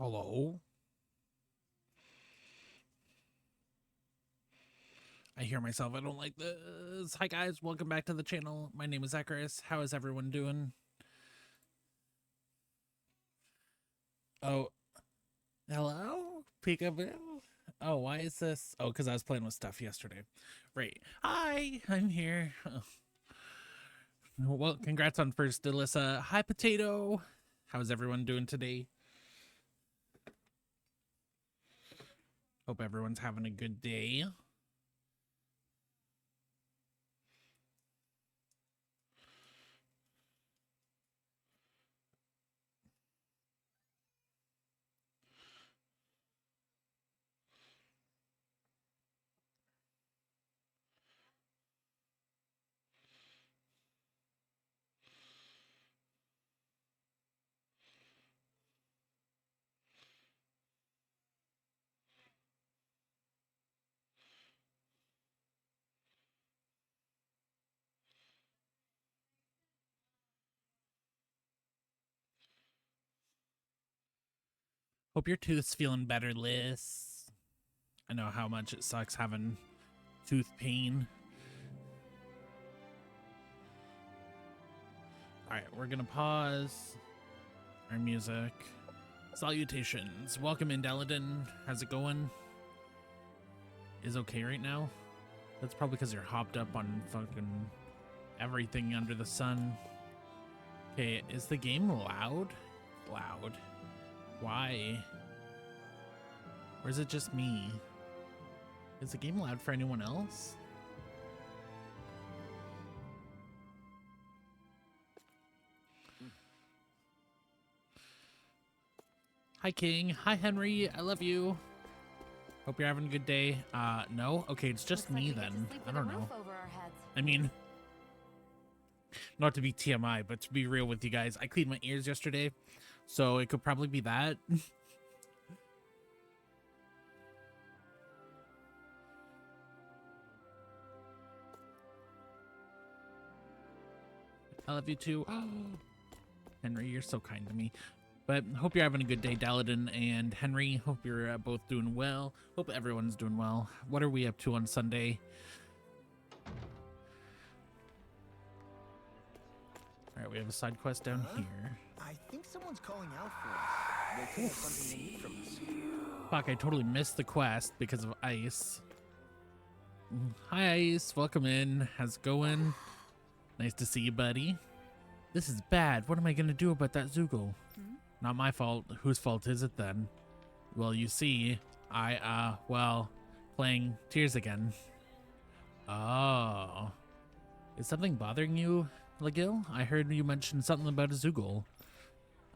Hello? I hear myself. I don't like this. Hi, guys. Welcome back to the channel. My name is Zacharias. How is everyone doing? Oh, hello? Peekaboo? Oh, why is this? Oh, because I was playing with stuff yesterday. Right. Hi, I'm here. Oh. Well, congrats on first, Alyssa. Hi, Potato. How's everyone doing today? Hope everyone's having a good day. Hope your tooth's feeling better, Liz. I know how much it sucks having tooth pain. Alright, we're gonna pause our music. Salutations. Welcome in, Daladin. How's it going? Is okay right now? That's probably because you're hopped up on fucking everything under the sun. Okay, is the game loud? Loud. Why? Or is it just me? Is the game loud for anyone else? Hi, King. Hi, Henry. I love you. Hope you're having a good day. No? Okay, it's just me then. I don't know. I mean, not to be TMI, but to be real with you guys, I cleaned my ears yesterday, so it could probably be that. I love you too. Oh, Henry, you're so kind to me. But hope you're having a good day, Daladin and Henry. Hope you're both doing well. Hope everyone's doing well. What are we up to on Sunday? All right, we have a side quest down here. I think someone's calling out for us. They think something they need from us. Fuck, I totally missed the quest because of Ice. Hi, Ice. Welcome in. How's it going? Nice to see you, buddy. This is bad. What am I going to do about that Zoogle? Not my fault. Whose fault is it then? Well, you see, well, playing Tears again. Oh. Is something bothering you, Legil? I heard you mention something about a Zoogle.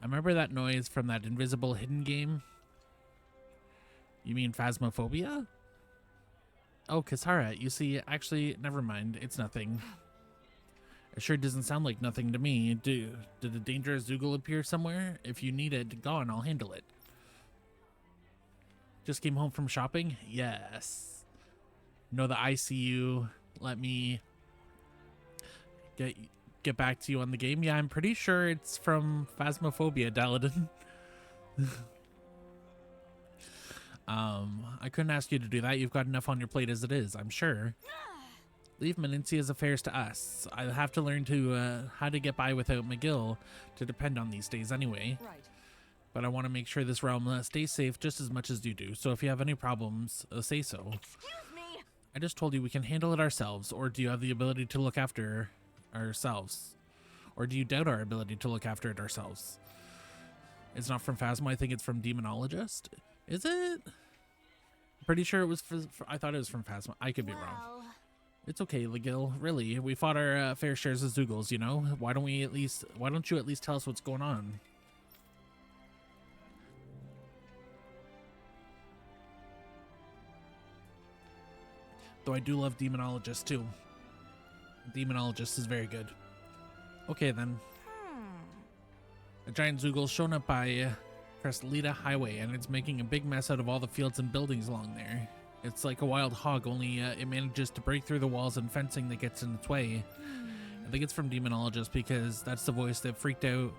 I remember that noise from that invisible hidden game. You mean Phasmophobia? Oh, Kisara, you see, actually, never mind. It's nothing. It sure doesn't sound like nothing to me. Did a dangerous Zoogle appear somewhere? If you need it gone, I'll handle it. Just came home from shopping? Yes. Know the ICU. Let me get back to you on the game. Yeah, I'm pretty sure it's from Phasmophobia, Daladin. I couldn't ask you to do that. You've got enough on your plate as it is, I'm sure. Leave Menencia's affairs to us. I'll have to learn to how to get by without McGill to depend on these days anyway. Right. But I want to make sure this realm stays safe just as much as you do. So if you have any problems, say so. Excuse me. I just told you we can handle it ourselves. Or do you have the ability to look after ourselves? Or do you doubt our ability to look after it ourselves? It's not from Phasma. I think it's from Demonologist. Is it? I'm pretty sure it was I thought it was from Phasma. I could be wrong. It's okay, Legil. Really, we fought our fair shares of Zoogles, you know? Why don't you at least tell us what's going on? Though I do love Demonologist too. Demonologist is very good. Okay then. A giant Zoogle's shown up by Crestlita Highway, and it's making a big mess out of all the fields and buildings along there. It's like a wild hog, only it manages to break through the walls and fencing that gets in its way. I think it's from Demonologist because that's the voice that freaked out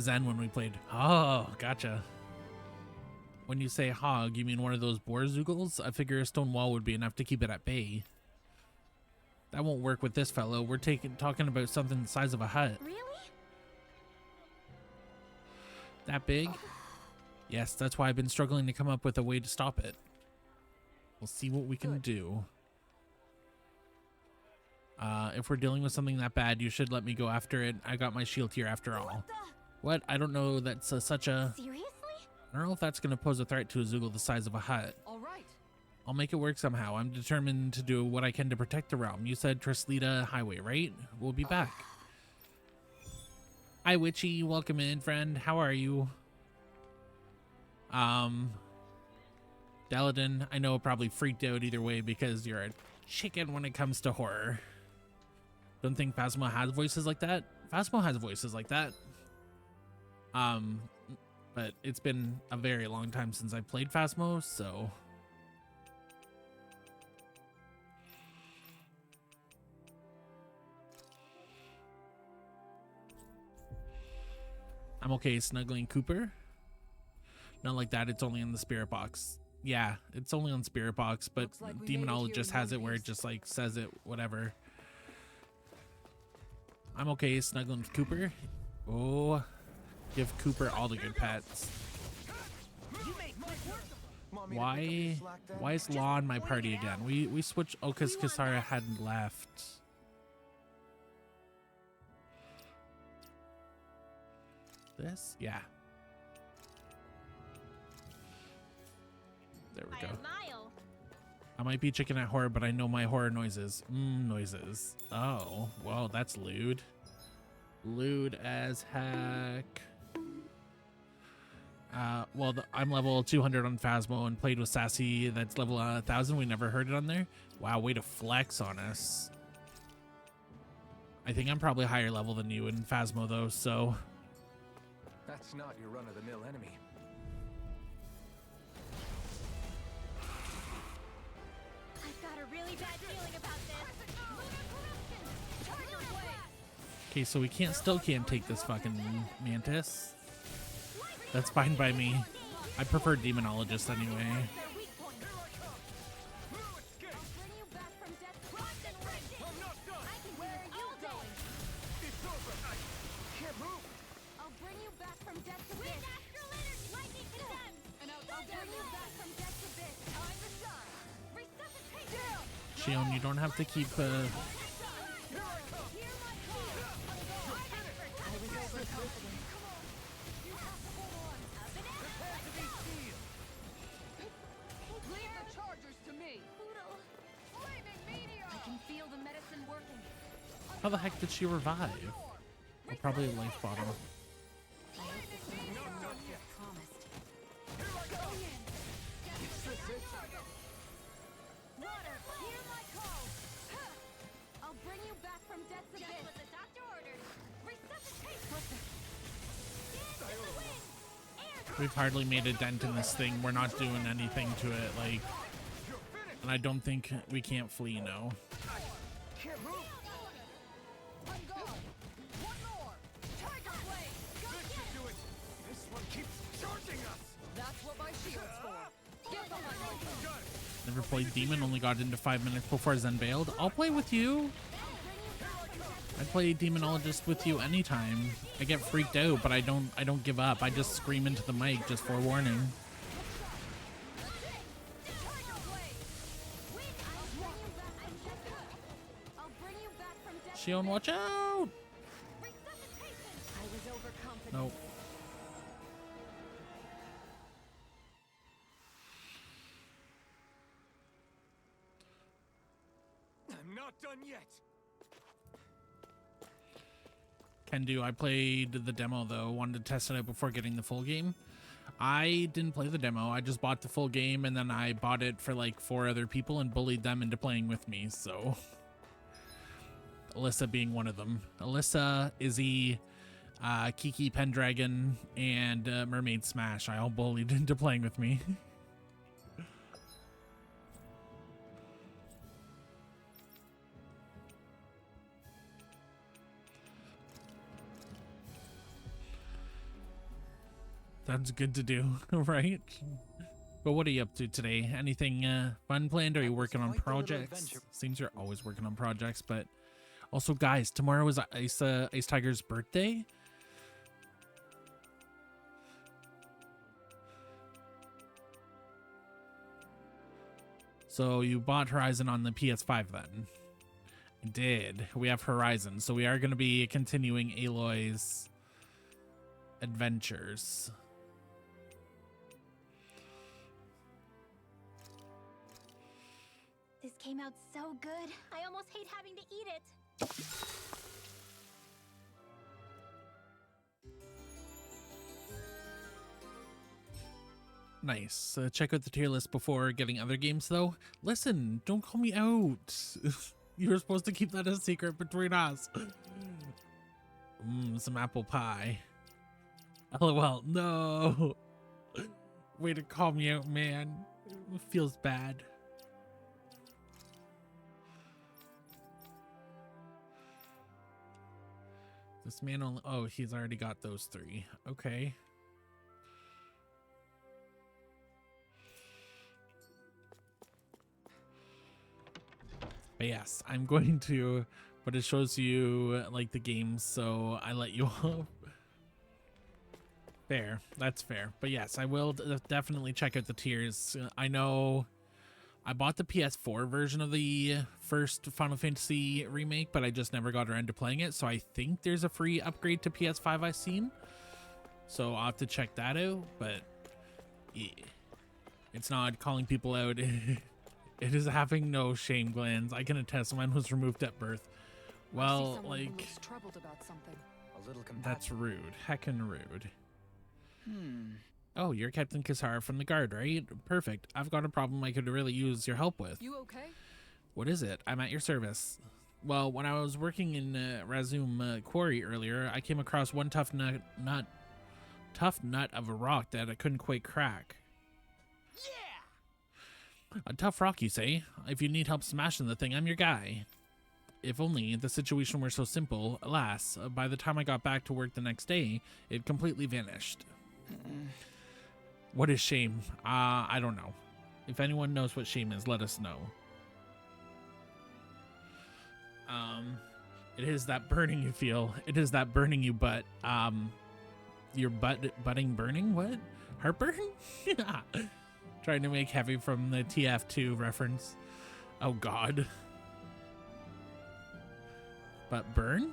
Zen when we played. Oh, gotcha. When you say hog, you mean one of those boar zoogles? I figure a stone wall would be enough to keep it at bay. That won't work with this fellow. We're talking about something the size of a hut. Really? That big? Yes, that's why I've been struggling to come up with a way to stop it. We'll see what we can do. If we're dealing with something that bad, you should let me go after it. I got my shield here after all. What? I don't know. That's such a... Seriously? I don't know if that's going to pose a threat to a zoogle the size of a hut. All right. I'll make it work somehow. I'm determined to do what I can to protect the realm. You said Trislita Highway, right? We'll be back. Hi, Witchy. Welcome in, friend. How are you? Daladin, I know, probably freaked out either way because you're a chicken when it comes to horror. Don't think Phasmo has voices like that. Phasmo has voices like that. But it's been a very long time since I played Phasmo, so... I'm okay snuggling Cooper. Not like that, it's only in the spirit box. Yeah, it's only on spirit box, but Looks like we made it Demonologist here in has it one where it piece. just like says it, whatever. I'm okay snuggling with Cooper. Oh, give Cooper all the good pets. Why is Law in my party again? We switched. Oh, because Kisara hadn't left. This? Yeah. There we go. I might be chicken at horror, but I know my horror noises. Noises. Oh, well, that's lewd. Lewd as heck. Well, I'm level 200 on Phasmo and played with Sassy. That's level 1000. We never heard it on there. Wow, way to flex on us. I think I'm probably higher level than you in Phasmo, though, so... That's not your run-of-the-mill enemy. I've got a really bad feeling about this. Okay, so we still can't take this fucking Mantis. That's fine by me. I prefer Demonologist anyway. Shion, you don't have to keep How the heck did she revive? Well, probably a life bottle. We've hardly made a dent in this thing. We're not doing anything to it, like... And I don't think we can't flee, no. Never played Demon, only got into 5 minutes before Zen bailed. I'll play with you. I play Demonologist with you anytime. I get freaked out, but I don't give up. I just scream into the mic, just forewarning. Shion, watch out! Nope. I'm not done yet. Can do. I played the demo though. Wanted to test it out before getting the full game. I didn't play the demo. I just bought the full game and then I bought it for like 4 other people and bullied them into playing with me. So Alyssa being one of them. Alyssa, Izzy, Kiki Pendragon, and Mermaid Smash. I all bullied into playing with me. That's good to do, right? But what are you up to today? Anything fun planned? Are you working on quite the little projects? adventure. Seems you're always working on projects, but also, guys, tomorrow is Ice Tiger's birthday. So you bought Horizon on the PS5 then? I did. We have Horizon, so we are going to be continuing Aloy's adventures. This came out so good. I almost hate having to eat it. Nice. Check out the tier list before getting other games, though. Listen, don't call me out. You were supposed to keep that a secret between us. Some apple pie. LOL. No. Way to call me out, man. It feels bad. This man only... Oh, he's already got those 3. Okay. But yes, I'm going to, but it shows you like the games, so I let you off. Fair, that's fair. But yes, I will definitely check out the tiers. I know I bought the PS4 version of the first Final Fantasy remake, but I just never got around to playing it. So I think there's a free upgrade to PS5 I've seen. So I'll have to check that out, but yeah, it's not calling people out. It is having no shame glands. I can attest mine was removed at birth. Well, like, troubled about something. A little that's compassion. rude. Heckin' rude. Oh, you're Captain Kisara from the guard, right? Perfect. I've got a problem I could really use your help with. You okay? What is it? I'm at your service. Well, when I was working in Razum Quarry earlier, I came across one tough nut of a rock that I couldn't quite crack. A tough rock, you say? If you need help smashing the thing, I'm your guy. If only the situation were so simple. Alas, by the time I got back to work the next day, it completely vanished. What is shame? I don't know. If anyone knows what shame is, let us know. It is that burning you feel. It is that burning you butt. Your butting burning? What? Heartburn? Yeah. Trying to make heavy from the TF2 reference. Oh God. But burn?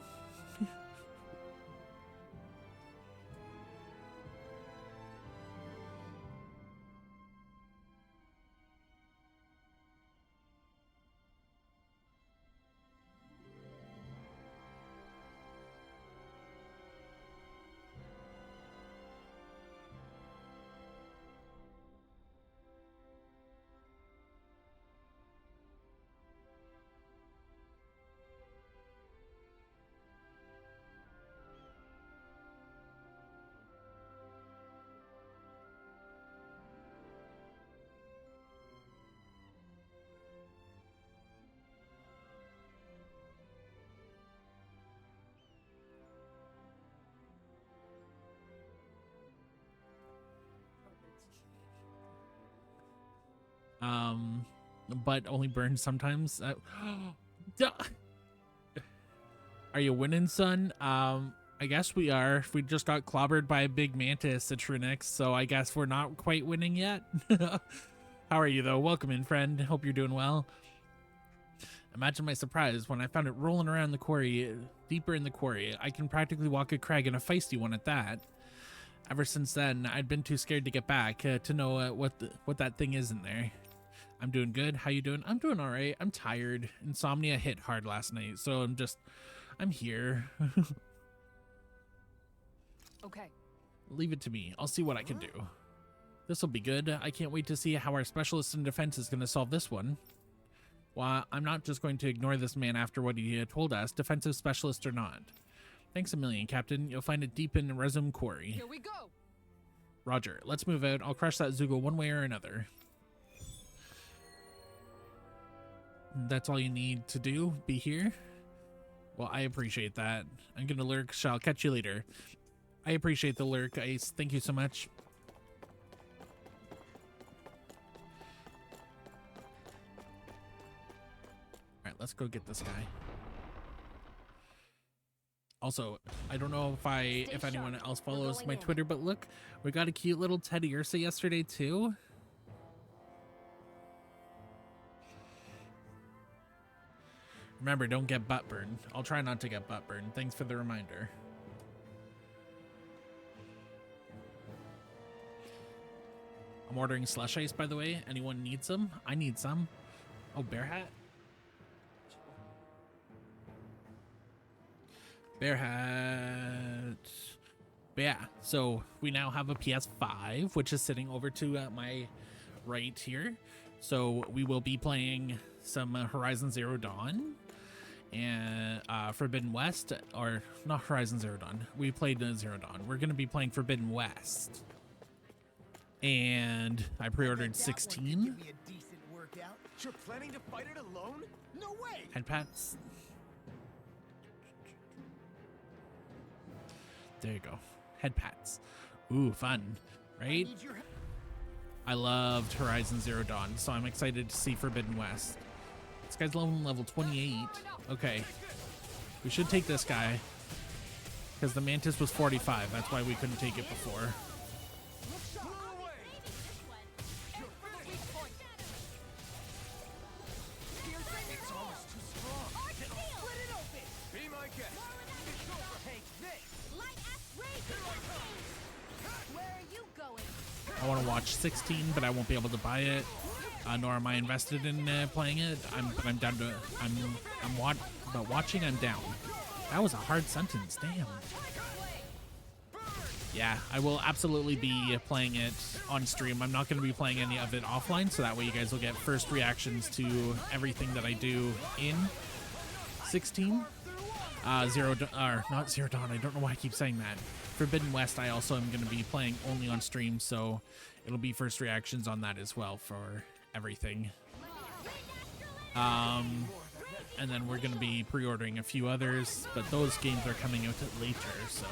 But only burns sometimes. Are you winning, son? I guess we are. We just got clobbered by a big mantis at Trinix, so I guess we're not quite winning yet. How are you, though? Welcome in, friend. Hope you're doing well. Imagine my surprise when I found it rolling around the quarry, deeper in the quarry. I can practically walk a crag, and a feisty one at that. Ever since then, I'd been too scared to get back to know what that thing is in there. I'm doing good. How you doing? I'm doing all right. I'm tired. Insomnia hit hard last night, so I'm here. Okay. Leave it to me. I'll see what I can do. This will be good. I can't wait to see how our specialist in defense is going to solve this one. Well, I'm not just going to ignore this man after what he told us, defensive specialist or not. Thanks a million, Captain. You'll find it deep in Razum Quarry. Here we go. Roger. Let's move out. I'll crush that Zugo one way or another. That's all you need to do? Be here? Well, I appreciate that. I'm gonna lurk. Shall catch you later. I appreciate the lurk, Ice. Thank you so much. right, let's go get this guy. Also, I don't know if anyone else follows my Twitter, but look, we got a cute little Teddy Ursa yesterday too. Remember, don't get butt burned. I'll try not to get butt burned. Thanks for the reminder. I'm ordering slush ice, by the way. Anyone need some? I need some. Oh, bear hat? Bear hat. But yeah, so we now have a PS5, which is sitting over to my right here. So we will be playing some Horizon Zero Dawn and Forbidden West, or not Horizon Zero Dawn. We played Zero Dawn. We're going to be playing Forbidden West. And I pre-ordered 16. Give me a decent workout. You're planning to fight it alone? No way. Head pats. There you go. Head pats. Ooh, fun, right? I loved Horizon Zero Dawn, so I'm excited to see Forbidden West. This guy's level 28. Okay. We should take this guy, because the Mantis was 45. That's why we couldn't take it before. I want to watch 16, but I won't be able to buy it. Nor am I invested in playing it. I'm down to. But watching, I'm down. That was a hard sentence. Damn. Yeah, I will absolutely be playing it on stream. I'm not going to be playing any of it offline, so that way you guys will get first reactions to everything that I do in 16. Not Zero Dawn. I don't know why I keep saying that. Forbidden West, I also am going to be playing only on stream, so it'll be first reactions on that as well for everything. And then we're going to be pre-ordering a few others, but those games are coming out later, so.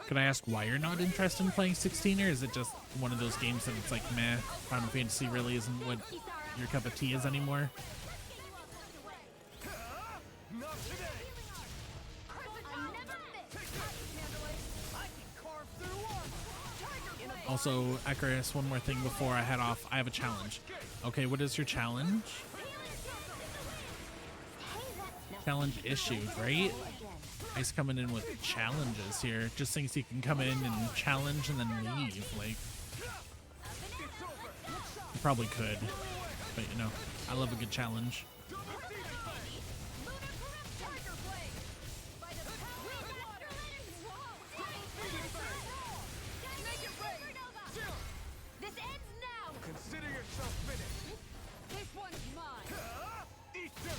Could I ask why you're not interested in playing 16, or is it just one of those games that it's like, meh, Final Fantasy really isn't what your cup of tea is anymore? Also, Icarus, one more thing before I head off. I have a challenge. Okay, what is your challenge? Challenge issued, right? He's coming in with challenges here. Just thinks he can come in and challenge and then leave. Like, he probably could, but you know, I love a good challenge. Consider yourself finished. This one's mine. Easter.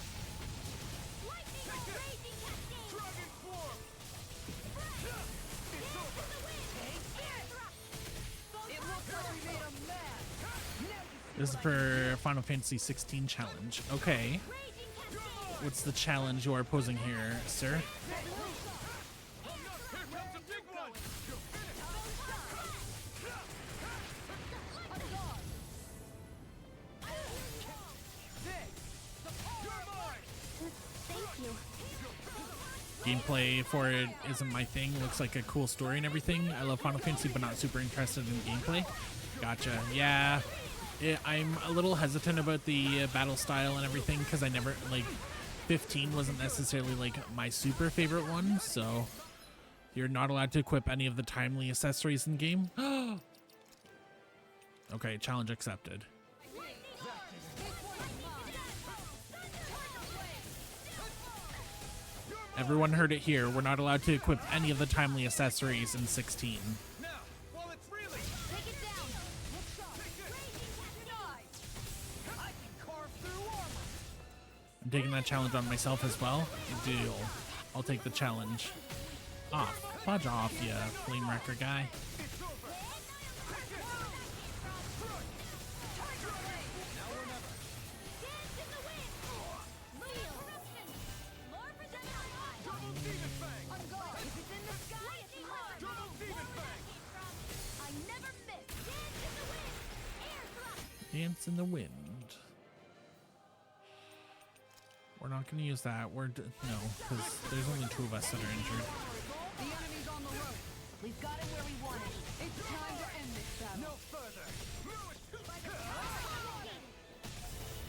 Dragon form. It's over. It looks like we made a mess. This is for Final Fantasy 16 challenge. Okay. What's the challenge you are posing here, sir? Here comes a big one. Thank you. Gameplay for it isn't my thing. Looks like a cool story and everything. I love Final Fantasy, but not super interested in gameplay. Gotcha. Yeah. I'm a little hesitant about the battle style and everything because I never, like, 15 wasn't necessarily, like, my super favorite one, so you're not allowed to equip any of the timely accessories in game. Okay, challenge accepted. Everyone heard it here. We're not allowed to equip any of the timely accessories in 16. Now, while it's reeling. Take it down. I can carve through armor. I'm taking that challenge on myself as well. Good deal. I'll take the challenge. Off. Fudge off, you flame wrecker guy. It's Dance in the wind. We're not going to use that. No, because there's only 2 of us that are injured. The enemy's on the road. We've got him where we want it. It's time to end this battle. No further.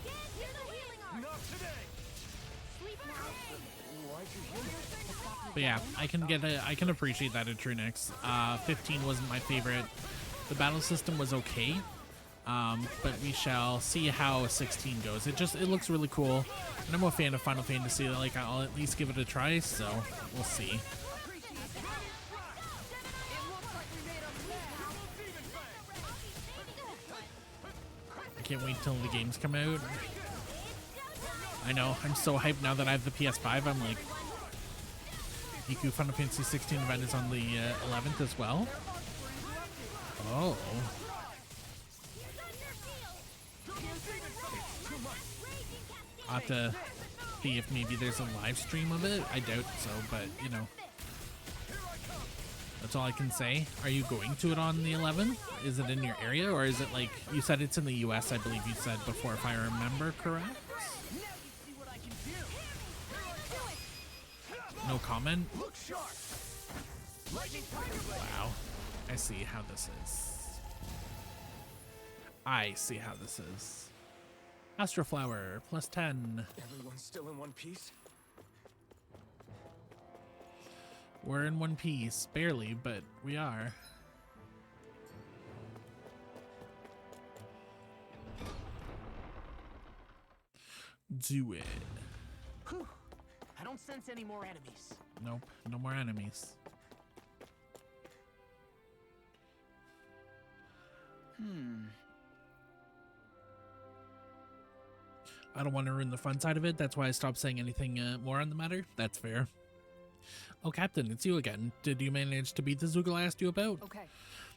Get here's the healing arm. Not today. Sleep now. Why'd you heal me? But yeah, I can appreciate that at Trunix. 15 wasn't my favorite. The battle system was okay. But we shall see how 16 goes. It looks really cool, and I'm a fan of Final Fantasy. Like, I'll at least give it a try, so we'll see. It looks like we made a mess. I can't wait till the games come out. I know, I'm so hyped now that I have the PS5. I'm like, Iku Final Fantasy 16 event is on the 11th as well. Oh. I'll have to see if maybe there's a live stream of it. I doubt so, but you know. That's all I can say. Are you going to it on the 11th? Is it in your area, or is it like, you said it's in the US, I believe you said before, if I remember correct? No comment? Wow. I see how this is. I see how this is. Astroflower, plus 10. Everyone's still in one piece? We're in one piece. Barely, but we are. Do it. Whew. I don't sense any more enemies. Nope, no more enemies. I don't want to ruin the fun side of it. That's why I stopped saying anything more on the matter. That's fair. Oh, Captain, it's you again. Did you manage to beat the Zoogle I asked you about? Okay.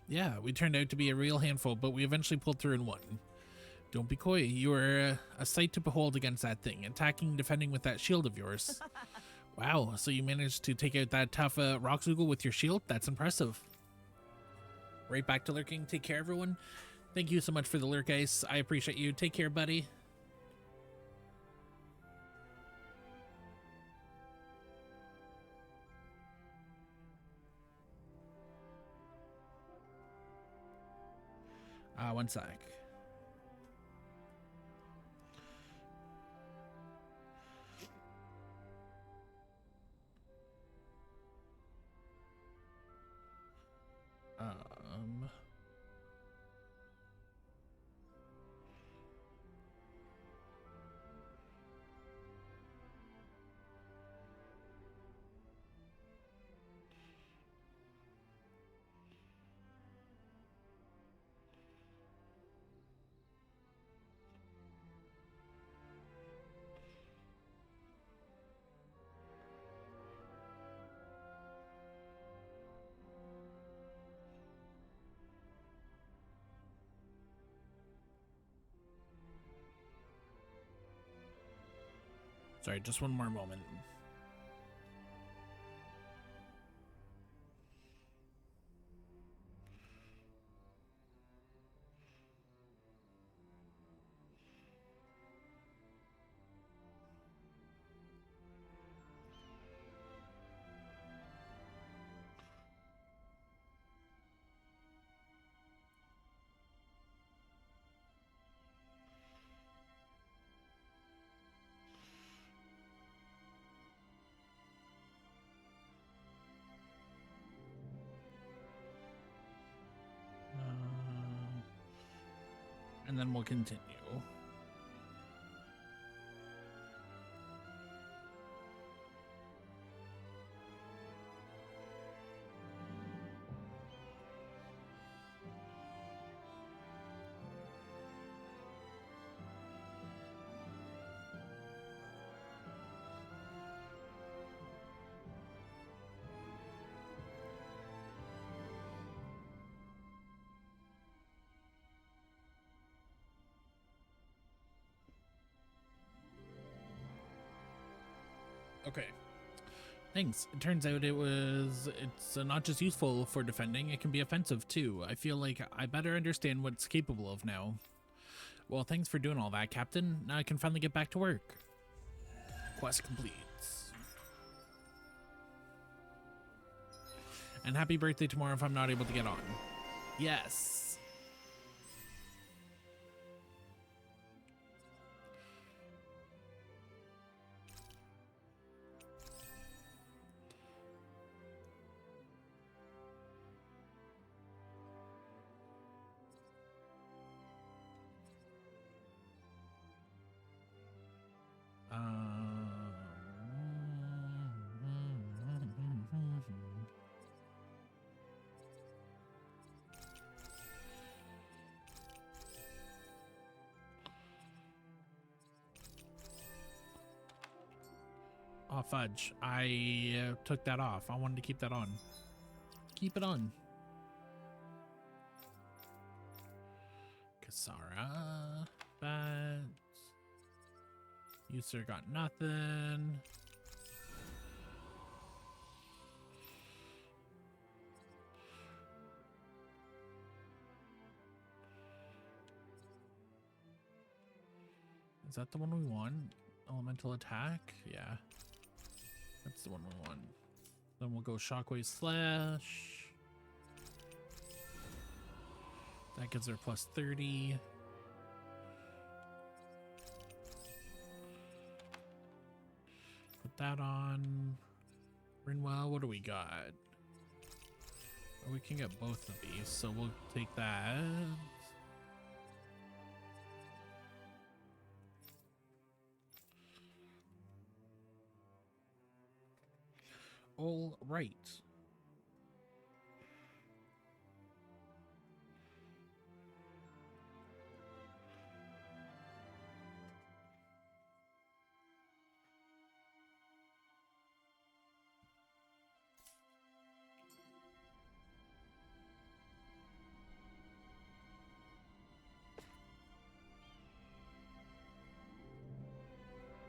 Yeah, we turned out to be a real handful, but we eventually pulled through and won. Don't be coy. You were a sight to behold against that thing, attacking and defending with that shield of yours. Wow, so you managed to take out that tough rock Zoogle with your shield? That's impressive. Right back to lurking. Take care, everyone. Thank you so much for the lurk, Ice. I appreciate you. Take care, buddy. One sec. Sorry, just one more moment. And then we'll continue. Okay. Thanks. It turns out it's not just useful for defending, it can be offensive too. I feel like I better understand what it's capable of now. Well, thanks for doing all that, Captain. Now I can finally get back to work. Quest complete. And happy birthday tomorrow if I'm not able to get on. Yes. Oh, fudge. I took that off. I wanted to keep that on. Keep it on. Kasara. But user got nothing. Is that the one we want? Elemental attack? Yeah. That's the one we want. Then we'll go Shockwave Slash. That gives her plus 30. Put that on. Rinwell, what do we got? Oh, we can get both of these, so we'll take that. All right.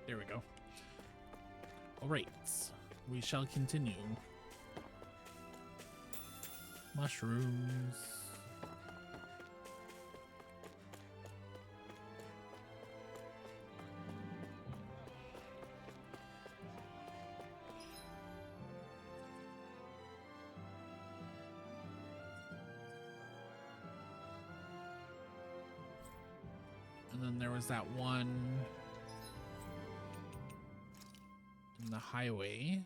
There we go. All right. We shall continue. Mushrooms. And then there was that one in the highway.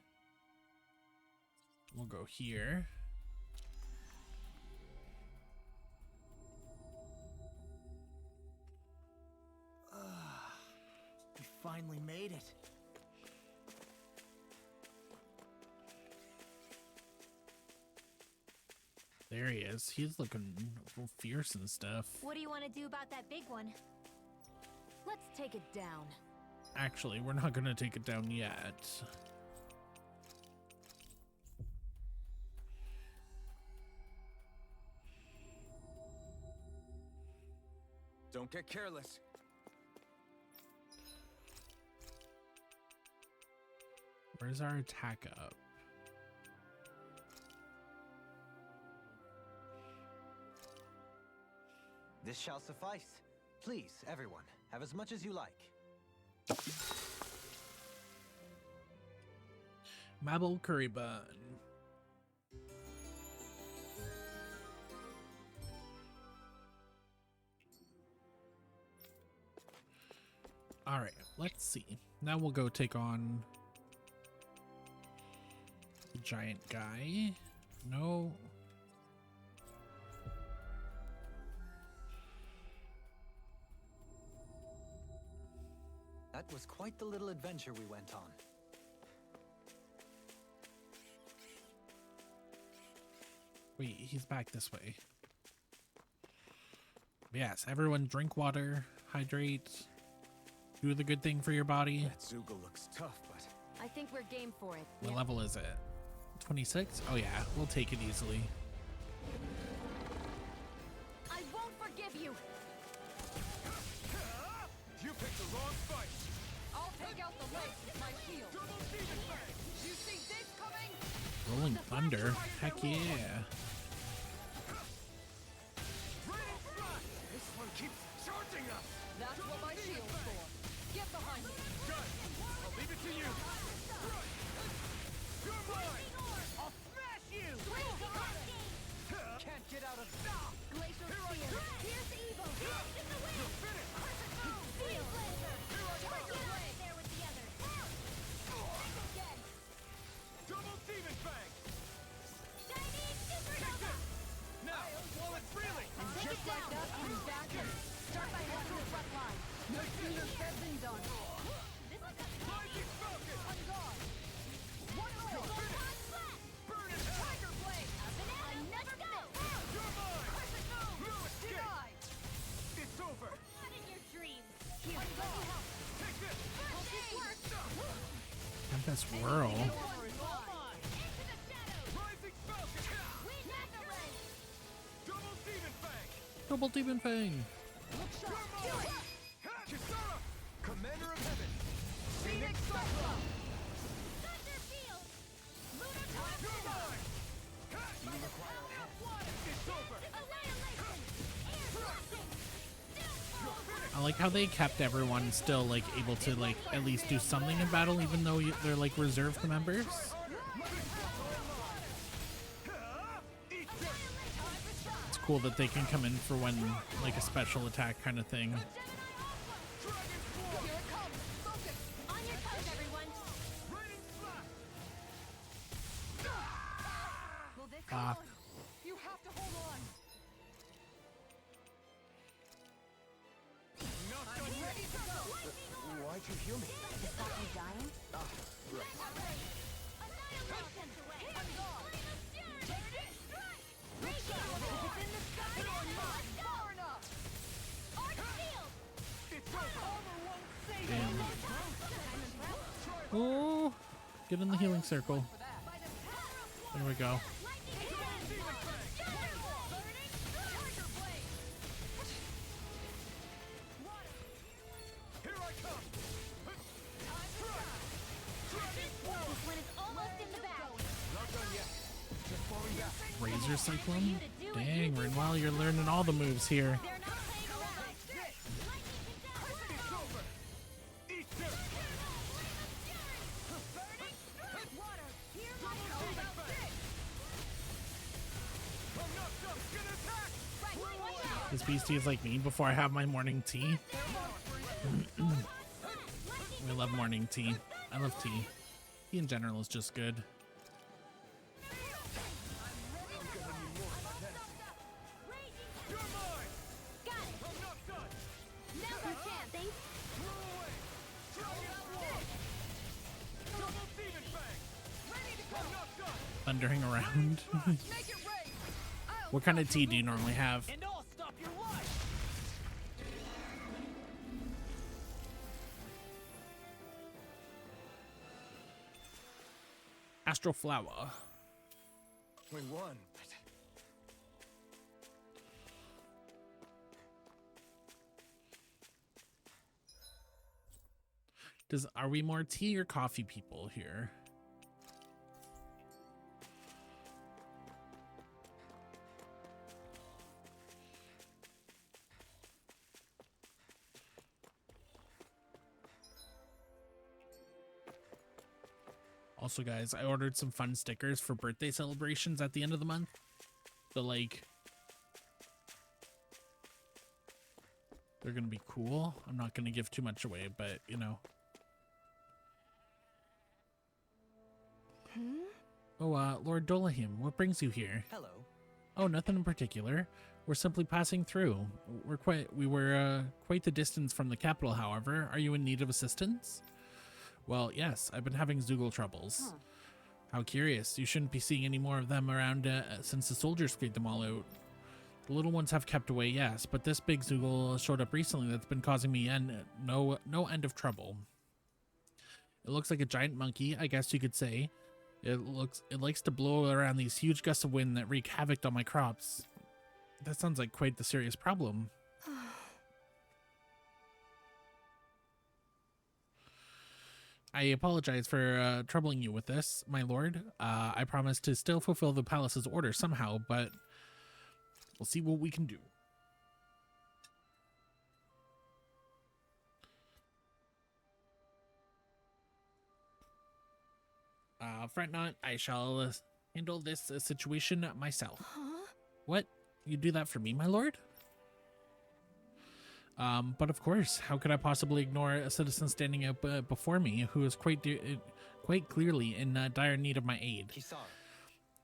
We'll go here. We finally made it. There he is. He's looking real fierce and stuff. What do you want to do about that big one? Let's take it down. Actually, we're not gonna take it down yet. Don't get careless. Where's our attack up? This shall suffice. Please, everyone, have as much as you like. Mabel curry bun. All right, let's see. Now we'll go take on the giant guy. No. That was quite the little adventure we went on. Wait, he's back this way. Yes, everyone drink water, hydrate, do the good thing for your body. That Zoogle looks tough, but I think we're game for it. What level is it? 26? Oh yeah, we'll take it easily. I won't forgive you. you picked the wrong fight. I'll take out the legs with my shield. Double demon bang. You see this coming? Rolling Thunder? Heck yeah. Raining frost. This one keeps charging us! That's what my shield's for. Get behind me. Good! I'll leave it to you! You're mine! I'll smash you! Can't get out of... Glacial Spear. Here's evil. You're finished! Field Blazer! Here I come! Get out there with the others! Double Demon Fang! Chinese Supernova! Now, while it's reeling! And just like that, I'm back in. Start by holding the front line. No sooner said than done. Rising Falcon! On guard. One more. Burn it! Tiger Blade. I never miss! You're mine! Perfect move. No escape! Denied. It's over! Not in your dreams! Here, let me help. Take this! Tempest Whirl. Into the shadows! Rising Falcon! Double Demon Fang! Double Demon Fang. Look sharp. Do it! Kisara! Commander of Heaven! Phoenix Cyclone. Thunder Field! Lunar You're Tornado! mine! It's over! Annihilation! Air blasting! I like how they kept everyone still like able to like at least do something in battle, even though they're like reserved members. It's cool that they can come in for when like a special attack kind of thing. Here it comes. Focus. On your toes, everyone! Raining Slash! Will this Fuck. go on? You have to hold on. Not I'm done yet! ready to go. Why'd you heal me? Is that you dying? Annihilation! On guard. Take this! Look sharp. If it's in the sky, Let's go! far enough. Arc Field! It's over! Armor won't save Damn. you. Oh, get in the healing circle. For that. By the power of water. There we go. Lightning Demon Fang! Burning Tiger Blade. Here I come! This one is almost in the bag! Not done yet! Just falling back! Razor Cyclone. Dang, Renwell, you're learning all the moves here. They're not playing around! Lightning It's over! Eat this! Water. Here Double my Demon Fang! I'm knocked up! It's gonna attack! Right, watch out! This beastie is like me before I have my morning tea. We love morning tea. I love tea. Tea in general is just good. You're mine! Got it! I'm not done! Now's our chance! Thanks! Throw away! Dragon Wall! Double Demon Fang! I'm not done! Thundering around. Make it rain. I'll What kind of tea do you normally have? And I'll stop your life! Astral Flower. We won, but... Are we more tea or coffee people here? Also, guys, I ordered some fun stickers for birthday celebrations at the end of the month. So, like, they're gonna be cool. I'm not gonna give too much away, but, you know. Oh, Lord Dolahim, what brings you here? Hello. Oh, nothing in particular. We're simply passing through. We were quite the distance from the capital, however. Are you in need of assistance? Well, yes, I've been having Zoogle troubles. How curious. You shouldn't be seeing any more of them around since the soldiers cleared them all out. The little ones have kept away, yes, but this big Zoogle showed up recently that's been causing me no end of trouble. It looks like a giant monkey, I guess you could say. It likes to blow around these huge gusts of wind that wreak havoc on my crops. That sounds like quite the serious problem. I apologize for troubling you with this, my lord. I promise to still fulfill the palace's order somehow, but we'll see what we can do. Fret not, I shall handle this situation myself. What? You do that for me, my lord? But of course, how could I possibly ignore a citizen standing up before me who is quite clearly in dire need of my aid? Kisara,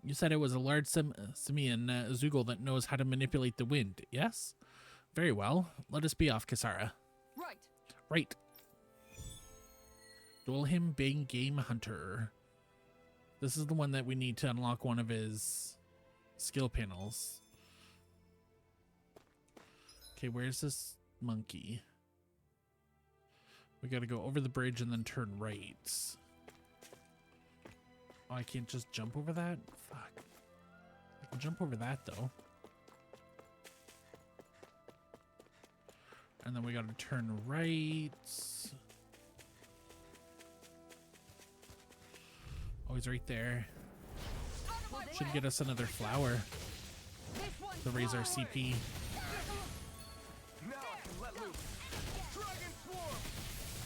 You said it was a large simian Zoogle that knows how to manipulate the wind, yes? Very well. Let us be off, Kisara. Right. Right. Duel him, Big Game Hunter. This is the one that we need to unlock one of his skill panels. Okay, where's this monkey? We gotta go over the bridge and then turn right. Oh, I can't just jump over that? Fuck. I can jump over that, though. And then we gotta turn right. Oh, he's right there. Should get us another flower to raise our CP. Now I can let loose. Dragon Swarm!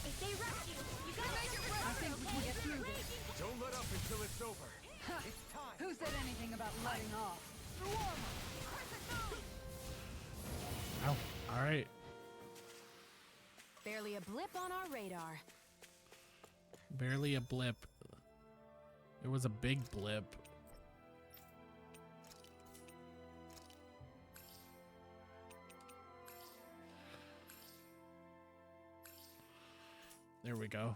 If they rush you, you gotta make it I think we can get through this. Don't let up until it's over. It's time. Who said anything about letting off? Ow. Alright. Barely a blip on our radar. Barely a blip. It was a big blip. There we go.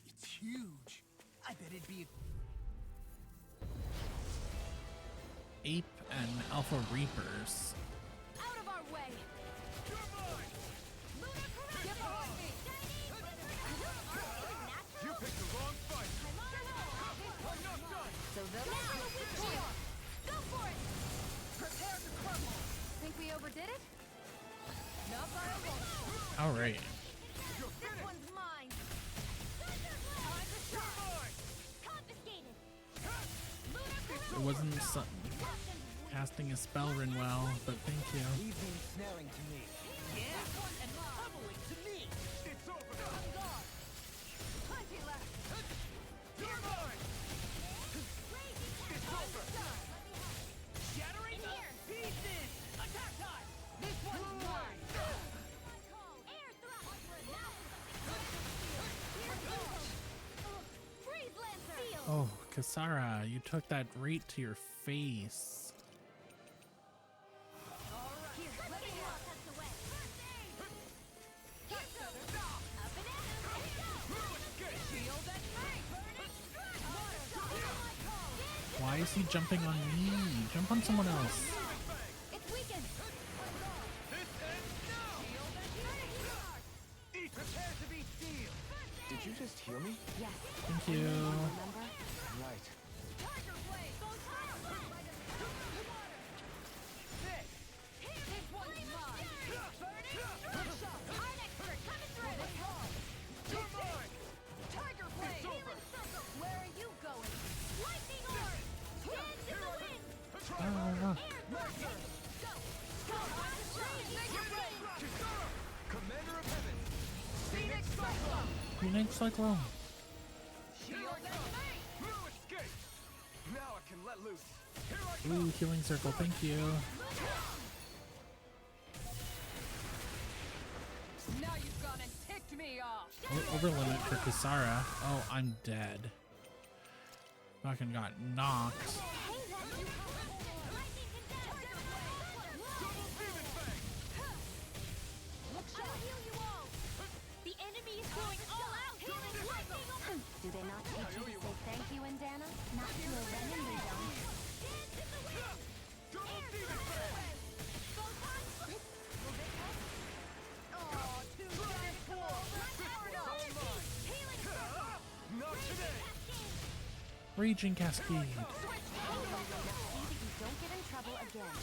It's huge. I bet it'd be Ape and Alpha Reapers. Out of our way. You're mine! Get behind me. You picked the wrong fight. I'm not done. So they'll Go for it! prepare to crumble. Think we overdid it? Not by a long shot. Alright. You're This finished. one's mine! You're mine. Confiscated! It wasn't casting a spell rin well, but thank you. leave the ensnaring to me. It's over now. Plenty left. You're mine. It's over. Shattering Pieces. Attack time. This one's mine. Air thrust! Freeze Lancer! Seal! Oh, Kisara, you took that right to your face. Here, let me walk us the way. Up and out! Shield at me. Why is he jumping on me? Jump on someone else. It's weakened! This ends now. Eat. Prepare to be sealed. Did you just hear me? Yes. Thank you. Remember? Right. Tiger blade. This one's mine. Our expert coming through! You're mine. Tiger blade. Healing circle! Where are you going? Lightning orb! Hands in the wind! Ah, Air thrust! Go! Go! Kisara, Commander of Heaven. Phoenix Cyclone. Phoenix Cyclone. Shield at me. No escape. Now I can let loose. Here I go. Ooh, healing circle, thank you. Now you've gone and ticked me off. Over limit for Kisara. Oh, I'm dead. Fucking got knocked. Hey, lightning condensed! Double demon fang. I'll heal you all! The enemy is going all out! Healing lightning orb! Do they not teach you to say thank you, Indana? Not to a Renan, they don't. Hands in the wind! Double demon fang. Photon! Oh, too bad. Healing circle! Not today. Cascade! Raging Cascade. See that you don't get in trouble again.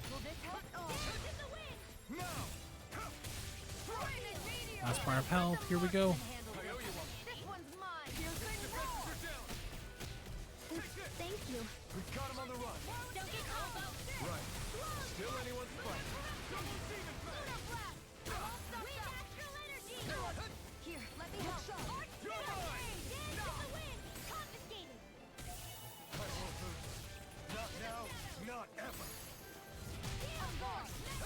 Will this help? Hands in the wind! Now. Last bar of health. Here we go. I owe you one. This one's mine. Defenses are down. Thank you. We've got him on the run. Don't get elbow! Right. Still anyone's fight. Double demon fang. Wind astral energy! Here, let me help. Not ever.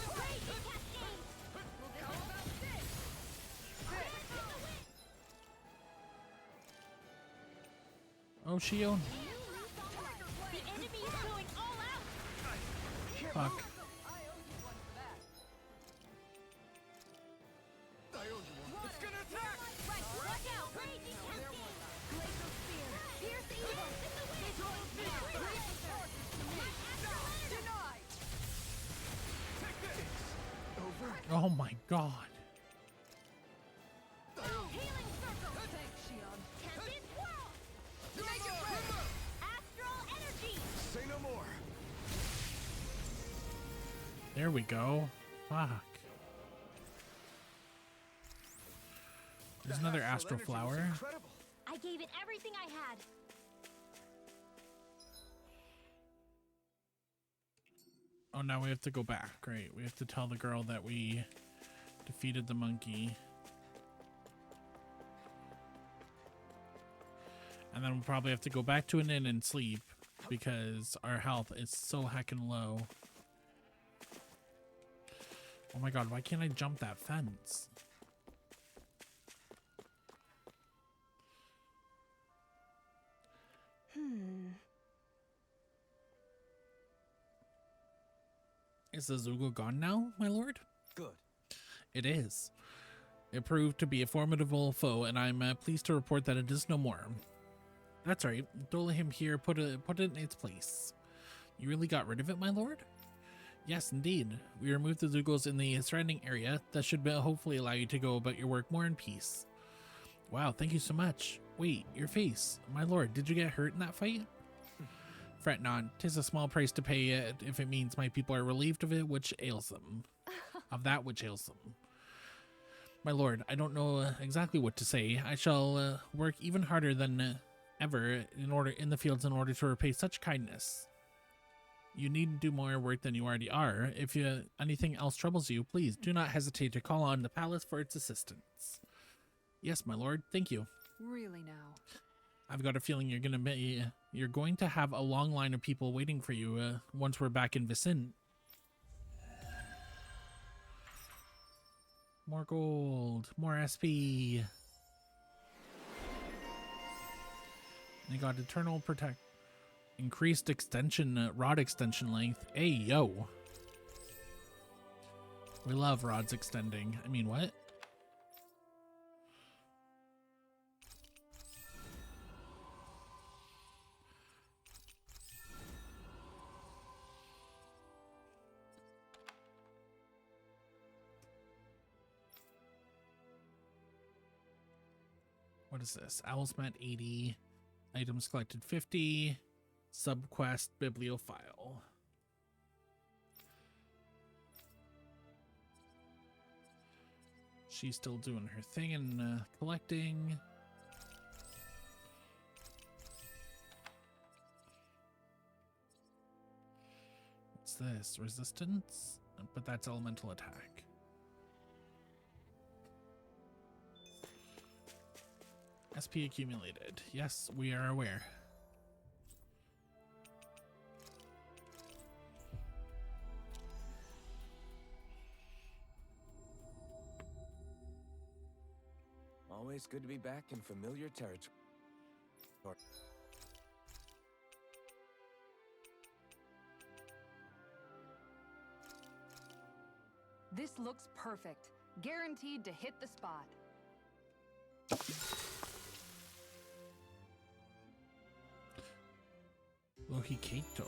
Crazy cascade! How about this? Oh, Shio. The enemy is going all out! Fuck. I owe you one for that. I owe you one. It's gonna attack! Right, watch out! Crazy cascade! Glacial spear. Fierce evil! In the wind! Denied. Take this! Over. Oh my god. Healing circle! Thanks, Shion. Tempest whirl! Make it rain. Astral energy! Say no more. There we go. Fuck. There's That another astral astral energy was flower. Incredible. I gave it everything I had. Oh, now we have to go back. Right. We have to tell the girl that we defeated the monkey. And then we'll probably have to go back to an inn and sleep because our health is so heckin' low. Oh my god, why can't I jump that fence? Is the Zugo gone now, my lord? Good. It is. It proved to be a formidable foe, and I'm pleased to report that it is no more. That's right. Dolahim here put it in its place. You really got rid of it, my lord? Yes, indeed. We removed the Zugos in the surrounding area. That should hopefully allow you to go about your work more in peace. Wow, thank you so much. Wait, your face. My lord, did you get hurt in that fight? Fret not. 'Tis a small price to pay if it means my people are relieved of it which ails them. Of that which ails them. My lord, I don't know exactly what to say. I shall work even harder than ever in the fields in order to repay such kindness. You need to do more work than you already are. If anything else troubles you, please do not hesitate to call on the palace for its assistance. Yes, my lord. Thank you. Really now. I've got a feeling you're going to have a long line of people waiting for you once we're back in Vicin. More gold, more SP. They got eternal protect, increased extension, rod extension length. Hey, yo. We love rods extending. I mean, what? What is this? Owl's Met 80. Items collected 50. Subquest bibliophile. She's still doing her thing and collecting. What's this? Resistance? But that's elemental attack. SP accumulated. Yes, we are aware. Always good to be back in familiar territory. This looks perfect. Guaranteed to hit the spot. Lohiketo.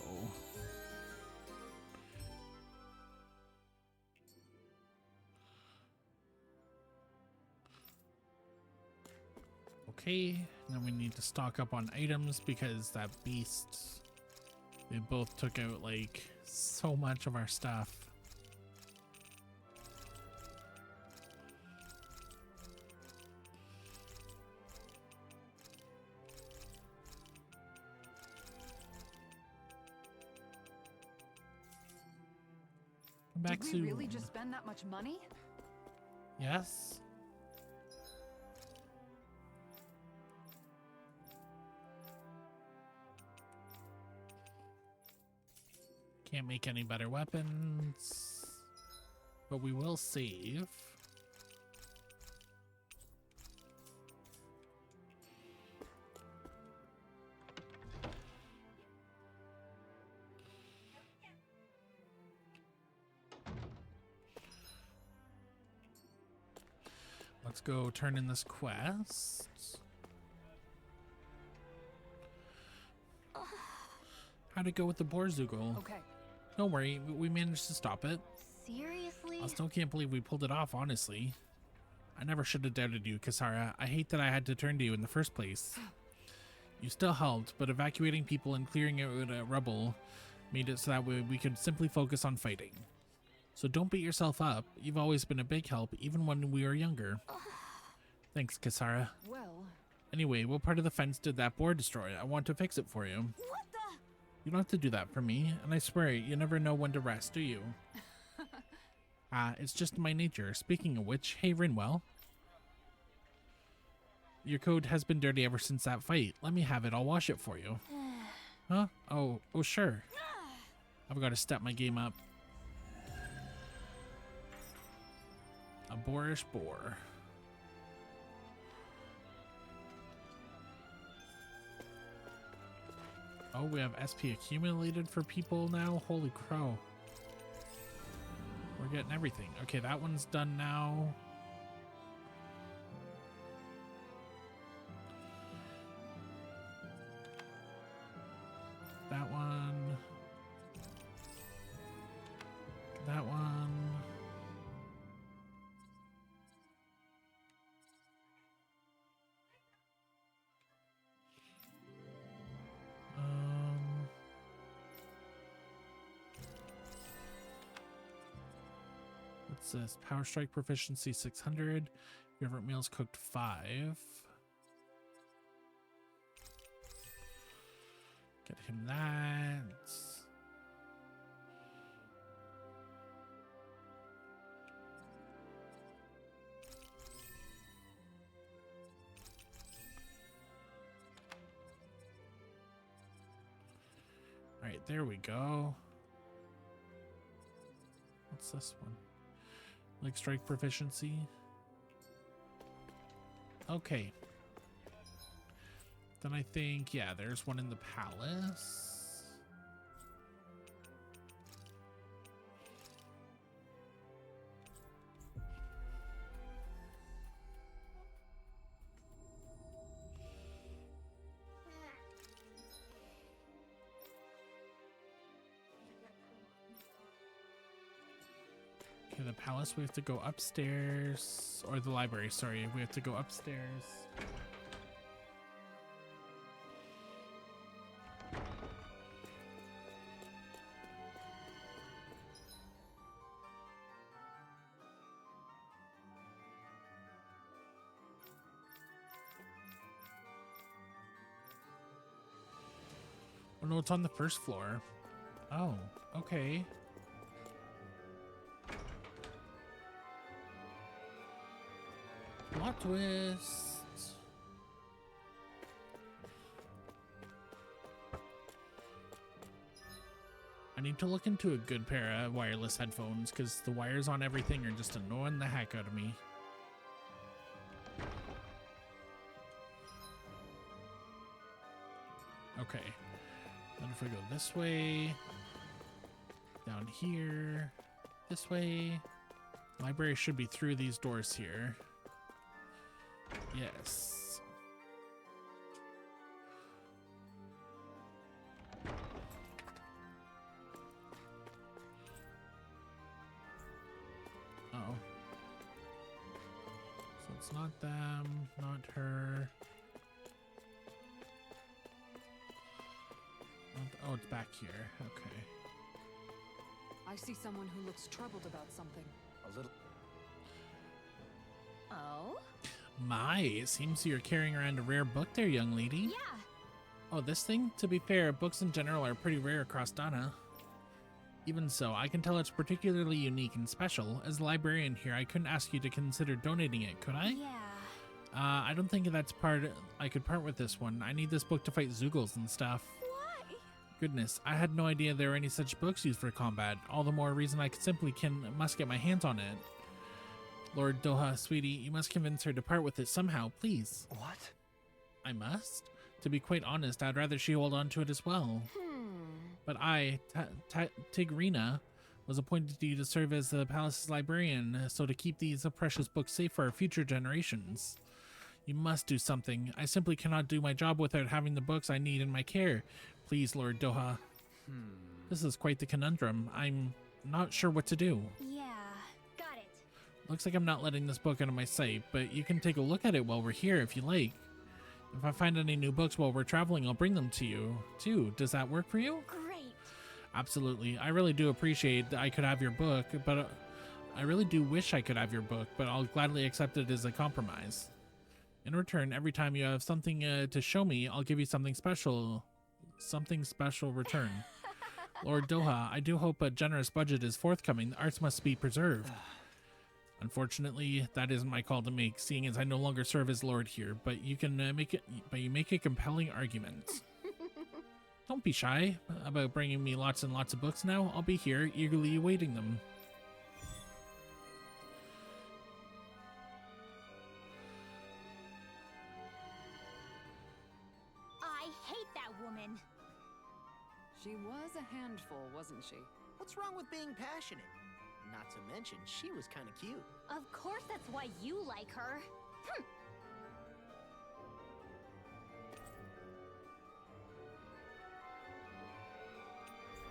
Okay, now we need to stock up on items because that beast, they both took out like so much of our stuff. Back Did we soon. really just spend that much money? Yes. Can't make any better weapons, but we will save. Let's go turn in this quest. How'd it go with the Borzugel? Okay. Don't worry, we managed to stop it. Seriously? I still can't believe we pulled it off, honestly. I never should have doubted you, Kisara. I hate that I had to turn to you in the first place. You still helped, but evacuating people and clearing out rubble made it so that we could simply focus on fighting. So don't beat yourself up. You've always been a big help, even when we were younger. Thanks, Kisara. Well, Anyway, what part of the fence did that board destroy? I want to fix it for you. What the? You don't have to do that for me, and I swear, you never know when to rest, do you? It's just my nature. Speaking of which, hey Rinwell. Your coat has been dirty ever since that fight. Let me have it, I'll wash it for you. Huh? Oh, sure. I've got to step my game up. A boorish boar. Oh, we have SP accumulated for people now? Holy crow. We're getting everything. Okay, that one's done now. That one. That one. What's this? Power strike proficiency 600. Favorite meals cooked 5. Get him that. All right, there we go. What's this one? Like strike proficiency. Okay. Then I think, yeah, there's one in the palace. Okay, the palace, we have to go upstairs, or the library, sorry, we have to go upstairs. Oh no, it's on the first floor. Oh, okay. Plot twist. I need to look into a good pair of wireless headphones because the wires on everything are just annoying the heck out of me. Okay. Then if we go this way, down here, this way, library should be through these doors here. Yes. Uh-oh. So it's not them, not her. Oh, it's back here. Okay. I see someone who looks troubled about something. A little. Oh? My, it seems you're carrying around a rare book there, young lady. Yeah. Oh, this thing? To be fair, books in general are pretty rare across Dana. Even so, I can tell it's particularly unique and special. As a librarian here, I couldn't ask you to consider donating it, could I? Yeah. I don't think that's I could part with this one. I need this book to fight Zoogles and stuff. Why? Goodness, I had no idea there were any such books used for combat. All the more reason I must get my hands on it. Lord Doha, sweetie, you must convince her to part with it somehow, please. What? I must? To be quite honest, I'd rather she hold on to it as well. But I, Tigrina, was appointed to you to serve as the palace's librarian, so to keep these precious books safe for our future generations. You must do something. I simply cannot do my job without having the books I need in my care. Please, Lord Doha. This is quite the conundrum. I'm not sure what to do. Yeah, got it. Looks like I'm not letting this book out of my sight, but you can take a look at it while we're here if you like. If I find any new books while we're traveling, I'll bring them to you, too. Does that work for you? Great. Absolutely. I really do appreciate that I could have your book, but I really do wish I could have your book, but I'll gladly accept it as a compromise. In return, every time you have something to show me, I'll give you something special. Something special return. Lord Doha, I do hope a generous budget is forthcoming. The arts must be preserved. Unfortunately, that isn't my call to make, seeing as I no longer serve as Lord here, but you can make a compelling argument. Don't be shy about bringing me lots and lots of books now. I'll be here, eagerly awaiting them. I hate that woman. She was a handful, wasn't she? What's wrong with being passionate? Not to mention, she was kind of cute. Of course that's why you like her.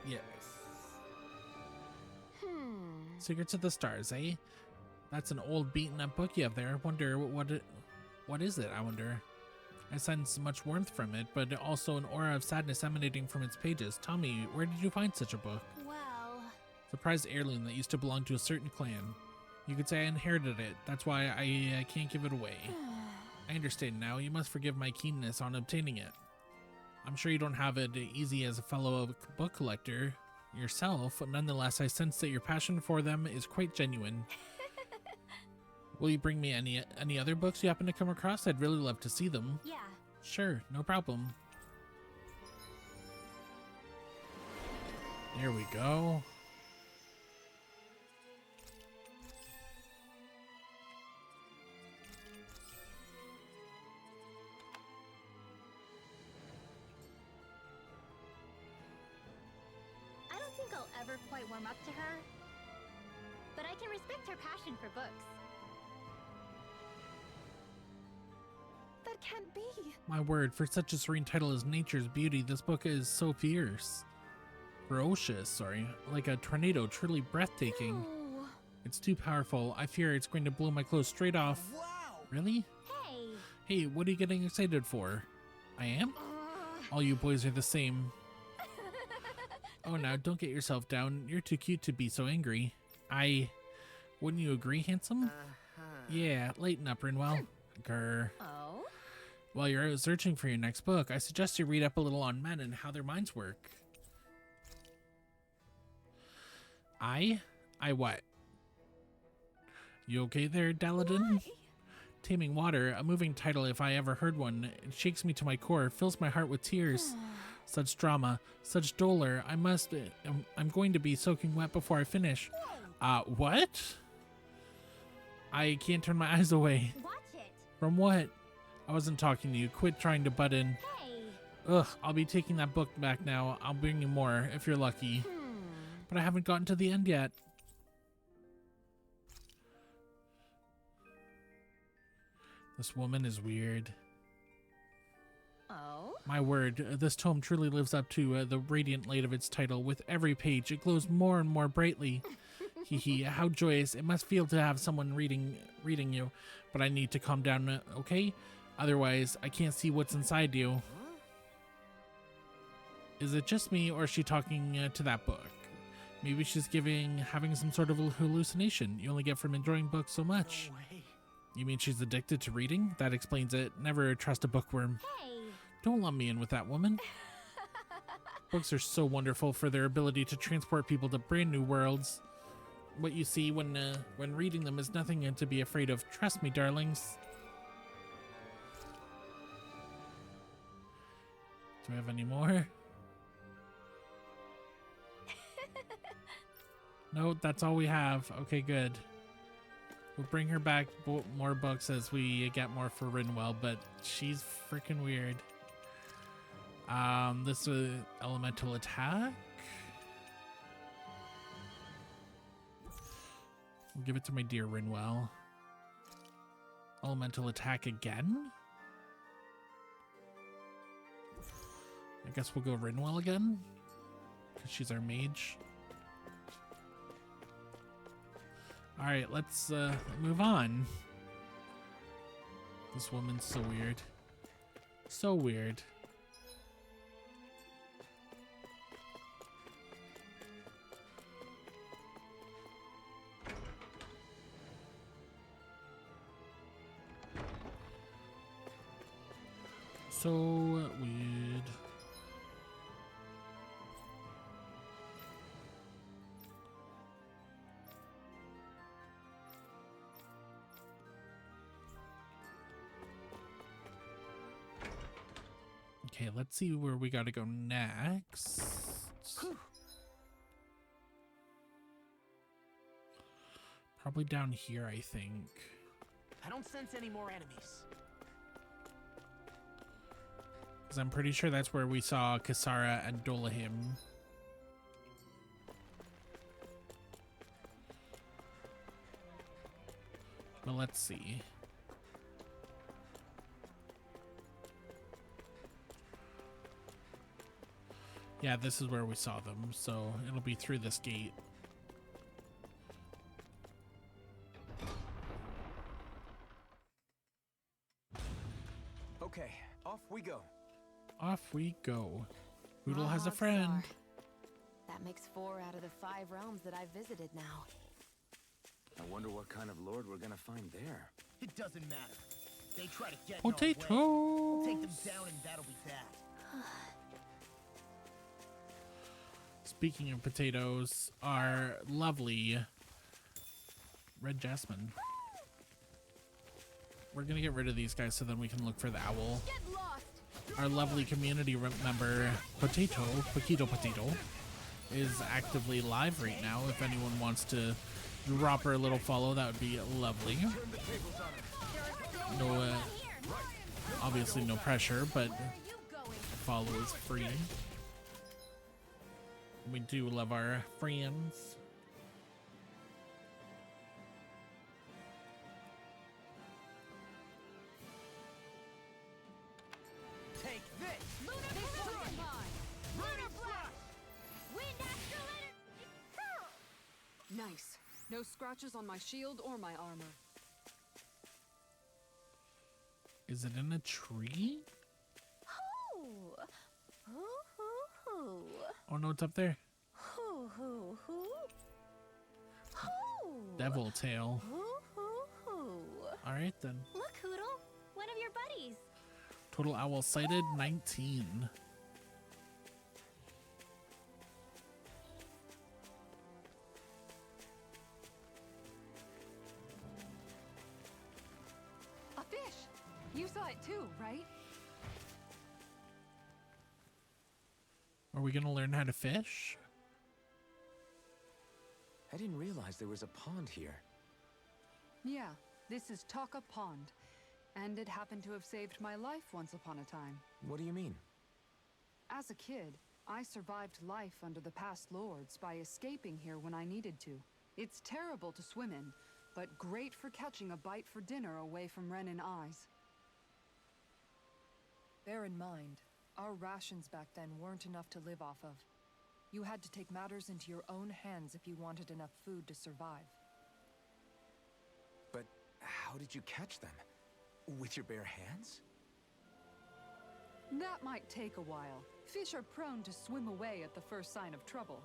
Yes. Secrets of the Stars, eh? That's an old beaten-up book you have there. Wonder what is it, I wonder. I sense much warmth from it, but also an aura of sadness emanating from its pages. Tell me, where did you find such a book? Well, It's a prized heirloom that used to belong to a certain clan. You could say I inherited it. That's why I can't give it away. I understand now. You must forgive my keenness on obtaining it. I'm sure you don't have it easy as a fellow book collector yourself, but nonetheless, I sense that your passion for them is quite genuine. Will you bring me any other books you happen to come across? I'd really love to see them. yeah. Sure, no problem. There we go. I don't think I'll ever quite warm up to her, but I can respect her passion for books. That can't be. My word, for such a serene title as Nature's Beauty, this book is so fierce. Ferocious, sorry. Like a tornado, truly breathtaking. No. It's too powerful. I fear it's going to blow my clothes straight off. Wow! Really? Hey. Hey, what are you getting excited for? I am? All you boys are the same. Oh, now, don't get yourself down. You're too cute to be so angry. Wouldn't you agree, handsome? Yeah, lighten up, Rinwell. Grr. Oh? While you're out searching for your next book, I suggest you read up a little on men and how their minds work. I what? You okay there, Daladin? Taming Water, a moving title if I ever heard one. It shakes me to my core, fills my heart with tears. Such drama, such dolor. I'm going to be soaking wet before I finish. What? I can't turn my eyes away. Watch it. From what? I wasn't talking to you. Quit trying to butt in. Hey. Ugh, I'll be taking that book back now. I'll bring you more if you're lucky. But I haven't gotten to the end yet. This woman is weird. Oh? My word, this tome truly lives up to the radiant light of its title. With every page, it glows more and more brightly. Hee hee, how joyous it must feel to have someone reading you. But I need to calm down, okay? Otherwise, I can't see what's inside you. Is it just me, or is she talking to that book? Maybe she's having some sort of hallucination you only get from enjoying books so much. No way. You mean she's addicted to reading? That explains it. Never trust a bookworm. Hey. Don't lump me in with that woman. Books are so wonderful for their ability to transport people to brand new worlds. What you see when reading them is nothing to be afraid of. Trust me, darlings. Do we have any more? No, that's all we have. Okay, good. We'll bring her back more books as we get more for Rinwell, but she's freaking weird. This is elemental attack. We'll give it to my dear Rinwell. Elemental attack again? I guess we'll go Rinwell again, because she's our mage. Alright, let's move on. This woman's so weird. So weird. So weird. Okay, let's see where we gotta go next. Probably down here, I think. I don't sense any more enemies. Because I'm pretty sure that's where we saw Kisara and Dolahim. But let's see. Yeah, this is where we saw them, so it'll be through this gate. Okay, off we go. Off we go. Poodle has a Ah, friend. Sar. That makes 4 out of the 5 realms that I've visited now. I wonder what kind of lord we're gonna find there. It doesn't matter. They try to get in our way. Potatoes. We'll take them down and that'll be that. Speaking of potatoes, our lovely red jasmine. We're gonna get rid of these guys so then we can look for the owl. Get lost! Our lovely community member, Potato, is actively live right now. If anyone wants to drop her a little follow, that would be lovely. No, obviously no pressure, but Where are you going? follow is free. We do love our friends. Take this! Lunar Destroy! Lunar Blast! Wind astral energy. Nice. No scratches on my shield or my armor. Is it in a tree? Hoo. Hoo hoo hoo. Oh no, it's up there. Hoo hoo hoo. Hoo. Devil tail. Hoo hoo hoo. All right then. Look, Hoodle. One of your buddies. Total owl sighted 19. A fish! You saw it too, right? Are we gonna learn how to fish? I didn't realize there was a pond here. Yeah, this is Taka Pond. And it happened to have saved my life once upon a time. What do you mean? As a kid, I survived life under the past lords by escaping here when I needed to. It's terrible to swim in, but great for catching a bite for dinner away from Ren and eyes. Bear in mind, our rations back then weren't enough to live off of. You had to take matters into your own hands if you wanted enough food to survive. But how did you catch them? With your bare hands? That might take a while. Fish are prone to swim away at the first sign of trouble.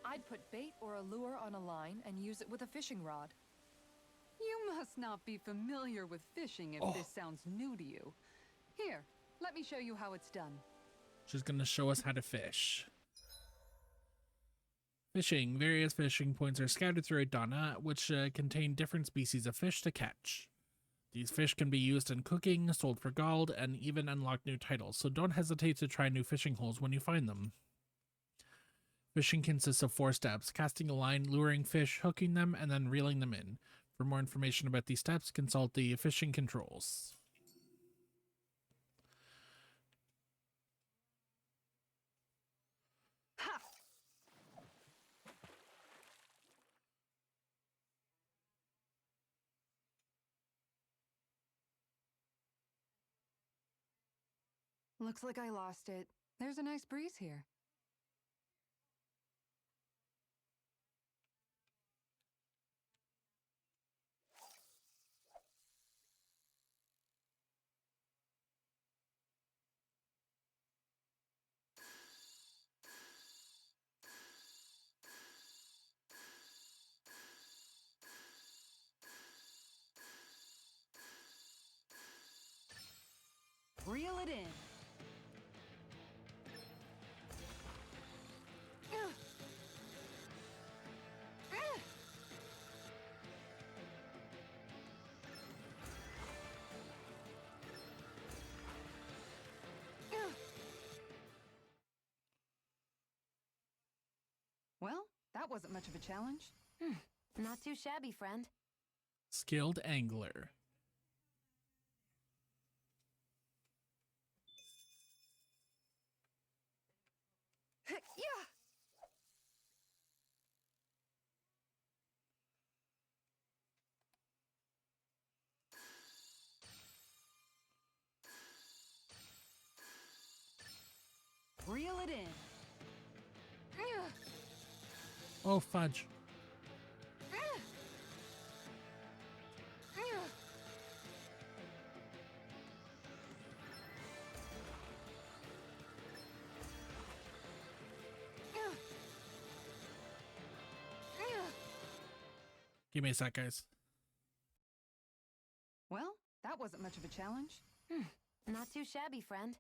I'd put bait or a lure on a line and use it with a fishing rod. You must not be familiar with fishing if this sounds new to you. Here, let me show you how it's done. She's gonna show us how to fish. Fishing. Various fishing points are scattered throughout Donna, which contain different species of fish to catch. These fish can be used in cooking, sold for gold, and even unlock new titles, so don't hesitate to try new fishing holes when you find them. Fishing consists of 4 steps: casting a line, luring fish, hooking them, and then reeling them in. For more information about these steps, consult the fishing controls. Ha! Looks like I lost it. There's a nice breeze here. Reel it in. Well, that wasn't much of a challenge. Not too shabby, friend. Skilled angler. Yeah! Reel it in. Oh, fudge. Give me a sec, guys. Well, that wasn't much of a challenge. Not too shabby, friend.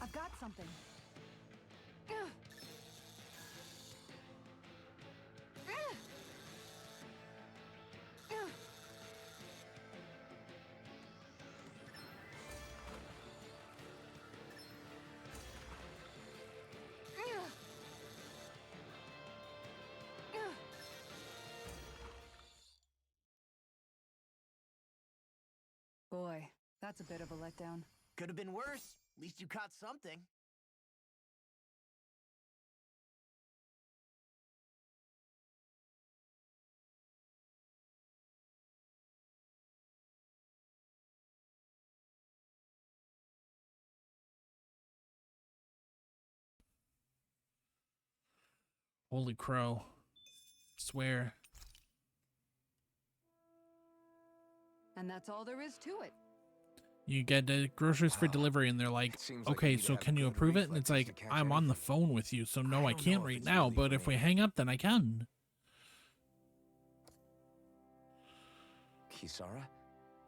I've got something. Boy, that's a bit of a letdown. Could have been worse. At least you caught something. Holy crow. Swear. And that's all there is to it. You get groceries for delivery, and they're like, Seems like okay, you need to so have can you good approve it? And it's reflexes like, to catch I'm on the anything. phone with you, so no, I don't can't know if right it's now, really but if funny. we hang up, then I can. Kisara?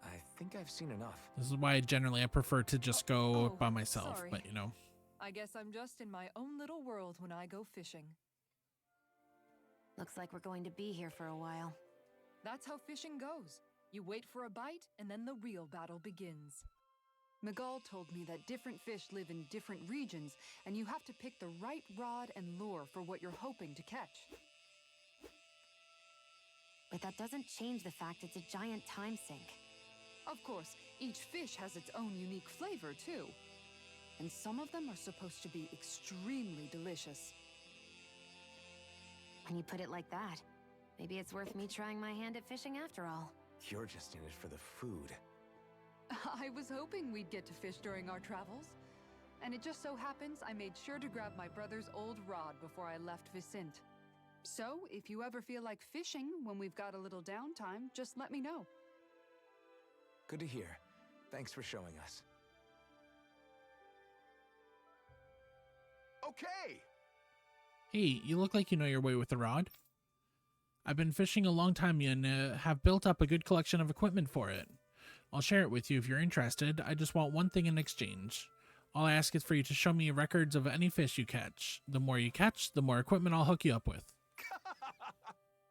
I think I've seen enough. This is why I prefer to just go Oh, by myself, sorry. but you know. I guess I'm just in my own little world when I go fishing. Looks like we're going to be here for a while. That's how fishing goes. You wait for a bite, and then the real battle begins. Miguel told me that different fish live in different regions, and you have to pick the right rod and lure for what you're hoping to catch. But that doesn't change the fact it's a giant time sink. Of course, each fish has its own unique flavor, too. And some of them are supposed to be extremely delicious. When you put it like that, maybe it's worth me trying my hand at fishing after all. You're just in it for the food. I was hoping we'd get to fish during our travels. And it just so happens I made sure to grab my brother's old rod before I left Vicente. So, if you ever feel like fishing when we've got a little downtime, just let me know. Good to hear. Thanks for showing us. Okay! Hey, you look like you know your way with the rod. I've been fishing a long time and have built up a good collection of equipment for it. I'll share it with you if you're interested. I just want one thing in exchange. All I ask is for you to show me records of any fish you catch. The more you catch, the more equipment I'll hook you up with.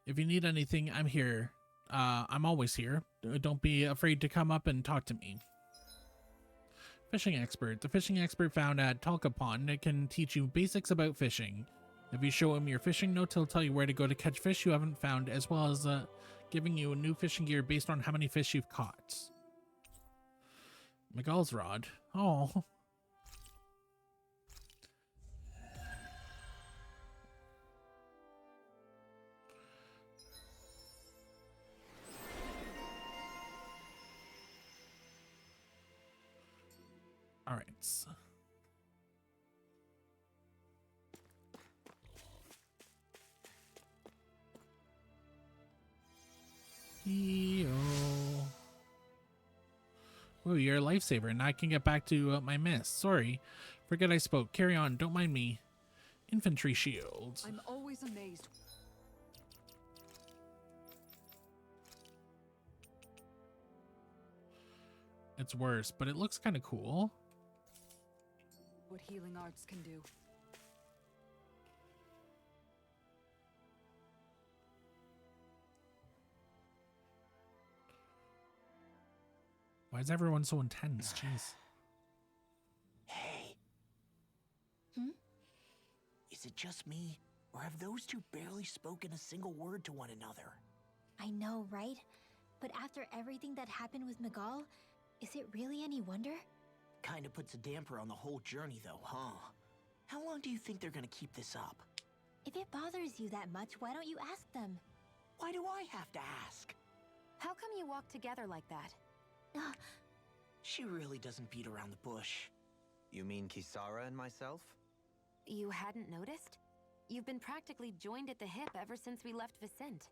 If you need anything, I'm here. I'm always here. Don't be afraid to come up and talk to me. Fishing expert. The fishing expert found at Talca Pond. It can teach you basics about fishing. If you show him your fishing notes, he'll tell you where to go to catch fish you haven't found, as well as giving you new fishing gear based on how many fish you've caught. Miguel's rod. Oh. All right. Whoa, you're a lifesaver, and I can get back to my mess. Sorry. Forget I spoke. Carry on. Don't mind me. Infantry shields. I'm always amazed. It's worse, but it looks kind of cool. What healing arts can do. Why is everyone so intense? Jeez. Hey. Is it just me, or have those two barely spoken a single word to one another? I know, right? But after everything that happened with Miguel, is it really any wonder? Kinda puts a damper on the whole journey though, huh? How long do you think they're gonna keep this up? If it bothers you that much, why don't you ask them? Why do I have to ask? How come you walk together like that? She really doesn't beat around the bush. You mean Kisara and myself? You hadn't noticed? You've been practically joined at the hip ever since we left Vicente.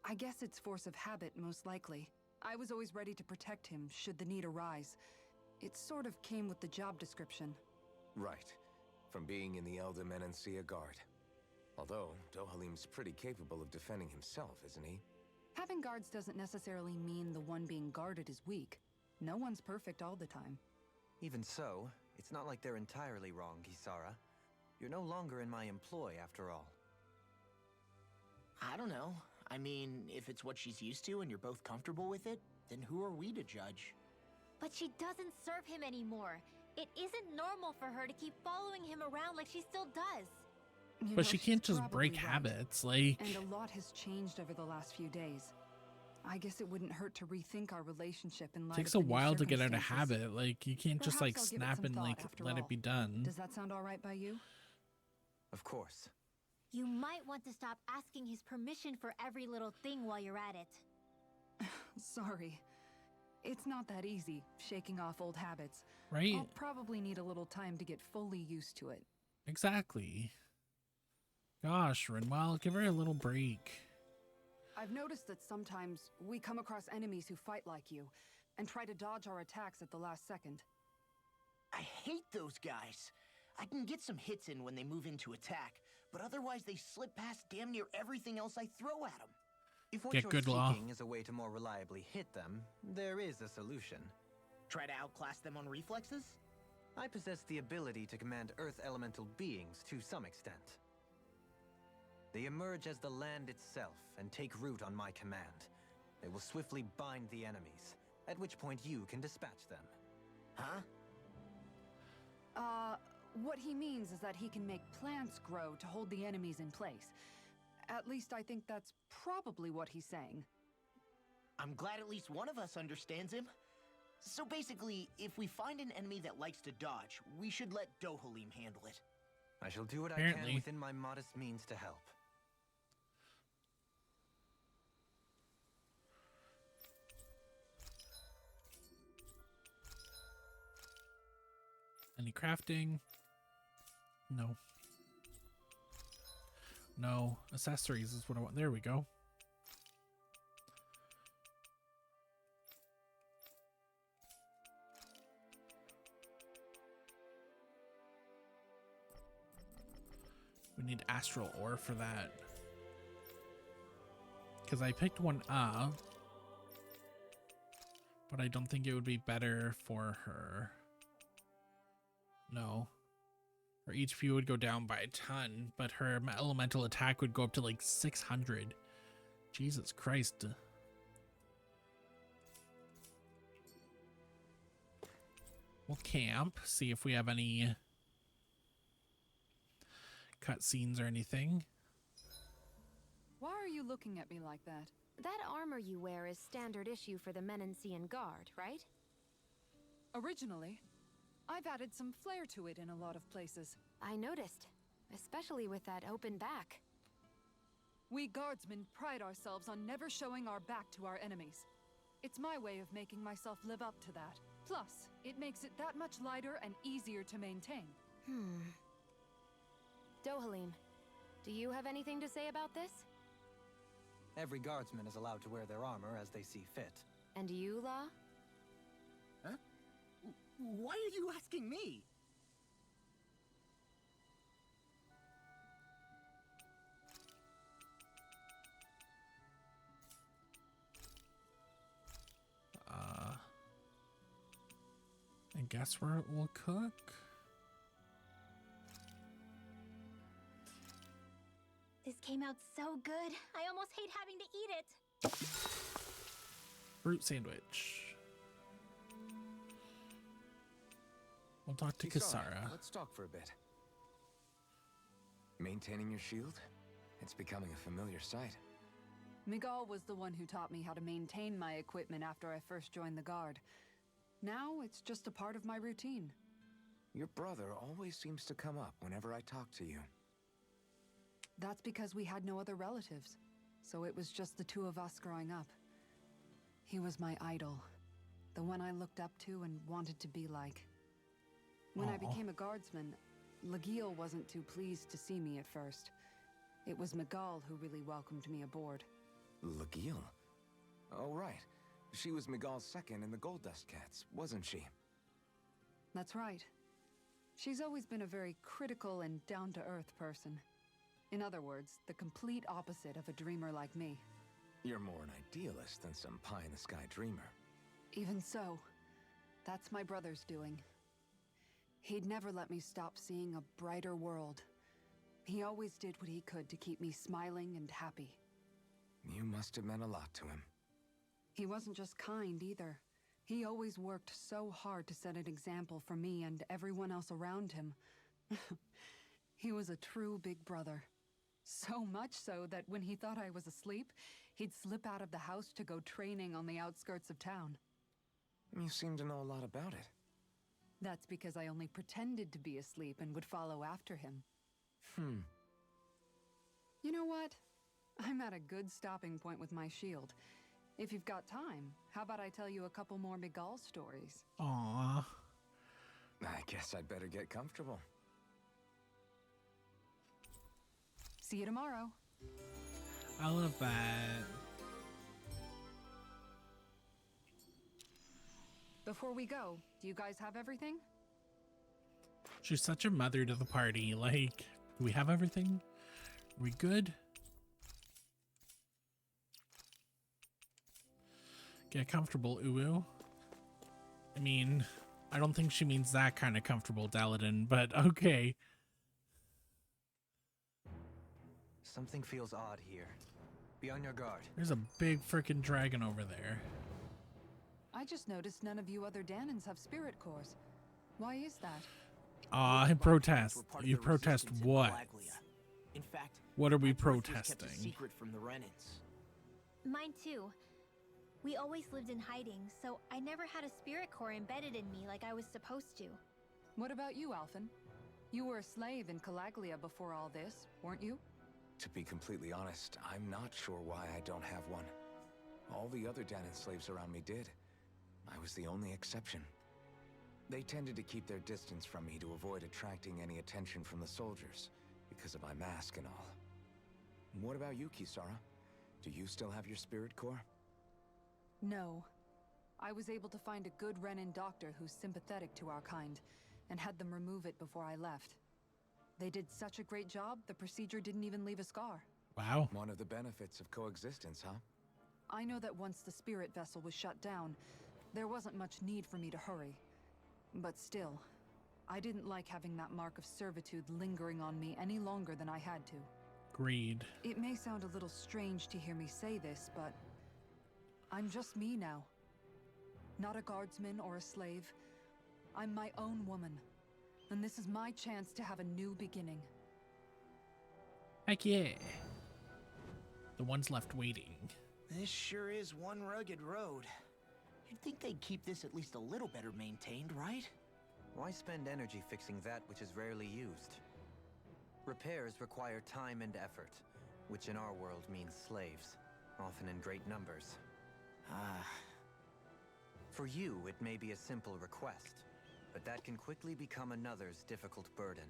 I guess it's force of habit, most likely. I was always ready to protect him, should the need arise. It sort of came with the job description. Right. From being in the Elder Menancia Guard. Although, Dohalim's pretty capable of defending himself, isn't he? Having guards doesn't necessarily mean the one being guarded is weak. No one's perfect all the time. Even so, it's not like they're entirely wrong, Kisara. You're no longer in my employ, after all. I don't know. I mean, if it's what she's used to and you're both comfortable with it, then who are we to judge? But she doesn't serve him anymore. It isn't normal for her to keep following him around like she still does. You But know, she can't she's just break probably right. habits, like... And a lot has changed over the last few days. I guess it wouldn't hurt to rethink our relationship in light Takes of a the new while to get out of circumstances. habit. Like, you can't just, like, Perhaps I'll give it snap some and, thought like, after let all. it be done. Does that sound all right by you? Of course. You might want to stop asking his permission for every little thing while you're at it. Sorry. It's not that easy, shaking off old habits. Right? I'll probably need a little time to get fully used to it. Exactly. Gosh, Renwell, give her a little break. I've noticed that sometimes we come across enemies who fight like you, and try to dodge our attacks at the last second. I hate those guys. I can get some hits in when they move into attack, but otherwise they slip past damn near everything else I throw at them. If what Get you're good, Law. seeking is a way to more reliably hit them, there is a solution. Try to outclass them on reflexes? I possess the ability to command Earth elemental beings to some extent. They emerge as the land itself and take root on my command. They will swiftly bind the enemies, at which point you can dispatch them. Huh? What he means is that he can make plants grow to hold the enemies in place. At least I think that's probably what he's saying. I'm glad at least one of us understands him. So basically, if we find an enemy that likes to dodge, we should let Dohalim handle it. I shall do what I Apparently. can within my modest means to help. Any crafting? No. No. Accessories is what I want. There we go. We need astral ore for that. Because I picked one up. But I don't think it would be better for her. No. Her HP would go down by a ton, but her elemental attack would go up to like 600. Jesus Christ. We'll camp, see if we have any cutscenes or anything. Why are you looking at me like that? That armor you wear is standard issue for the Menancian Guard, right? Originally, I've added some flair to it in a lot of places. I noticed, especially with that open back. We guardsmen pride ourselves on never showing our back to our enemies. It's my way of making myself live up to that. Plus, it makes it that much lighter and easier to maintain. Dohalim, do you have anything to say about this? Every guardsman is allowed to wear their armor as they see fit. And you, Law? Huh? Why are you asking me? I guess we'll cook. This came out so good. I almost hate having to eat it. Fruit sandwich. We'll talk to Kisara, Kisara. let's talk for a bit. Maintaining your shield? It's becoming a familiar sight. Miguel was the one who taught me how to maintain my equipment after I first joined the Guard. Now it's just a part of my routine. Your brother always seems to come up whenever I talk to you. That's because we had no other relatives, so it was just the two of us growing up. He was my idol, the one I looked up to and wanted to be like. When I became a guardsman, Lagiel wasn't too pleased to see me at first. It was Miguel who really welcomed me aboard. Lagiel? Oh, right. She was Miguel's second in the Gold Dust Cats, wasn't she? That's right. She's always been a very critical and down-to-earth person. In other words, the complete opposite of a dreamer like me. You're more an idealist than some pie-in-the-sky dreamer. Even so, that's my brother's doing. He'd never let me stop seeing a brighter world. He always did what he could to keep me smiling and happy. You must have meant a lot to him. He wasn't just kind either. He always worked so hard to set an example for me and everyone else around him. He was a true big brother. So much so that when he thought I was asleep, he'd slip out of the house to go training on the outskirts of town. You seem to know a lot about it. That's because I only pretended to be asleep and would follow after him. You know what? I'm at a good stopping point with my shield. If you've got time, how about I tell you a couple more Miguel stories? Aww. I guess I'd better get comfortable. See you tomorrow. I love that. Before we go, do you guys have everything? She's such a mother to the party. Like, do we have everything? Are we good? Get comfortable, Uwu. I mean, I don't think she means that kind of comfortable, Daladin, but okay. Something feels odd here. Be on your guard. There's a big freaking dragon over there. I just noticed none of you other Danans have spirit cores. Why is that? I protest. You protest what? In fact, What are we my birth was kept a protesting? secret from the Renans. Mine too. We always lived in hiding, so I never had a spirit core embedded in me like I was supposed to. What about you, Alphen? You were a slave in Calaglia before all this, weren't you? To be completely honest, I'm not sure why I don't have one. All the other Danan slaves around me did. I was the only exception. They tended to keep their distance from me to avoid attracting any attention from the soldiers, because of my mask and all. What about you, Kisara? Do you still have your spirit core? No. I was able to find a good Renan doctor who's sympathetic to our kind, and had them remove it before I left. They did such a great job, the procedure didn't even leave a scar. Wow. One of the benefits of coexistence, huh? I know that once the spirit vessel was shut down, There wasn't much need for me to hurry. But still, I didn't like having that mark of servitude lingering on me any longer than I had to. Greed. It may sound a little strange to hear me say this, but I'm just me now. Not a guardsman or a slave. I'm my own woman. And this is my chance to have a new beginning. Heck yeah. The ones left waiting. This sure is one rugged road. You'd think they'd keep this at least a little better maintained, right? Why spend energy fixing that which is rarely used? Repairs require time and effort, which in our world means slaves, often in great numbers. For you, it may be a simple request, but that can quickly become another's difficult burden.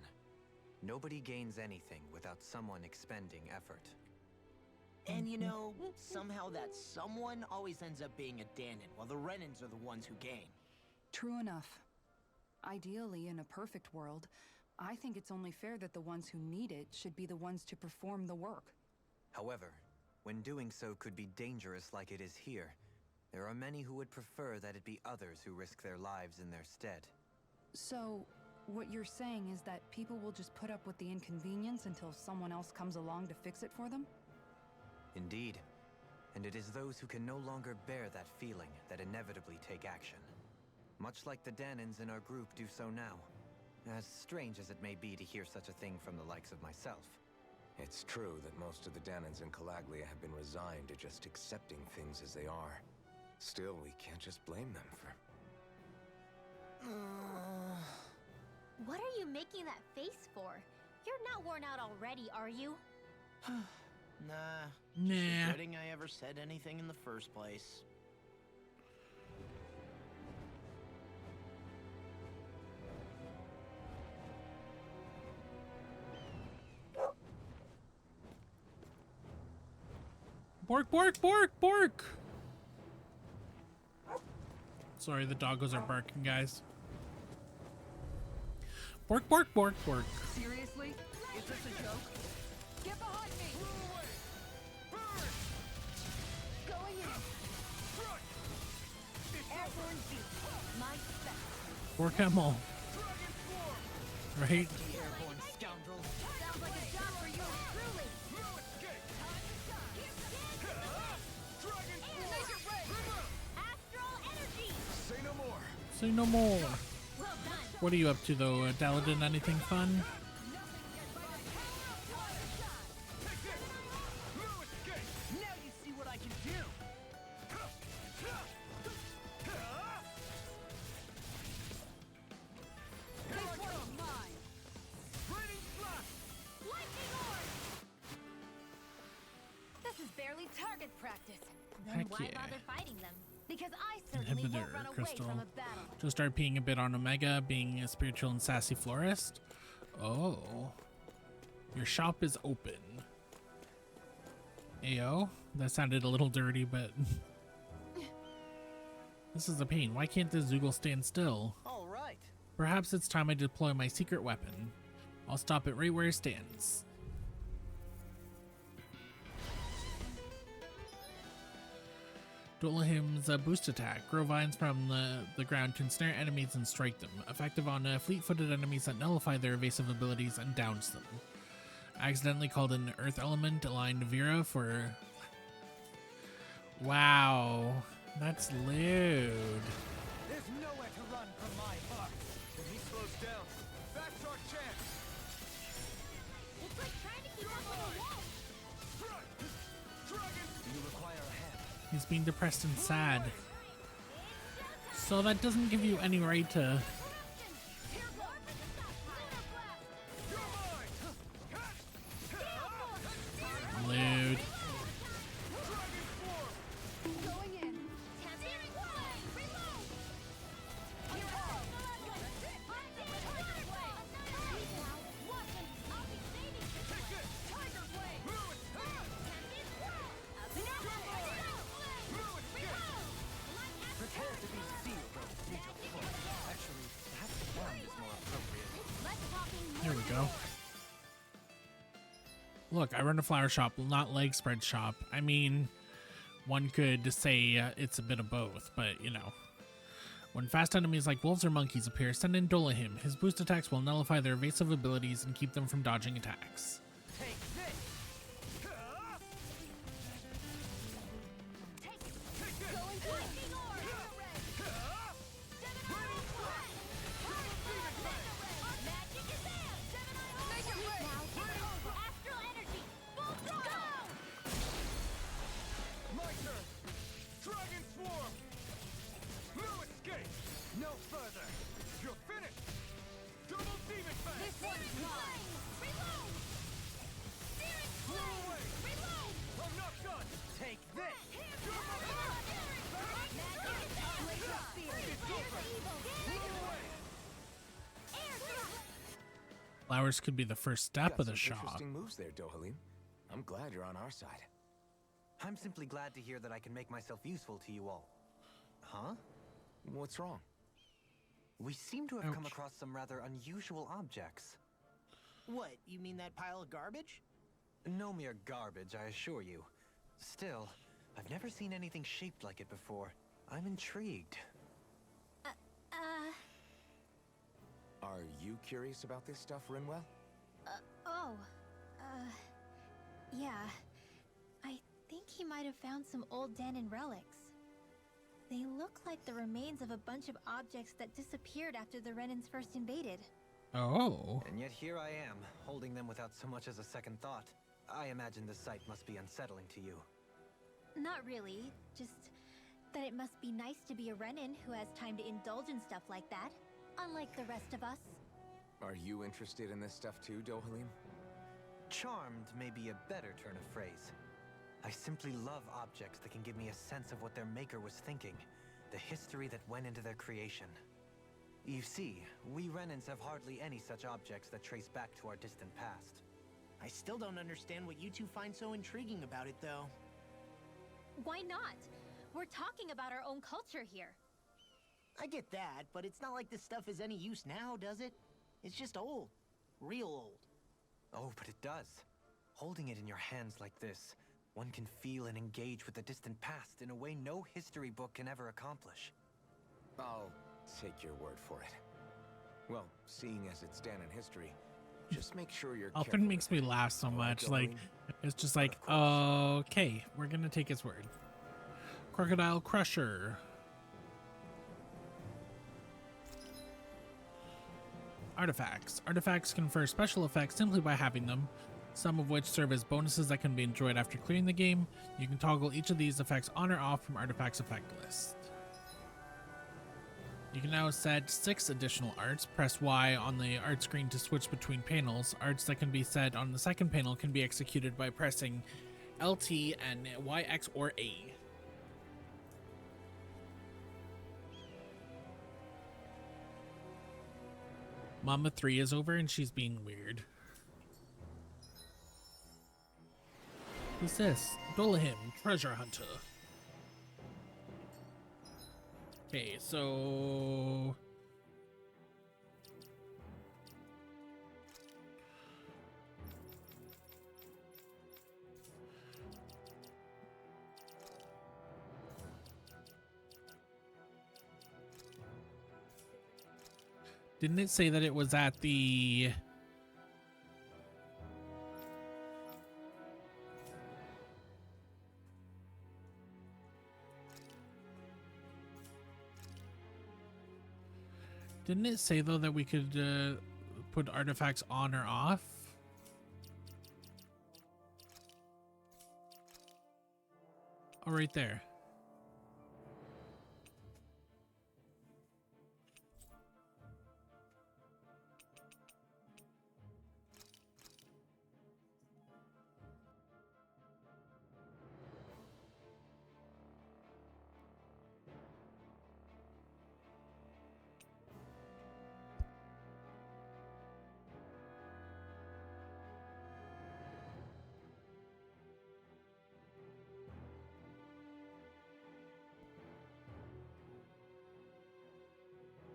Nobody gains anything without someone expending effort. And you know, somehow that someone always ends up being a Danon, while the Renans are the ones who gain. True enough. Ideally, in a perfect world, I think it's only fair that the ones who need it should be the ones to perform the work. However, when doing so could be dangerous like it is here, there are many who would prefer that it be others who risk their lives in their stead. So, what you're saying is that people will just put up with the inconvenience until someone else comes along to fix it for them? Indeed. And it is those who can no longer bear that feeling that inevitably take action. Much like the Danons in our group do so now. As strange as it may be to hear such a thing from the likes of myself. It's true that most of the Danons in Calaglia have been resigned to just accepting things as they are. Still, we can't just blame them for... What are you making that face for? You're not worn out already, are you? Nah. Nah. Just regretting I ever said anything in the first place. Bork, bork, bork, bork! Sorry, the doggos are barking, guys. Bork, bork, bork, bork. Seriously? Is this a joke? Get behind me! Going in! Airborne beast. My spec. Bork them all. Right? Airborne scoundrel. Sounds like a job for you truly. Astral energy. Say no more. Say no more. Well done. What are you up to, though, Daladin? Anything fun? Now you see what I can do. This one's mine! Lightning orb. This is barely target practice. Then Heck why yeah. bother fighting them? Because I certainly won't Inhibitor run away crystal. from a battle. Just start peeing a bit on Omega, being a spiritual and sassy florist. Oh. Your shop is open. Ayo. That sounded a little dirty, but... This is a pain. Why can't this Zoogle stand still? All right. Perhaps it's time I deploy my secret weapon. I'll stop it right where it stands. Dolahim's boost attack. Grow vines from the ground to ensnare enemies and strike them. Effective on fleet-footed enemies that nullify their evasive abilities and downs them. Accidentally called an earth element, aligned Vera for... Wow. That's lewd. There's nowhere to run from my heart. When he slows down, that's our chance. It's like trying to keep up with a wall. Dragon. Do you require a hand? He's being depressed and sad. So that doesn't give you any right to... Lewd. Going in! Prepare to be sealed, though. Actually, perhaps formed is more appropriate. Here we go. Look, I run a flower shop, not leg spread shop. I mean, one could say it's a bit of both, but you know. When fast enemies like wolves or monkeys appear, send in Dolahim. His boost attacks will nullify their evasive abilities and keep them from dodging attacks. Take this! My turn! Dragon Swarm! No escape! No further! You're finished! Double Demon Fang! This one's mine! Reload! Spirit Blow Flame! away! Reload! I'm not done! Take this! Flowers could be the first step Got of the some shop. interesting moves there, Dohalim. I'm glad you're on our side. I'm simply glad to hear that I can make myself useful to you all. Huh? What's wrong? We seem to have come Ouch. across some rather unusual objects. What, you mean that pile of garbage? No mere garbage, I assure you. Still, I've never seen anything shaped like it before. I'm intrigued. Are you curious about this stuff, Rinwell? Yeah. I think he might have found some old Danon relics. They look like the remains of a bunch of objects that disappeared after the Renans first invaded. Oh. And yet here I am, holding them without so much as a second thought. I imagine the sight must be unsettling to you. Not really, just that it must be nice to be a Renan who has time to indulge in stuff like that, unlike the rest of us. Are you interested in this stuff too, Dohalim? Charmed may be a better turn of phrase. I simply love objects that can give me a sense of what their maker was thinking, the history that went into their creation. You see, we Renans have hardly any such objects that trace back to our distant past. I still don't understand what you two find so intriguing about it, though. Why not? We're talking about our own culture here. I get that, but it's not like this stuff is any use now, does it? It's just old. Real old. Oh, but it does. Holding it in your hands like this, one can feel and engage with the distant past in a way no history book can ever accomplish. I'll take your word for it. Well, seeing as it's Danon history, just make sure you're careful Alfred makes me with it. laugh so All right, much. Like, Dohalim? it's just like, Of course. okay, we're gonna take his word. Crocodile Crusher. Artifacts. Artifacts confer special effects simply by having them, some of which serve as bonuses that can be enjoyed after clearing the game. You can toggle each of these effects on or off from Artifacts effect list. You can now set 6 additional arts. Press Y on the art screen to switch between panels. Arts that can be set on the second panel can be executed by pressing LT and YX or A. Mama 3 is over and she's being weird. Who's this? Dolahim, treasure hunter. Okay, so... Didn't it say that it was at the... Didn't it say, though, that we could put artifacts on or off? Oh, right there.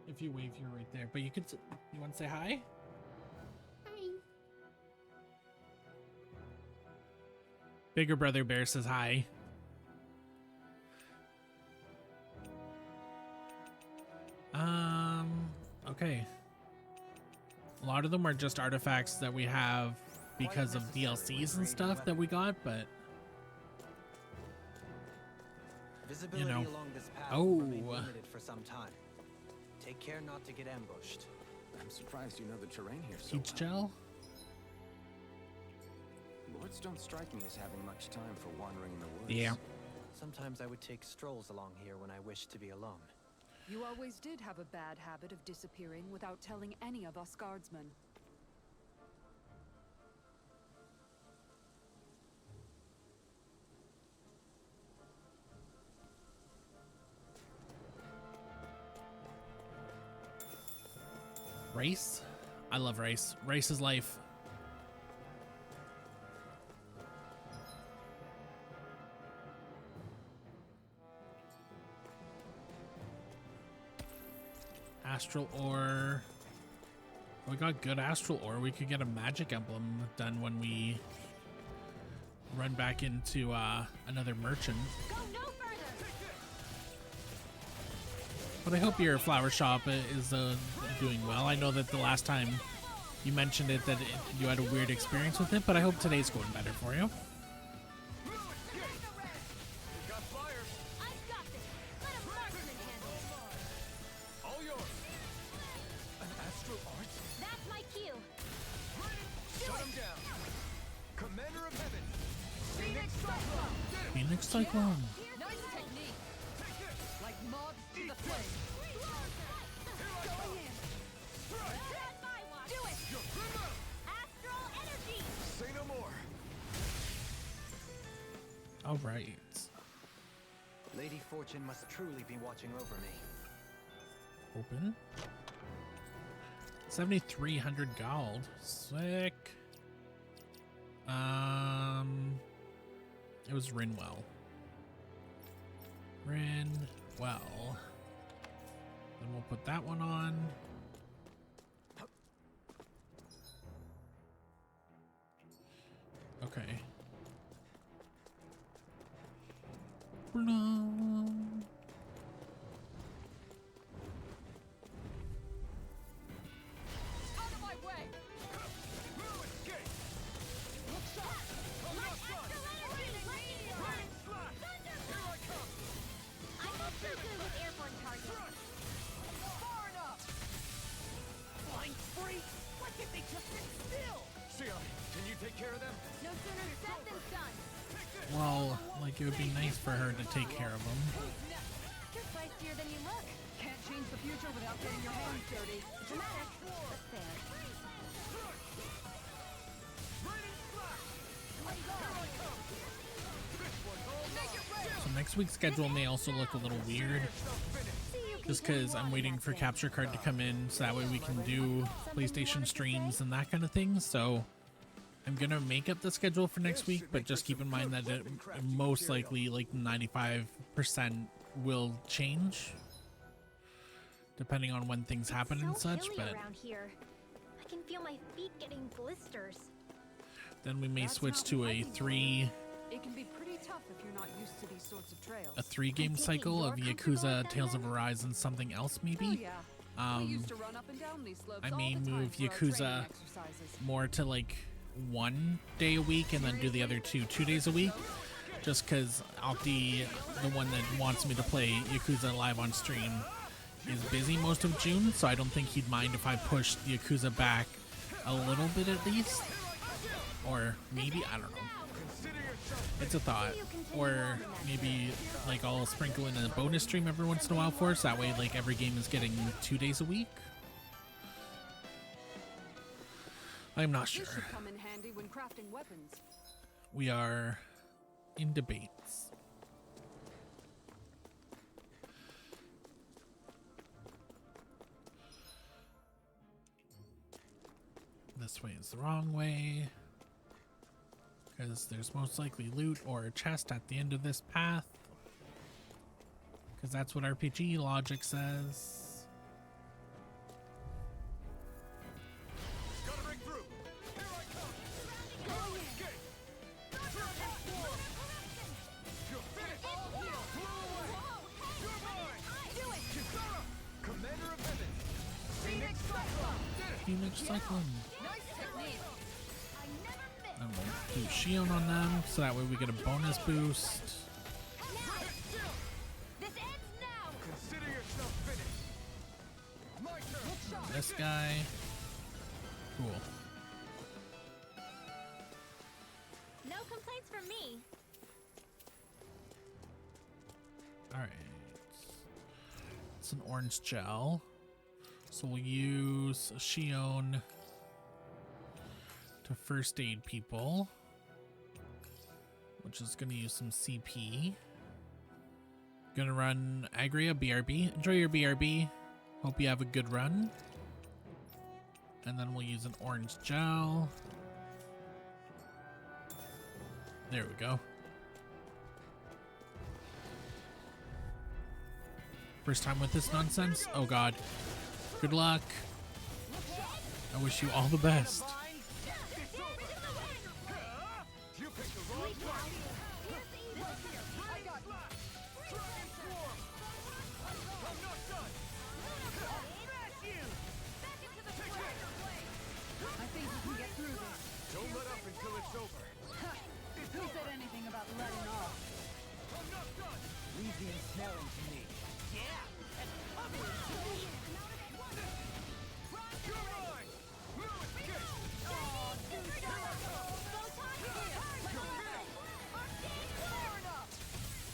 If you wave, you're right there. But you could. You want to say hi? Hi. Bigger brother bear says hi. Okay. A lot of them are just artifacts that we have because of DLCs and stuff that we got, but Visibility know. along this path Oh. will remain limited for some time. Take care not to get ambushed. I'm surprised you know the terrain here so peach gel. Lords don't strike me as having much time for wandering in the woods. Yeah. Sometimes I would take strolls along here when I wished to be alone. You always did have a bad habit of disappearing without telling any of us guardsmen. Race? I love race. Race is life. Astral ore. We got good astral ore. We could get a magic emblem done when we run back into another merchant. Go no further! But I hope your flower shop is doing well. I know that the last time you mentioned it that you had a weird experience with it, but I hope today's going better for you. Got flyers. I've got this! Let a marksman handle it! All yours. An astral art? That's my cue! Shut him down. Commander of Heaven. Phoenix Phoenix Cyclone. Nice technique! Take this. Like moths to the flame. Going in. That's my watch! Do it! Astral energy! Say no more. All right. Lady Fortune must truly be watching over me. Open. 7,300 gold. Sick. It was Rinwell. Rinwell. Then we'll put that one on. Okay. Blum. Out of my way! Escape. Look sharp. I'm not done. Rain slash. Here I come. I'm not too good with airborne targets. Far enough! Flying freak! Why can't they just sit still? Sion, can you take care of them? No sooner said than done. Well, like it would be nice for her to take care of them. You're feistier than you look. Can't change the future without getting your hands dirty. Dramatic, but fair. So next week's schedule may also look a little weird, just because I'm waiting for Capture Card to come in, so that way we can do PlayStation streams and that kind of thing. So I'm gonna make up the schedule for next week, but just keep in mind that it most likely, like 95%, will change depending on when things happen and It's so such. hilly But around here. I can feel my feet getting blisters. then we may That's switch not to a hiking three It can be pretty tough if you're not used to these sorts of trails. game cycle of Yakuza, Tales of Arise, something else Oh maybe. yeah. We used to run up and down these slopes I all may the time move for our Yakuza training exercises. more to like 1 day a week and then do the other 2 days a week, just because Alti, the one that wants me to play Yakuza live on stream, is busy most of June, so I don't think he'd mind if I pushed Yakuza back a little bit at least, or maybe, I don't know, it's a thought. Or maybe like I'll sprinkle in a bonus stream every once in a while for us, that way like every game is getting 2 days a week. I'm not This sure. should come in handy when crafting weapons. We are in debates. This way is the wrong way, because there's most likely loot or a chest at the end of this path, because that's what RPG logic says. Gotta break through. Here I come. No escape. You're finished. Blow away. You're mine. Kisara, Commander Surge Cyclone. Nice technique. And we'll do Shion on them, so that way we get a bonus boost. This ends now. Consider yourself finished. My turn. This guy. Cool. No complaints from me. Alright. It's an orange gel. So we'll use Shion to first aid people, which is going to use some CP. Gonna run Agria BRB. Enjoy your BRB. Hope you have a good run. And then we'll use an orange gel. There we go. First time with this nonsense? Oh god. Good luck. I wish you all the best. You picked the wrong one. I'm not done. I think we can get through this. Don't let up until it's over. Who said anything about letting off? I'm not done. Leave the ensnaring to me. You're mine. No escape.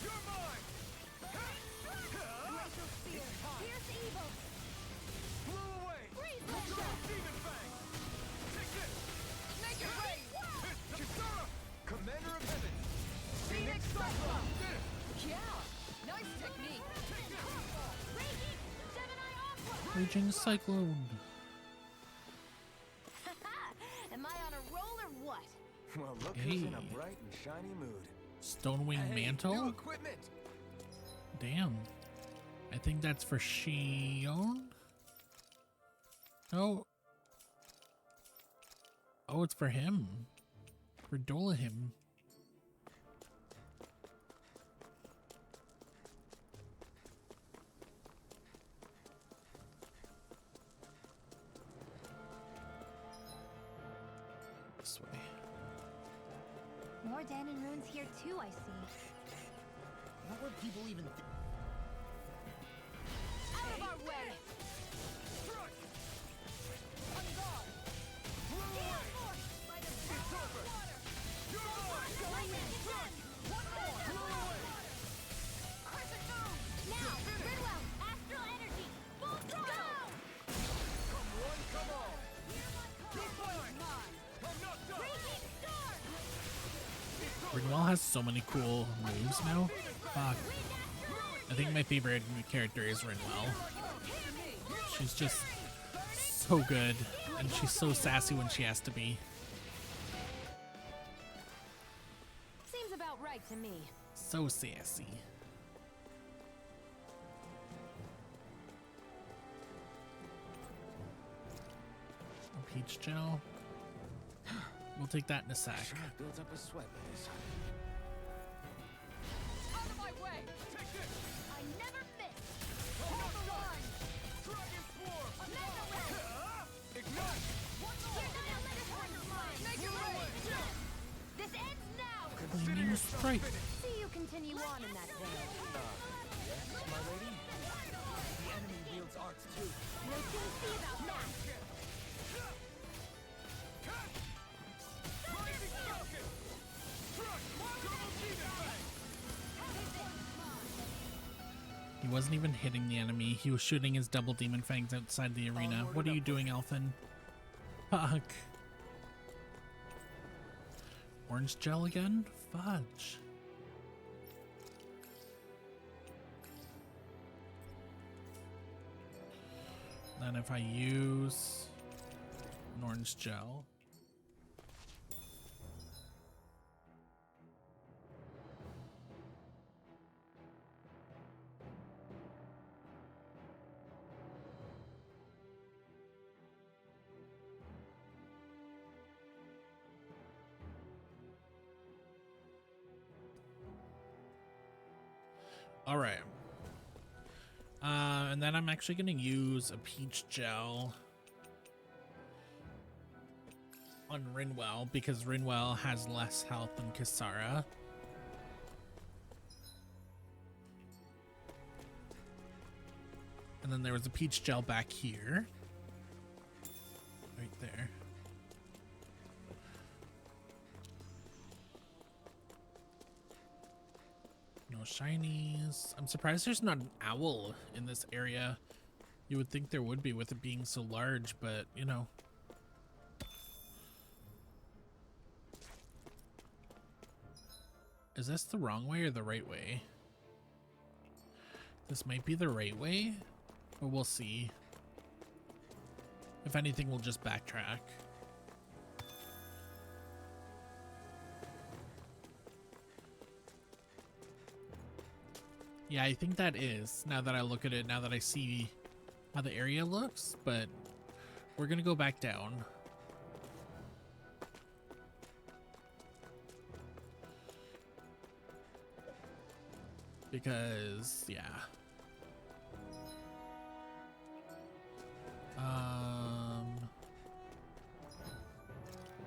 You're mine. Blew away. Demon Fang. Take this. Kisara. Commander of Heaven. Phoenix Cyclone! Yeah! Nice technique! Raging Cyclone. Am I on a roll or what? Well, look who's in a Hey. bright and shiny mood. Stonewing New Mantle? equipment. Damn. I think that's for Shion? Oh. Oh, it's for him. For Dolahim. This way. More Danon runes here too, I see. What would people even think? Out of our way! On guard! By the power of water! Going in! One more! Crescent moon! Now, Ridwell, astral energy, full throttle! Come one, come all. You're mine. I'm not done. Raging storm! Rinwell has so many cool moves now. Fuck. I think my favorite character is Rinwell. She's just so good, and she's so sassy when she has to be. Seems about right to me. So sassy. A peach gel. We'll take that in a sec. Sure builds up a sweat, ladies. Out of my way! Take this. I never miss! I'm Hold not the done. line! Dragon Swarm. Amanda Red! Ignite. Make it rain! This ends now! Consider Flaming yourself Sprite. finished. See you continue on in that vein. Yes, my lady? The enemy wields arts too. We'll soon see about that! Rising Falcon. Crush. Double Demon Fang. He wasn't even hitting the enemy. He was shooting his double demon fangs outside the arena. What are you doing, Elfin? Fuck. Orange gel again? Fudge. Then if I use an orange gel. All right. And then I'm actually going to use a peach gel on Rinwell because Rinwell has less health than Kisara. And then there was a peach gel back here. Right there. No shinies. I'm surprised there's not an owl in this area. You would think there would be with it being so large, but you know. Is this the wrong way or the right way? This might be the right way, but we'll see. If anything, we'll just backtrack. Yeah, I think that is, now that I look at it, now that I see how the area looks, but we're gonna go back down. Because, yeah.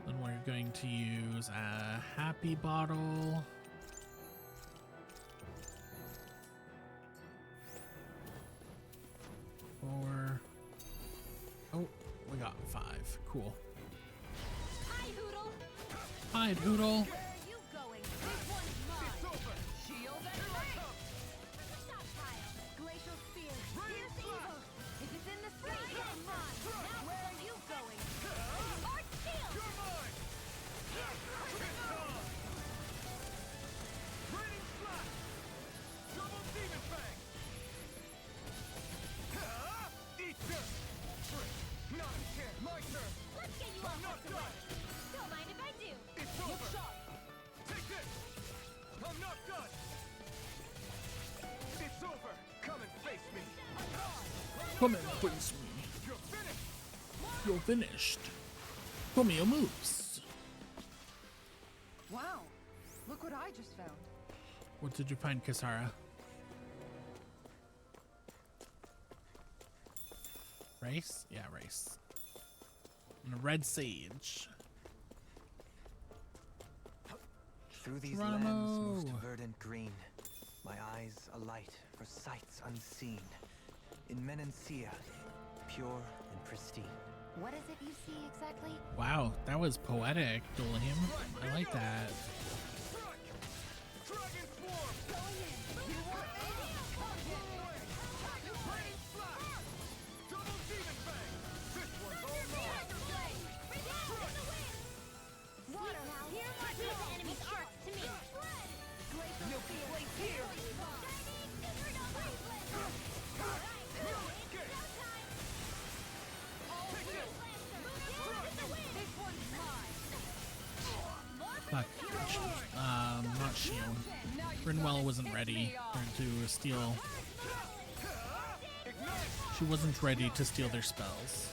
Then we're going to use a happy bottle. Four. Oh, we got 5. Cool. Hi, Hoodle. Hi, Doodle. Where are you going? This one's mine. Shield and fang. Stockpile. Glacial spear. Here's evil. If it's in the street, it's mine. Now where are you going? Art steel. You're mine! Raining slash! Double demon fang! Eat this! Not a chance! My turn! Let's get you I'm all not tucked away. done! Don't mind if I do. It's over! Take this! I'm not done! It's over! Come and face me! Come and face me. You're finished! You're finished. Show me your moves. Wow, look what I just found. What did you find, Kisara? Rice? Yeah, rice. And a red sage. Through these Geronimo. lands most verdant green, my eyes alight for sights unseen. In Menancia, pure and pristine. What is it you see exactly? Wow, that was poetic, Dolium. I like that. Dragon swarm! Going in. You want me? Come here. Raining slash! Double demon fang! This one's all mine! Water. Here's my Leave the enemy's arcs to me. Glacial No spear. place here! This one's mine. Fuck. Not shield. Rinwell wasn't ready to steal. She wasn't ready to steal their spells.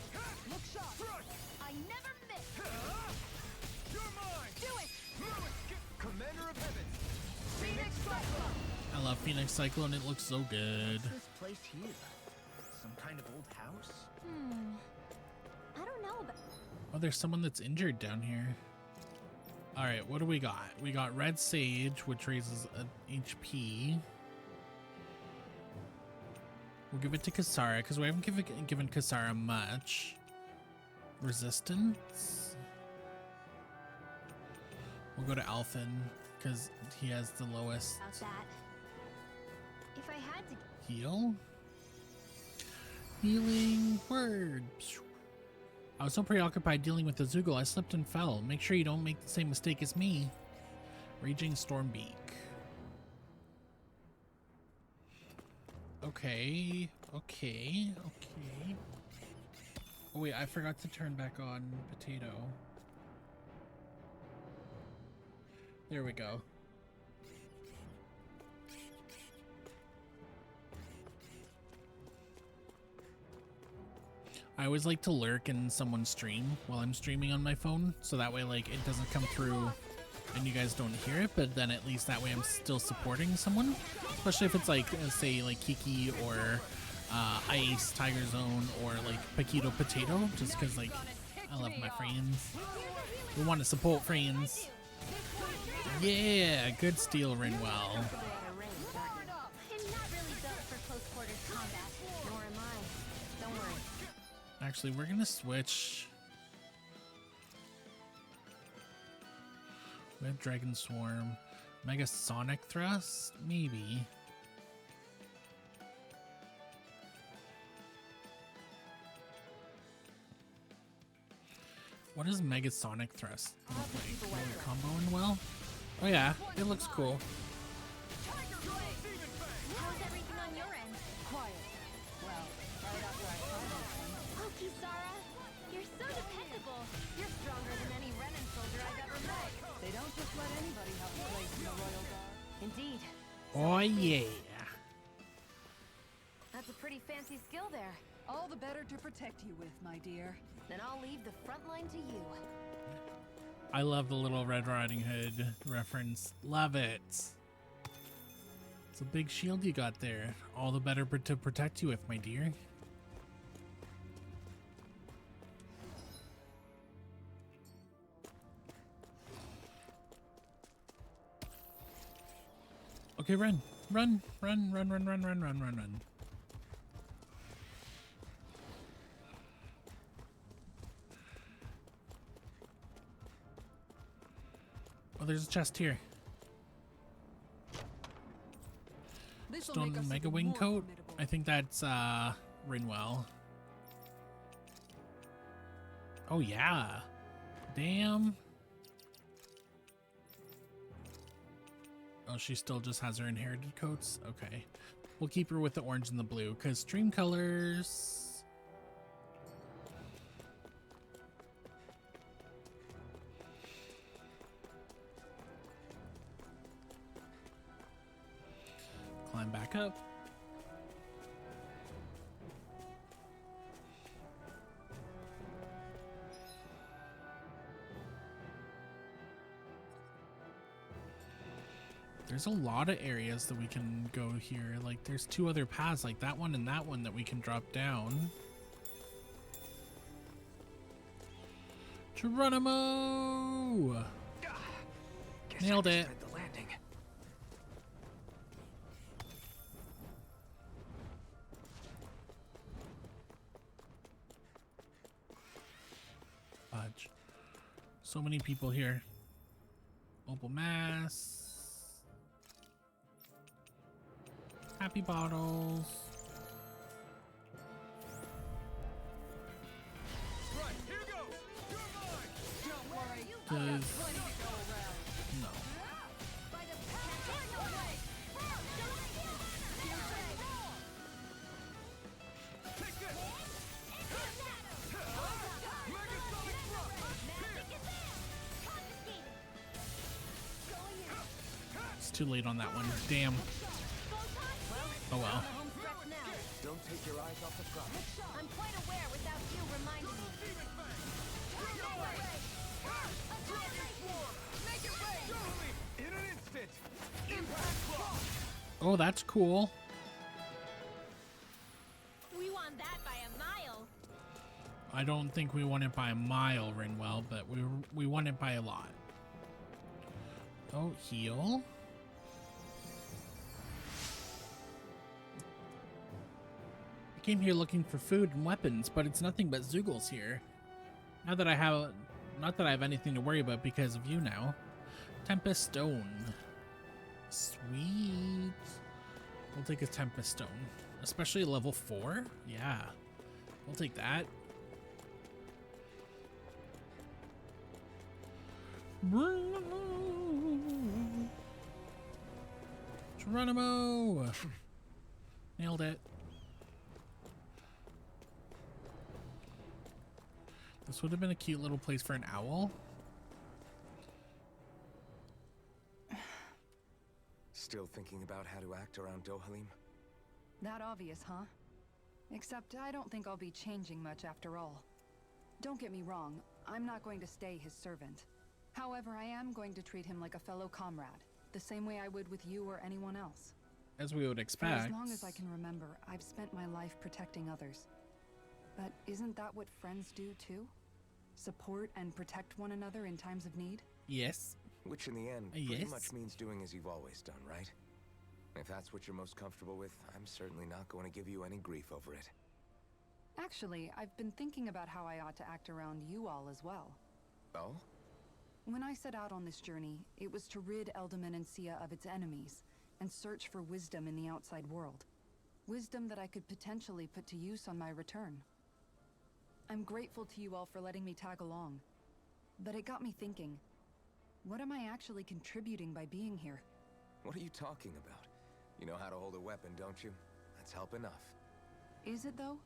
Look sharp. I never miss. You're mine! Do it. Commander of Heavens! Phoenix Cyclone! I love Phoenix Cyclone. It looks so good. What's this place here? Some kind of old house? I don't know about. Oh, there's someone that's injured down here. All right, what do we got? We got Red Sage, which raises HP. We'll give it to Kisara because we haven't given Kisara much. Resistance. We'll go to Alphen because he has the lowest About that. If I had to. heal. Healing word. I was so preoccupied dealing with the Zoogle, I slipped and fell. Make sure you don't make the same mistake as me. Raging Stormbeak. Okay. Oh wait, I forgot to turn back on Potato. There we go. I always like to lurk in someone's stream while I'm streaming on my phone, so that way like it doesn't come through and you guys don't hear it, but then at least that way I'm still supporting someone, especially if it's like say like Kiki or Ice, Tiger Zone, or like Paquito Potato, just because like I love my friends. We want to support friends. Yeah, good steal, Rinwell. I'm not really built for close quarters combat. Nor am I. Don't worry. Actually, we're gonna switch. We have Dragon Swarm. Mega Sonic Thrust? Maybe. What does Mega Sonic Thrust look like? Will it combo in well? Oh yeah, it looks cool. How's everything on your end? Quiet. Well, right after I tried this one. Oh, Kisara, you're so dependable. You're stronger than any Renin soldier I've ever met. They don't just let anybody have a place in the Royal Guard. Indeed. Oh yeah. That's a pretty fancy skill there. All the better to protect you with, my dear. Then I'll leave the front line to you. I love the little Red Riding Hood reference. Love it. It's a big shield you got there. All the better to protect you with, my dear. Okay, run. Run, run, run, run, run, run, run, run, run. Oh, there's a chest here. This'll Stone make us Mega even Wing more Coat. formidable. I think that's Rinwell. Oh yeah. Damn. Oh, she still just has her inherited coats? Okay. We'll keep her with the orange and the blue, because stream colors. Climb back up. There's a lot of areas that we can go here. Like, there's two other paths, like that one and that one, that we can drop down. Geronimo! Nailed it. The landing. Fudge. So many people here. Opal Mass. Happy bottles. Right, here goes. You're mine. Don't worry. Does Plenty to go around. no. By the power of the way. Take this. Mega Sonic Thrust. It's too late on that one. Damn. Oh well. Home stretch now. Don't take your eyes off the prize. I'm quite aware without you reminding me. Make it rain. Totally. In an instant. Impact block. Oh, that's cool. We won that by a mile. I don't think we won it by a mile, Rinwell, but we won it by a lot. Oh, heal. I came here looking for food and weapons, but it's nothing but Zoogles here. Not that I have anything to worry about because of you now. Tempest Stone. Sweet. We'll take a Tempest Stone. Especially level 4? Yeah. We'll take that. Geronimo! Nailed it. This would have been a cute little place for an owl. Still thinking about how to act around Dohalim? That obvious, huh? Except I don't think I'll be changing much after all. Don't get me wrong, I'm not going to stay his servant. However, I am going to treat him like a fellow comrade, the same way I would with you or anyone else. As we would For expect. as long as I can remember, I've spent my life protecting others. But isn't that what friends do too? Support and protect one another in times of need? Yes. Which in the end pretty Yes. much means doing as you've always done, right? If that's what you're most comfortable with, I'm certainly not going to give you any grief over it. Actually, I've been thinking about how I ought to act around you all as well. Oh? When I set out on this journey, it was to rid Eldaman and Sia of its enemies, and search for wisdom in the outside world. Wisdom that I could potentially put to use on my return. I'm grateful to you all for letting me tag along. But it got me thinking, what am I actually contributing by being here? What are you talking about? You know how to hold a weapon, don't you? That's help enough. Is it though?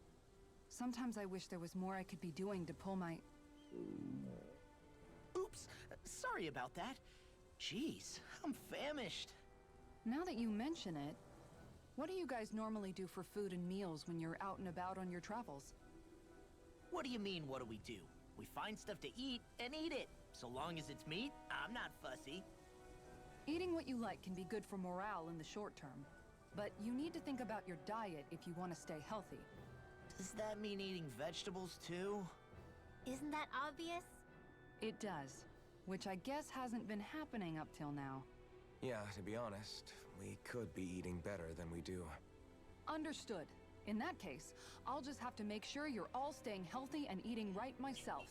Sometimes I wish there was more I could be doing to pull my... Oops, sorry about that. Jeez, I'm famished. Now that you mention it, what do you guys normally do for food and meals when you're out and about on your travels? What do you mean, what do? We find stuff to eat and eat it. So long as it's meat, I'm not fussy. Eating what you like can be good for morale in the short term, but you need to think about your diet if you want to stay healthy. Does that mean eating vegetables too? Isn't that obvious? It does, which I guess hasn't been happening up till now. Yeah, to be honest, we could be eating better than we do. Understood. In that case, I'll just have to make sure you're all staying healthy and eating right myself.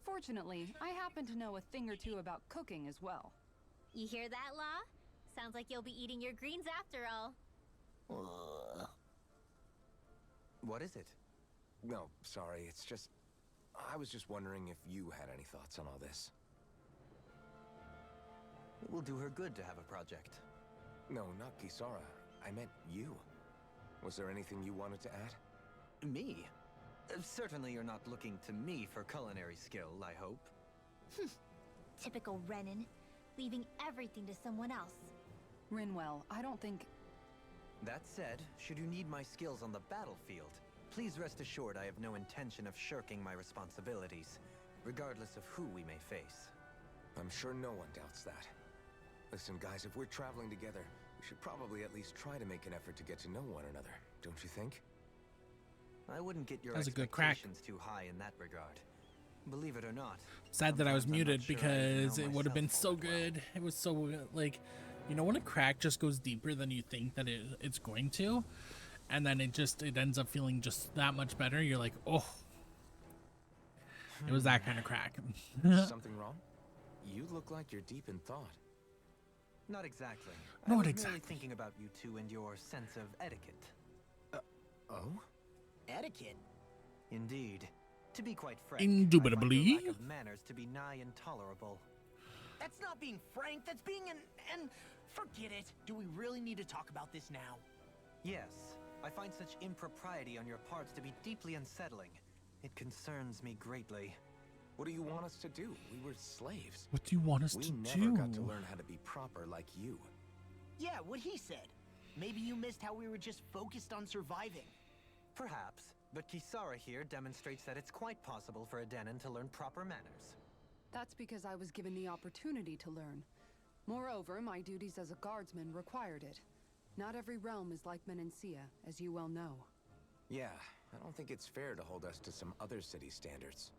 Fortunately, I happen to know a thing or two about cooking as well. You hear that, Law? Sounds like you'll be eating your greens after all. What is it? No, sorry, it's just... I was just wondering if you had any thoughts on all this. It will do her good to have a project. No, not Kisara. I meant you. Was there anything you wanted to add? Me? Certainly you're not looking to me for culinary skill, I hope. Typical Renan, leaving everything to someone else. Rinwell, I don't think... That said, should you need my skills on the battlefield, please rest assured I have no intention of shirking my responsibilities, regardless of who we may face. I'm sure no one doubts that. Listen, guys, if we're traveling together, we should probably at least try to make an effort to get to know one another, don't you think? I wouldn't get your That was a good crack. expectations too high in that regard. Believe it or not. Sad that I was sometimes I'm muted not sure I even because know it would have been myself so all that well. good. It was so like, you know, when a crack just goes deeper than you think that it's going to, and then it ends up feeling just that much better. You're like, oh, it was that kind of crack. Something wrong? You look like you're deep in thought. Not exactly. Not I was exactly. merely thinking about you two and your sense of etiquette. Oh? Etiquette? Indeed. To be quite frank, Indubitably. I find your lack of manners to be nigh intolerable. That's not being frank, that's being and forget it. Do we really need to talk about this now? Yes, I find such impropriety on your parts to be deeply unsettling. It concerns me greatly. What do you want us to do? We were slaves. What do you want us We to never do? got to learn how to be proper like you. Yeah, what he said. Maybe you missed how we were just focused on surviving. Perhaps, but Kisara here demonstrates that it's quite possible for a Denon to learn proper manners. That's because I was given the opportunity to learn. Moreover, my duties as a guardsman required it. Not every realm is like Menancia, as you well know. Yeah, I don't think it's fair to hold us to some other city standards.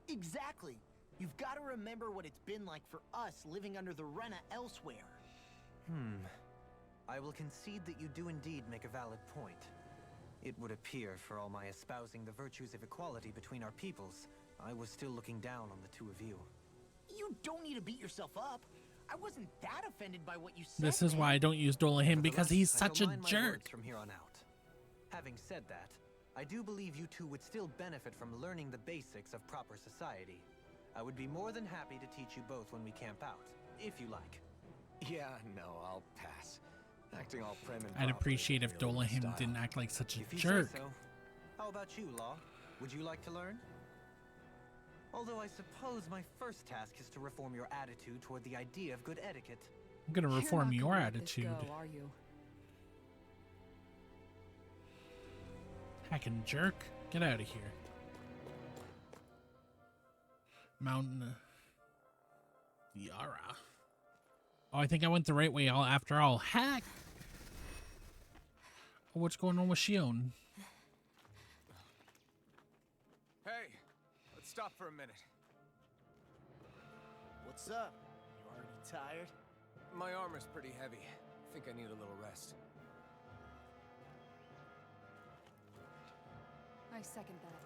Exactly. You've got to remember what it's been like for us living under the Rena elsewhere. I will concede that you do indeed make a valid point. It would appear, for all my espousing the virtues of equality between our peoples, I was still looking down on the two of you. You don't need to beat yourself up. I wasn't that offended by what you said. This is man. why I don't use Dolahim, because he's Nevertheless, I such shall a mind my jerk. words from here on out. Having said that, I do believe you two would still benefit from learning the basics of proper society. I would be more than happy to teach you both when we camp out, if you like. Yeah, no, I'll pass. Acting all prim and I'd proper appreciate if isn't really my Dolahim style. didn't act like such a If you jerk. say so. How about you, Law? Would you like to learn? Although I suppose my first task is to reform your attitude toward the idea of good etiquette. I'm gonna You're reform not your gonna let this attitude. go, are you? Hacking jerk. Get out of here. Mountain Yara. Oh, I think I went the right way after all. Hack! Oh, what's going on with Shion? Hey, let's stop for a minute. What's up? You already tired? My armor's pretty heavy. Think I need a little rest. I second that.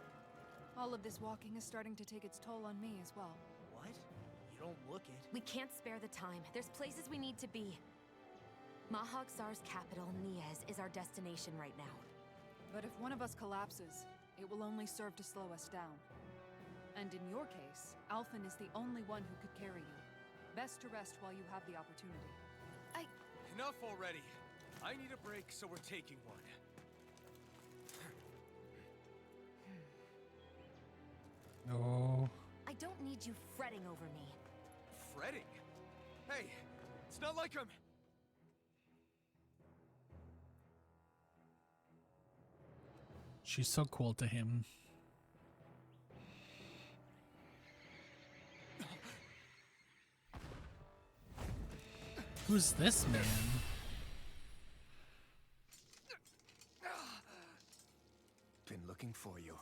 All of this walking is starting to take its toll on me as well. What? You don't look it. We can't spare the time. There's places we need to be. Mahag Sar's capital, Niez, is our destination right now. But if one of us collapses, it will only serve to slow us down. And in your case, Alphen is the only one who could carry you. Best to rest while you have the opportunity. Enough already. I need a break, so we're taking one. No. I don't need you fretting over me. Fretting? Hey, it's not like I'm... She's so cool to him. Who's this man? Been looking for you.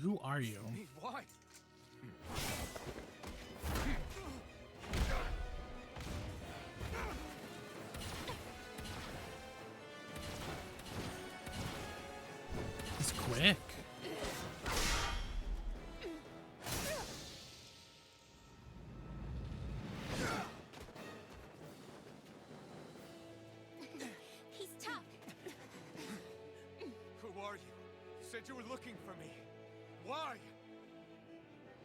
Who are you? Me, why? He's quick. He's tough. Who are you? You said you were looking for me. Why?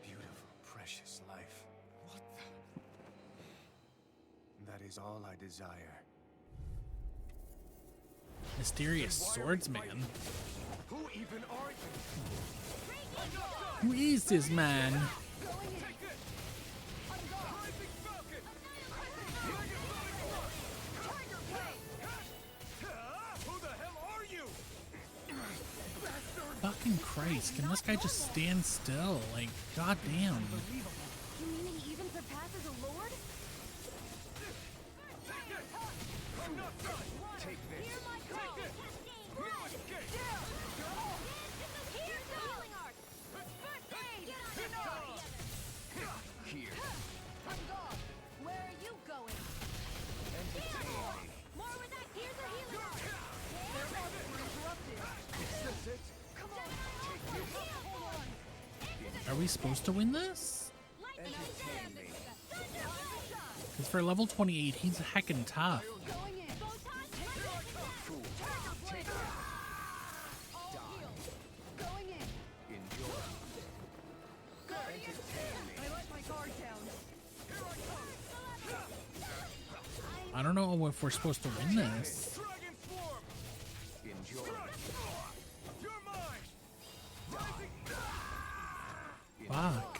Beautiful, precious life. What the... That is all I desire. Mysterious Why are we swordsman. fighting? Who even are you? Who is this man? Take this! Rising Falcon! Tiger Blade! Who the hell are you? Fucking Christ, can this guy just stand still? Like, goddamn. You mean he even surpasses a lord? I'm not done! Take this. Hear my call! Take this! Run! Escape! Here's the healing art! Funday! Get on the board! Here. I'm gone! Where are you going? Entertain me. More with that! Here's the healing art! Is this it? Come on! Take this! Hold on! Are we supposed to win this? Entertain me. Because for level 28, he's heckin' tough. Going in! Fool. Take this. Going in! Enjoy. Entertain me. I let my guard down. I don't know if we're supposed to win this. Dragon Swarm! Enjoy. You're mine! Rising... Fuck.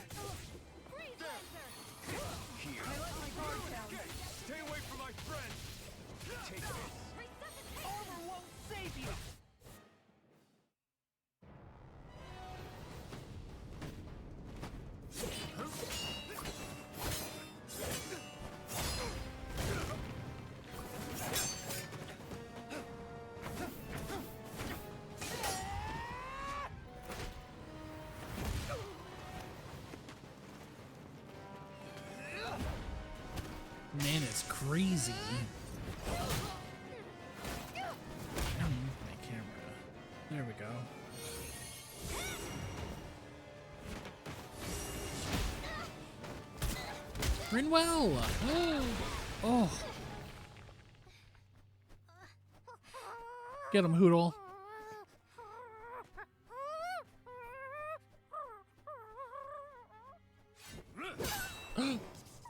Here. I let my guard down. Stay away from my friend! Take this. Armor won't save you! Man is crazy. My camera. There we go. Rinwell! Oh! Oh! Get him, Hoodle.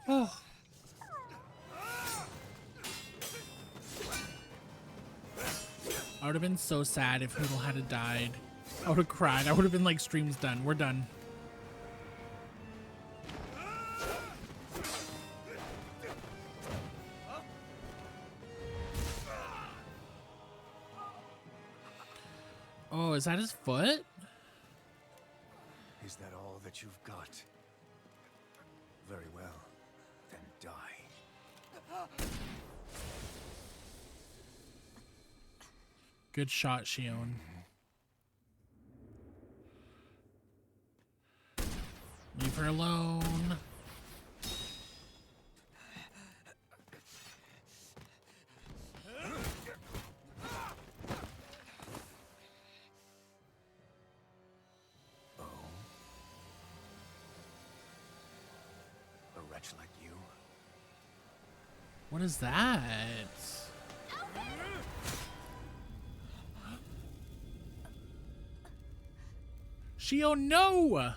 Oh! I would have been so sad if Hoodle had died. I would have cried. I would have been like, stream's done. We're done. Oh, is that his foot? Is that all that you've got? Very well. Then die. Good shot, Shion. Leave her alone. much like you. What is that? Shio, no!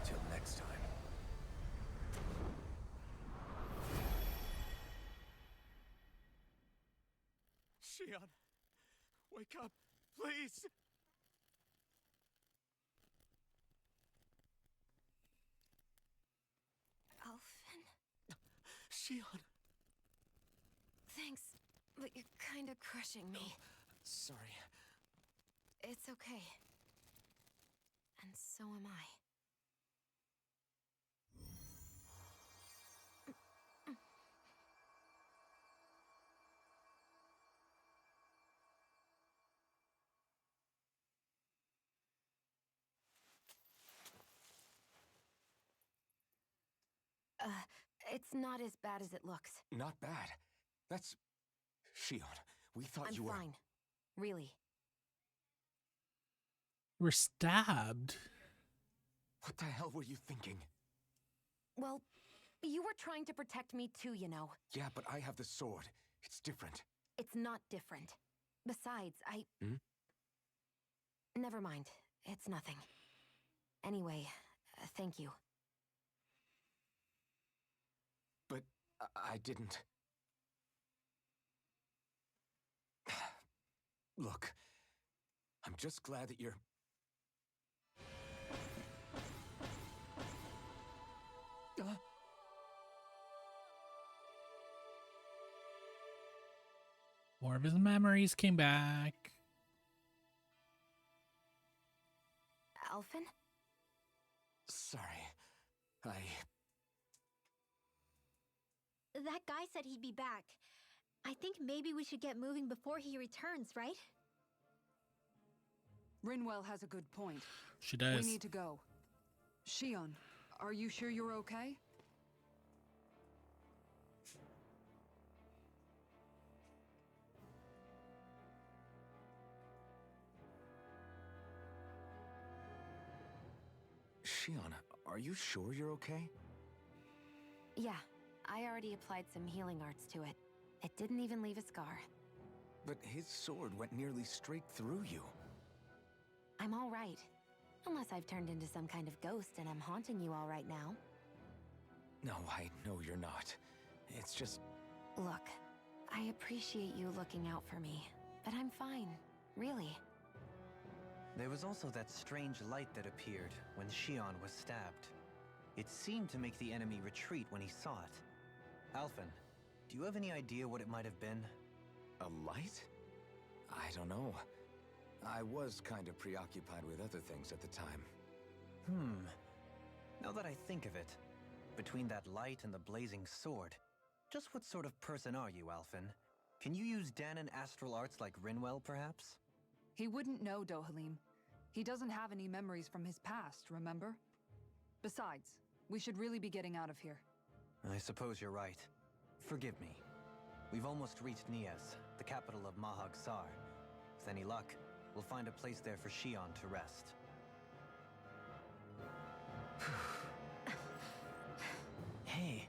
Till next time. Shion, wake up, please. Alphen? Shion. Thanks, but you're kinda crushing me. Sorry. It's okay. And so am I. It's not as bad as it looks. Not bad. That's... Shion, we thought I'm you were... fine. Really. We're stabbed. What the hell were you thinking? Well, you were trying to protect me too, you know. Yeah, but I have the sword. It's different. It's not different. Besides, Hmm? Never mind. It's nothing. Anyway, thank you. But I didn't... Look, I'm just glad that you're... More of his memories came back. Alphen? Sorry. That guy said he'd be back. I think maybe we should get moving before he returns, right? Rinwell has a good point. She does. We need to go. Shion, are you sure you're okay? Shion, are you sure you're okay? Yeah, I already applied some healing arts to it. It didn't even leave a scar. But his sword went nearly straight through you. I'm all right. Unless I've turned into some kind of ghost and I'm haunting you all right now. No, I know you're not. It's just... Look, I appreciate you looking out for me, but I'm fine, really. There was also that strange light that appeared when Shion was stabbed. It seemed to make the enemy retreat when he saw it. Alphen, do you have any idea what it might have been? A light? I don't know. I was kind of preoccupied with other things at the time. Now that I think of it, between that light and the blazing sword, just what sort of person are you, Alphen? Can you use Danon astral arts like Rinwell, perhaps? He wouldn't know, Dohalim. He doesn't have any memories from his past, remember? Besides, we should really be getting out of here. I suppose you're right. Forgive me. We've almost reached Nias, the capital of Mahag Sar. With any luck, we'll find a place there for Shion to rest. Hey.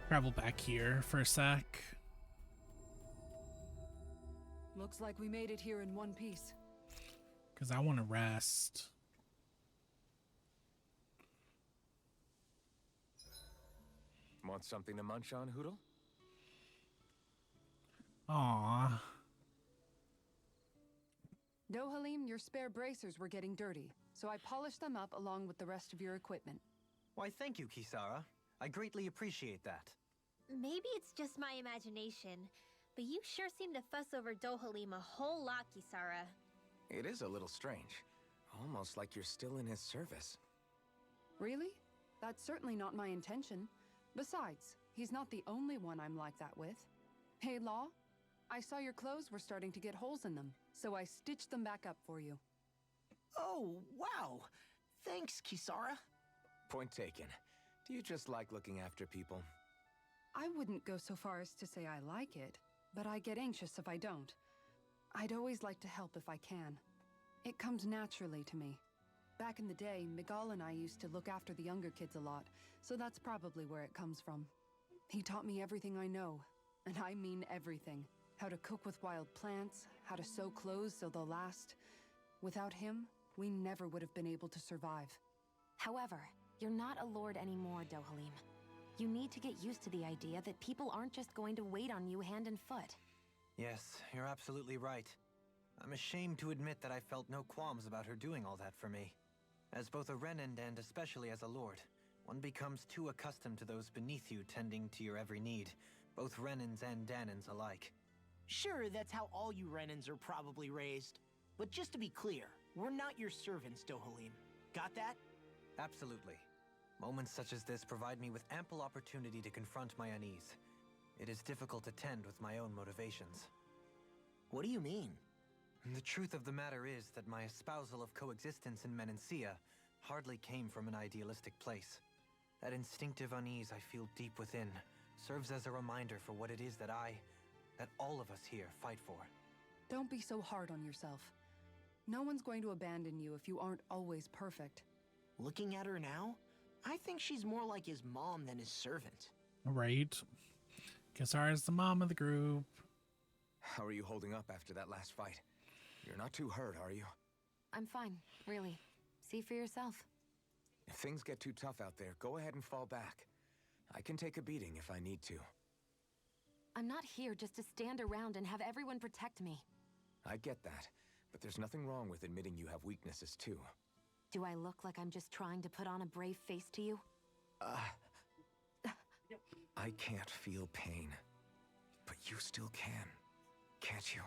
Travel back here for a sec. Looks like we made it here in one piece. Because I want to rest. Want something to munch on, Hoodle? Aww. Dohalim, your spare bracers were getting dirty, so I polished them up along with the rest of your equipment. Why, thank you, Kisara. I greatly appreciate that. Maybe it's just my imagination, but you sure seem to fuss over Dohalim a whole lot, Kisara. It is a little strange. Almost like you're still in his service. Really? That's certainly not my intention. Besides, he's not the only one I'm like that with. Hey, Law, I saw your clothes were starting to get holes in them, so I stitched them back up for you. Oh, wow. Thanks, Kisara. Point taken. Do you just like looking after people? I wouldn't go so far as to say I like it, but I get anxious if I don't. I'd always like to help if I can. It comes naturally to me. Back in the day, Miguel and I used to look after the younger kids a lot, so that's probably where it comes from. He taught me everything I know, and I mean everything. How to cook with wild plants, how to sew clothes so they'll last. Without him, we never would have been able to survive. However, you're not a lord anymore, Dohalim. You need to get used to the idea that people aren't just going to wait on you hand and foot. Yes, you're absolutely right. I'm ashamed to admit that I felt no qualms about her doing all that for me. As both a Renan and especially as a lord, one becomes too accustomed to those beneath you tending to your every need, both Renans and Danans alike. Sure, that's how all you Renans are probably raised. But just to be clear, we're not your servants, Dohalim. Got that? Absolutely. Moments such as this provide me with ample opportunity to confront my unease. It is difficult to tend with my own motivations. What do you mean? The truth of the matter is that my espousal of coexistence in Menancia hardly came from an idealistic place. That instinctive unease I feel deep within serves as a reminder for what it is that all of us here fight for. Don't be so hard on yourself. No one's going to abandon you if you aren't always perfect. Looking at her now, I think she's more like his mom than his servant. Right. Kisara's the mom of the group. How are you holding up after that last fight? You're not too hurt, are you? I'm fine, really. See for yourself. If things get too tough out there, go ahead and fall back. I can take a beating if I need to. I'm not here just to stand around and have everyone protect me. I get that, but there's nothing wrong with admitting you have weaknesses too. Do I look like I'm just trying to put on a brave face to you? I can't feel pain, but you still can, can't you?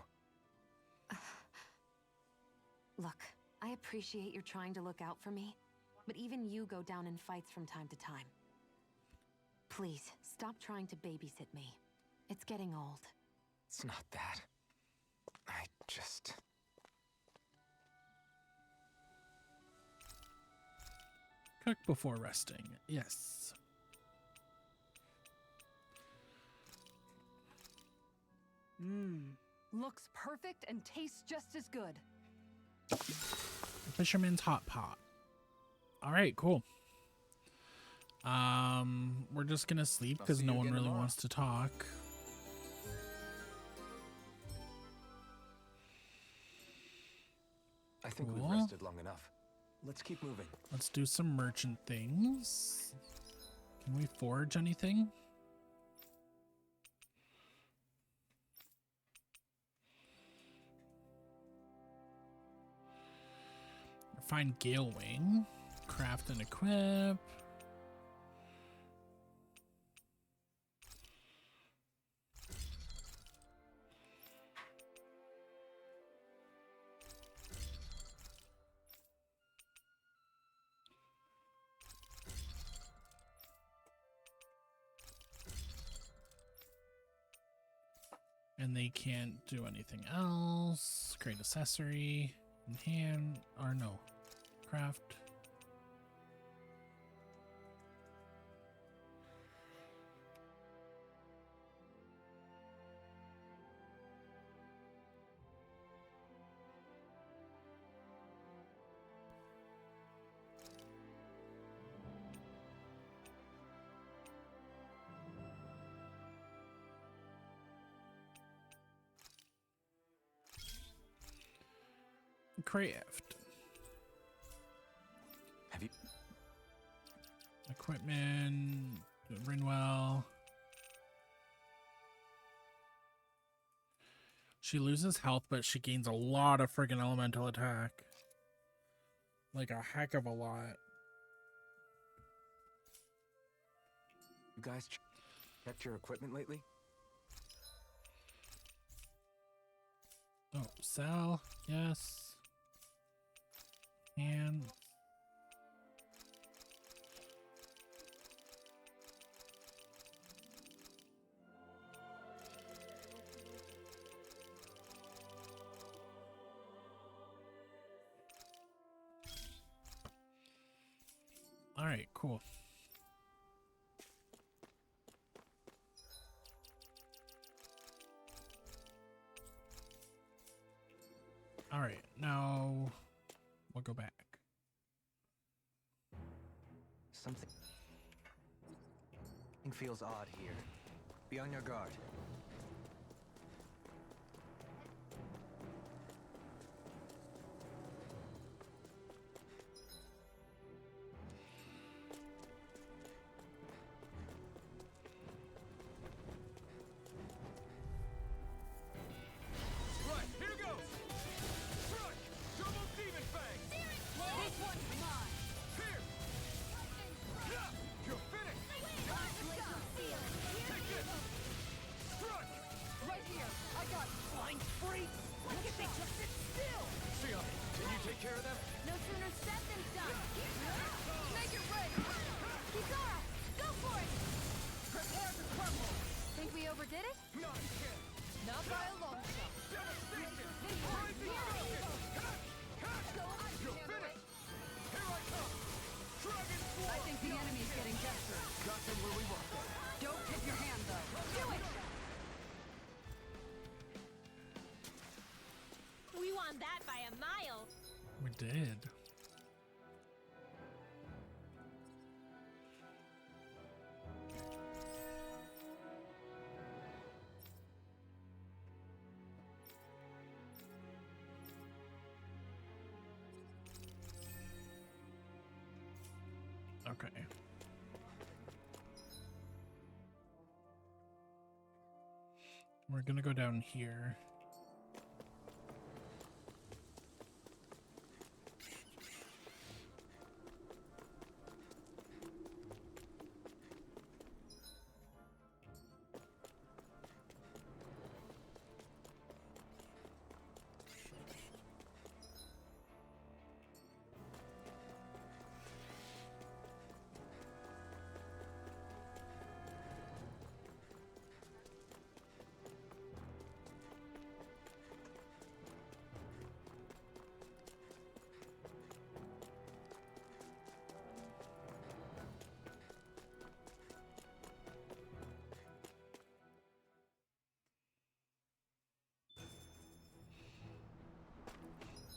Look, I appreciate you're trying to look out for me, but even you go down in fights from time to time. Please, stop trying to babysit me. It's getting old. It's not that. I just... Cook before resting. Yes. Looks perfect and tastes just as good. Fisherman's hot pot. All right, cool. We're just gonna sleep because no one really wants to talk. I think Cool. we've rested long enough. Let's keep moving. Let's do some merchant things. Can we forge anything? Find Gale Wing. Craft and equip. And they can't do anything else. Create accessory. Enhance. Or no. Craft. Craft. Have you... Equipment. Rinwell. She loses health, but she gains a lot of friggin' elemental attack. Like a heck of a lot. You guys... Checked your equipment lately? Oh, sell. Yes. And all right, cool. All right, now we'll go back. Something feels odd here. Be on your guard. Right, here goes! Strike! Double demon fang! This one's mine. Here! Yeah! You're finished! Glacial seal. Take this! Strike! Right here. I got Blind freak! Look if they just sit still! Shion, can you take care of them? No sooner said than done. Make it rain. Kizara, go for it. Prepare to crumble! Think we overdid it? Not a chance! Not by a long shot. Devastation! This one's Rising mine. Falcon! Cut! You're finished! Here I come! Dragon I Swarm! think the enemy's getting desperate. Got them where we want them. Don't tip your hand, though. Do it. We won that by a mile. We did. Okay. We're gonna go down here.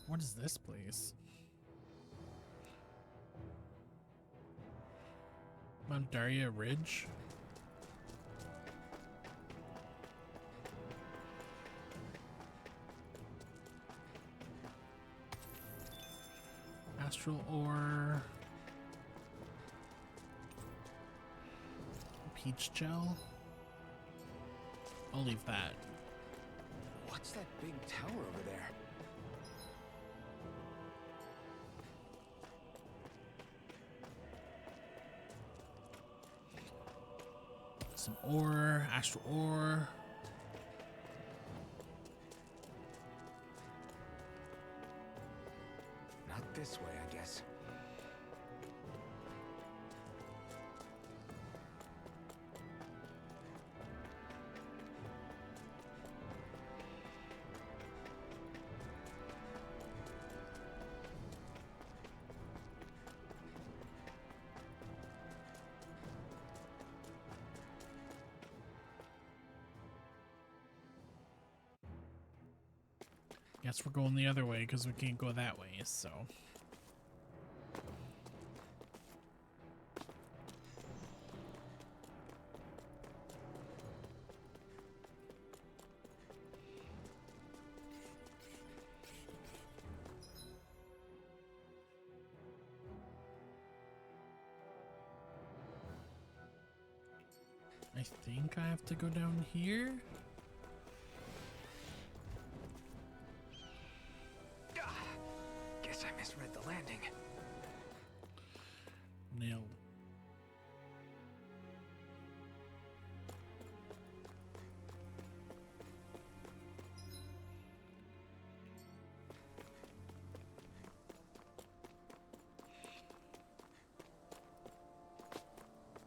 What is this place? Mount Daria Ridge? Astral ore. Peach gel? I'll leave that. What's that big tower over there? Some ore, astral ore. Not this way, I guess. Guess we're going the other way because we can't go that way, so. I think I have to go down here. Guess I misread the landing. Nailed.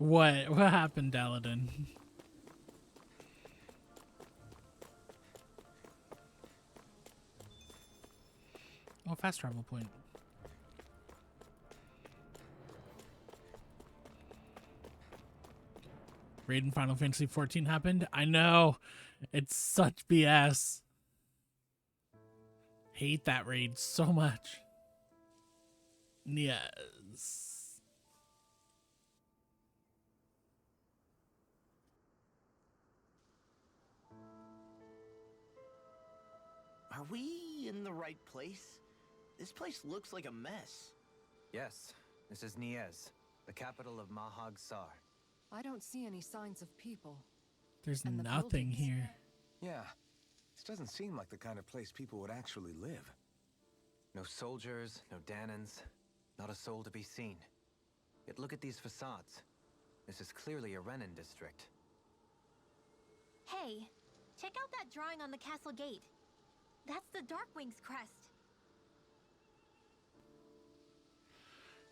What? What happened, Daladin? Oh, fast travel point. Raid in Final Fantasy 14 happened? I know. It's such BS. Hate that raid so much. Yes. Are we in the right place? This place looks like a mess. Yes, this is Niez, the capital of Mahag Sar. I don't see any signs of people. There's And the nothing buildings. here. Yeah, this doesn't seem like the kind of place people would actually live. No soldiers, no Danans, not a soul to be seen. Yet look at these facades. This is clearly a Renin district. Hey, check out that drawing on the castle gate. That's the Darkwing's crest.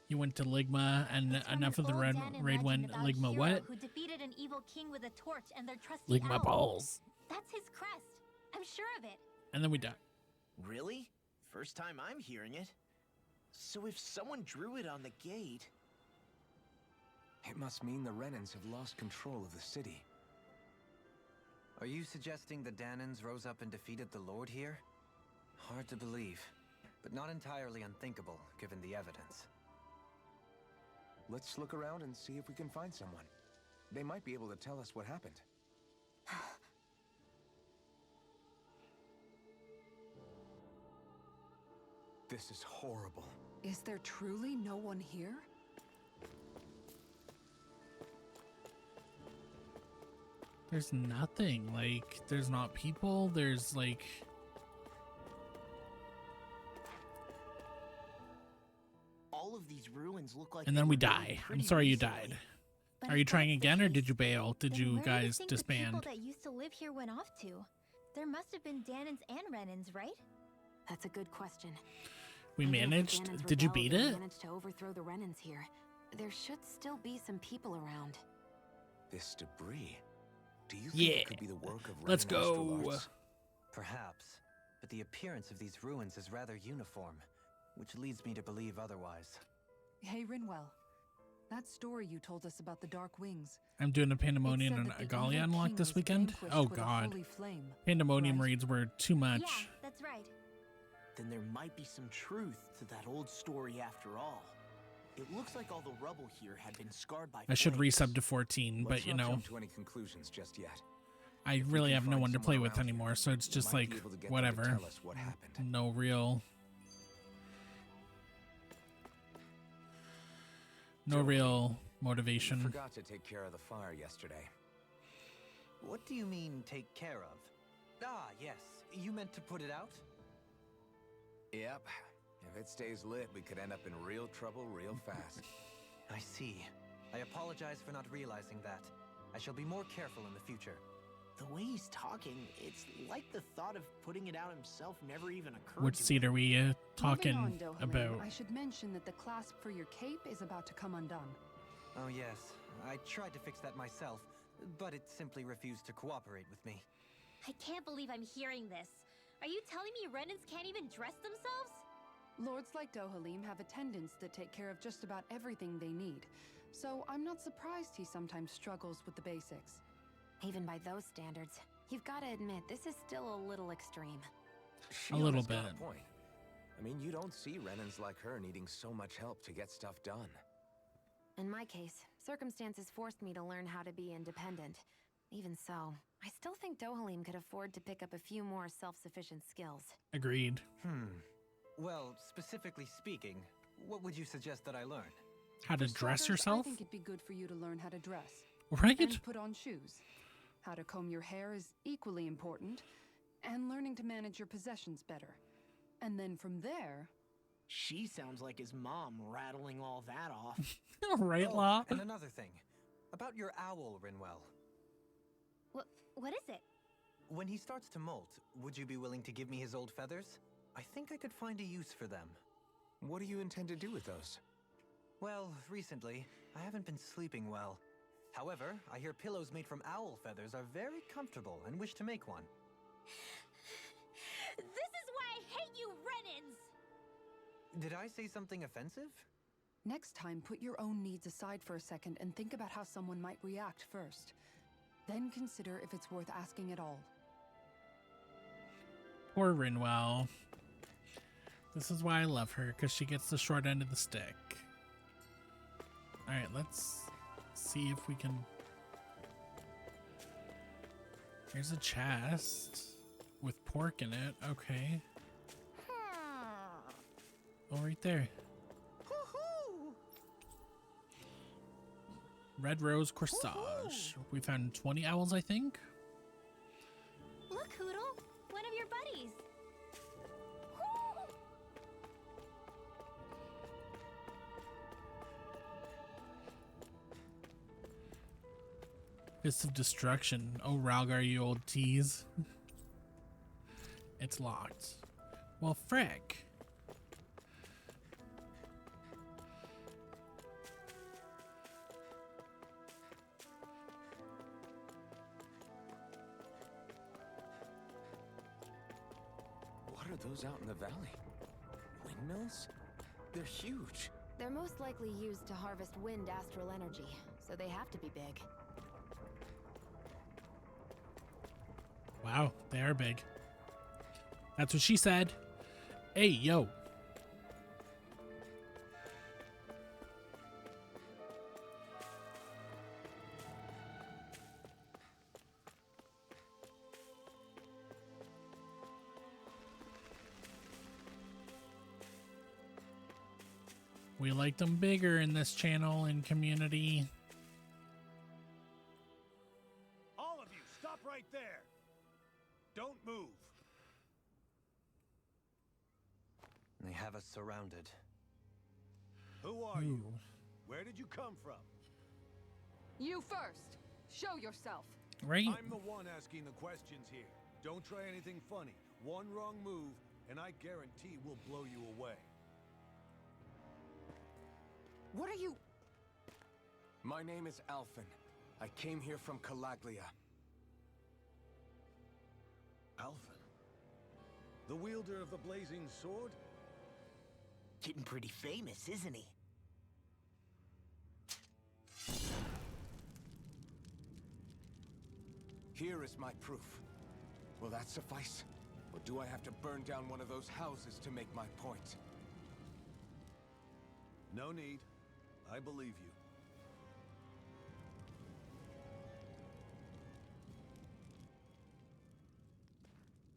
You went to Ligma, and It's from enough an of the old raid Danon went. legend about a Ligma hero what? Who defeated an evil king with a torch and their trusty Ligma owl. balls. That's his crest. I'm sure of it. And then we die. Really? First time I'm hearing it. So if someone drew it on the gate... It must mean the Renans have lost control of the city. Are you suggesting the Danans rose up and defeated the Lord here? Hard to believe, but not entirely unthinkable, given the evidence. Let's look around and see if we can find someone. They might be able to tell us what happened. This is horrible. Is there truly no one here? There's nothing. Like, there's not people. There's like... All of these ruins look like And they then we were built die. I'm pretty sorry you recently. died. But Are if you trying that's the again, or case, did you bail? Did then you where do guys think the disband? people that used to live here went off to? There must have been Danans and Renans, right? That's a good question. We Even if the managed? Danons Did you rebelled beat and it? managed to overthrow the Renans here. There should still be some people around. This debris. Do you think Yeah. it could be the work of Let's Renan astral go. arts? Perhaps, but the appearance of these ruins is rather uniform, which leads me to believe otherwise. Hey, Rinwell. That story you told us about the Dark Wings. I'm doing a Pandemonium It and said that a the Galia evil unlock king this was weekend. vanquished Oh with a god. holy flame, Pandemonium right? raids were too much. Yeah, that's right. Then there might be some truth to that old story after all. It looks like all the rubble here had been scarred by I should flames. resub to 14, Let's but you not know, jump to any conclusions just yet. I If we really can have no find one to someone play with around anymore, here, so it's we just might be like, able to get them to whatever. tell us what happened. No real motivation. Forgot to take care of the fire yesterday. What do you mean, take care of? Ah, yes. You meant to put it out? Yep. If it stays lit, we could end up in real trouble real fast. I see. I apologize for not realizing that. I shall be more careful in the future. The way he's talking, it's like the thought of putting it out himself never even occurred Which to seat him. are we Moving talking on, Dohalim, about? I should mention that the clasp for your cape is about to come undone. Oh yes, I tried to fix that myself, but it simply refused to cooperate with me. I can't believe I'm hearing this. Are you telling me Renans can't even dress themselves? Lords like Dohalim have attendants that take care of just about everything they need, so I'm not surprised he sometimes struggles with the basics. Even by those standards, you've got to admit this is still a little extreme. little Sheila's got bit. a point. I mean, you don't see Renans like her needing so much help to get stuff done. In my case, circumstances forced me to learn how to be independent. Even so, I still think Dohalim could afford to pick up a few more self-sufficient skills. Agreed. Well, specifically speaking, what would you suggest that I learn? How to For dress starters, yourself? I think it'd be good for you to learn how to dress. Right? And put on shoes. How to comb your hair is equally important, and learning to manage your possessions better. And then from there... She sounds like his mom rattling all that off. Right, Law? And another thing. About your owl, Rinwell. What is it? When he starts to molt, would you be willing to give me his old feathers? I think I could find a use for them. What do you intend to do with those? Well, recently, I haven't been sleeping well. However, I hear pillows made from owl feathers are very comfortable and wish to make one. This is why I hate you, Renans! Did I say something offensive? Next time, put your own needs aside for a second and think about how someone might react first. Then consider if it's worth asking at all. Poor Rinwell. This is why I love her, because she gets the short end of the stick. Alright, let's see if we can... Here's a chest with pork in it. Okay. Oh, right there. Red Rose Corsage. We found 20 owls, I think. Look, Hoodle, one of your buddies. Fist of Destruction. Oh, Ralgar, you old tease. It's locked. Well, frick. What are those out in the valley? Windmills? They're huge. They're most likely used to harvest wind astral energy, so they have to be big. Wow, they are big. That's what she said. Hey, yo. We like them bigger in this channel and community. All of you, stop right there. Don't move. They have us surrounded. Who are you? Ooh. Where did you come from? You first! Show yourself! Right? I'm the one asking the questions here. Don't try anything funny. One wrong move, and I guarantee we'll blow you away. What are you... My name is Alphen. I came here from Calaglia. Alphen? The wielder of the blazing sword? Getting pretty famous, isn't he? Here is my proof. Will that suffice? Or do I have to burn down one of those houses to make my point? No need. I believe you.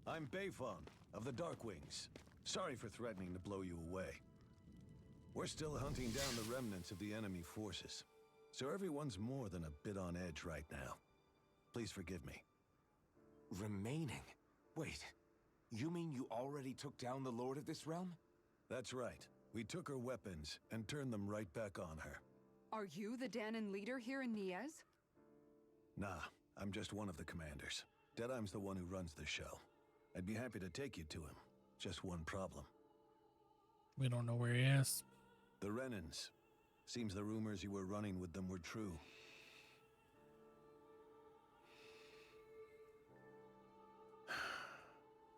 I'm Bayfon of the Darkwings. Sorry for threatening to blow you away. We're still hunting down the remnants of the enemy forces, so everyone's more than a bit on edge right now. Please forgive me. Remaining? Wait, you mean you already took down the Lord of this realm? That's right. We took her weapons and turned them right back on her. Are you the Danon leader here in Niez? Nah, I'm just one of the commanders. Deadeye's the one who runs the show. I'd be happy to take you to him. Just one problem. We don't know where he is. The Renans. Seems the rumors you were running with them were true.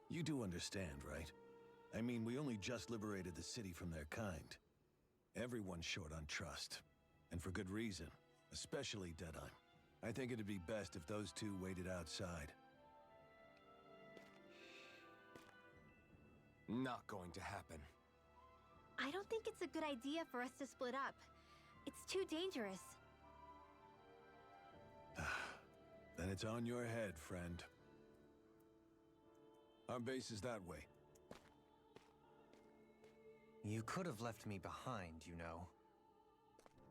You do understand, right? I mean, we only just liberated the city from their kind. Everyone's short on trust. And for good reason. Especially Deadeye. I think it'd be best if those two waited outside. Not going to happen. I don't think it's a good idea for us to split up. It's too dangerous. Then it's on your head, friend. Our base is that way. You could have left me behind, you know.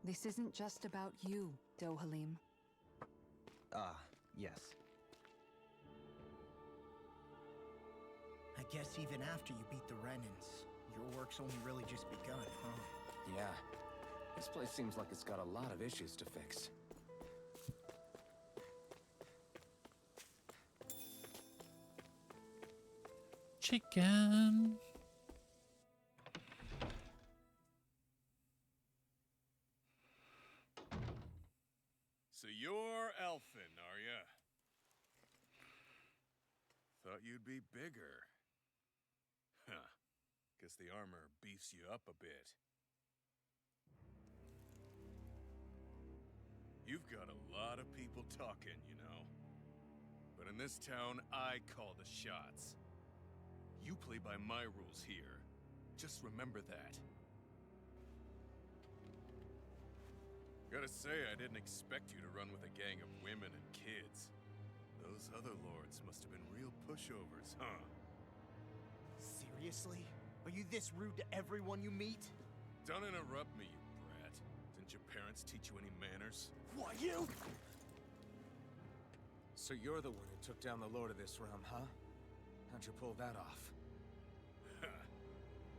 This isn't just about you, Dohalim. Ah, yes. I guess even after you beat the Renans, your work's only really just begun, huh? Yeah. This place seems like it's got a lot of issues to fix. Chicken. So you're Thought you'd be bigger. Huh. Guess the armor beefs you up a bit. You've got a lot of people talking, you know. But in this town, I call the shots. You play by my rules here. Just remember that. Gotta say, I didn't expect you to run with a gang of women and kids. Those other lords must have been real pushovers, huh? Seriously? Are you this rude to everyone you meet? Don't interrupt me, you brat. Didn't your parents teach you any manners? What, you? So you're the one who took down the Lord of this realm, huh? How'd you pull that off?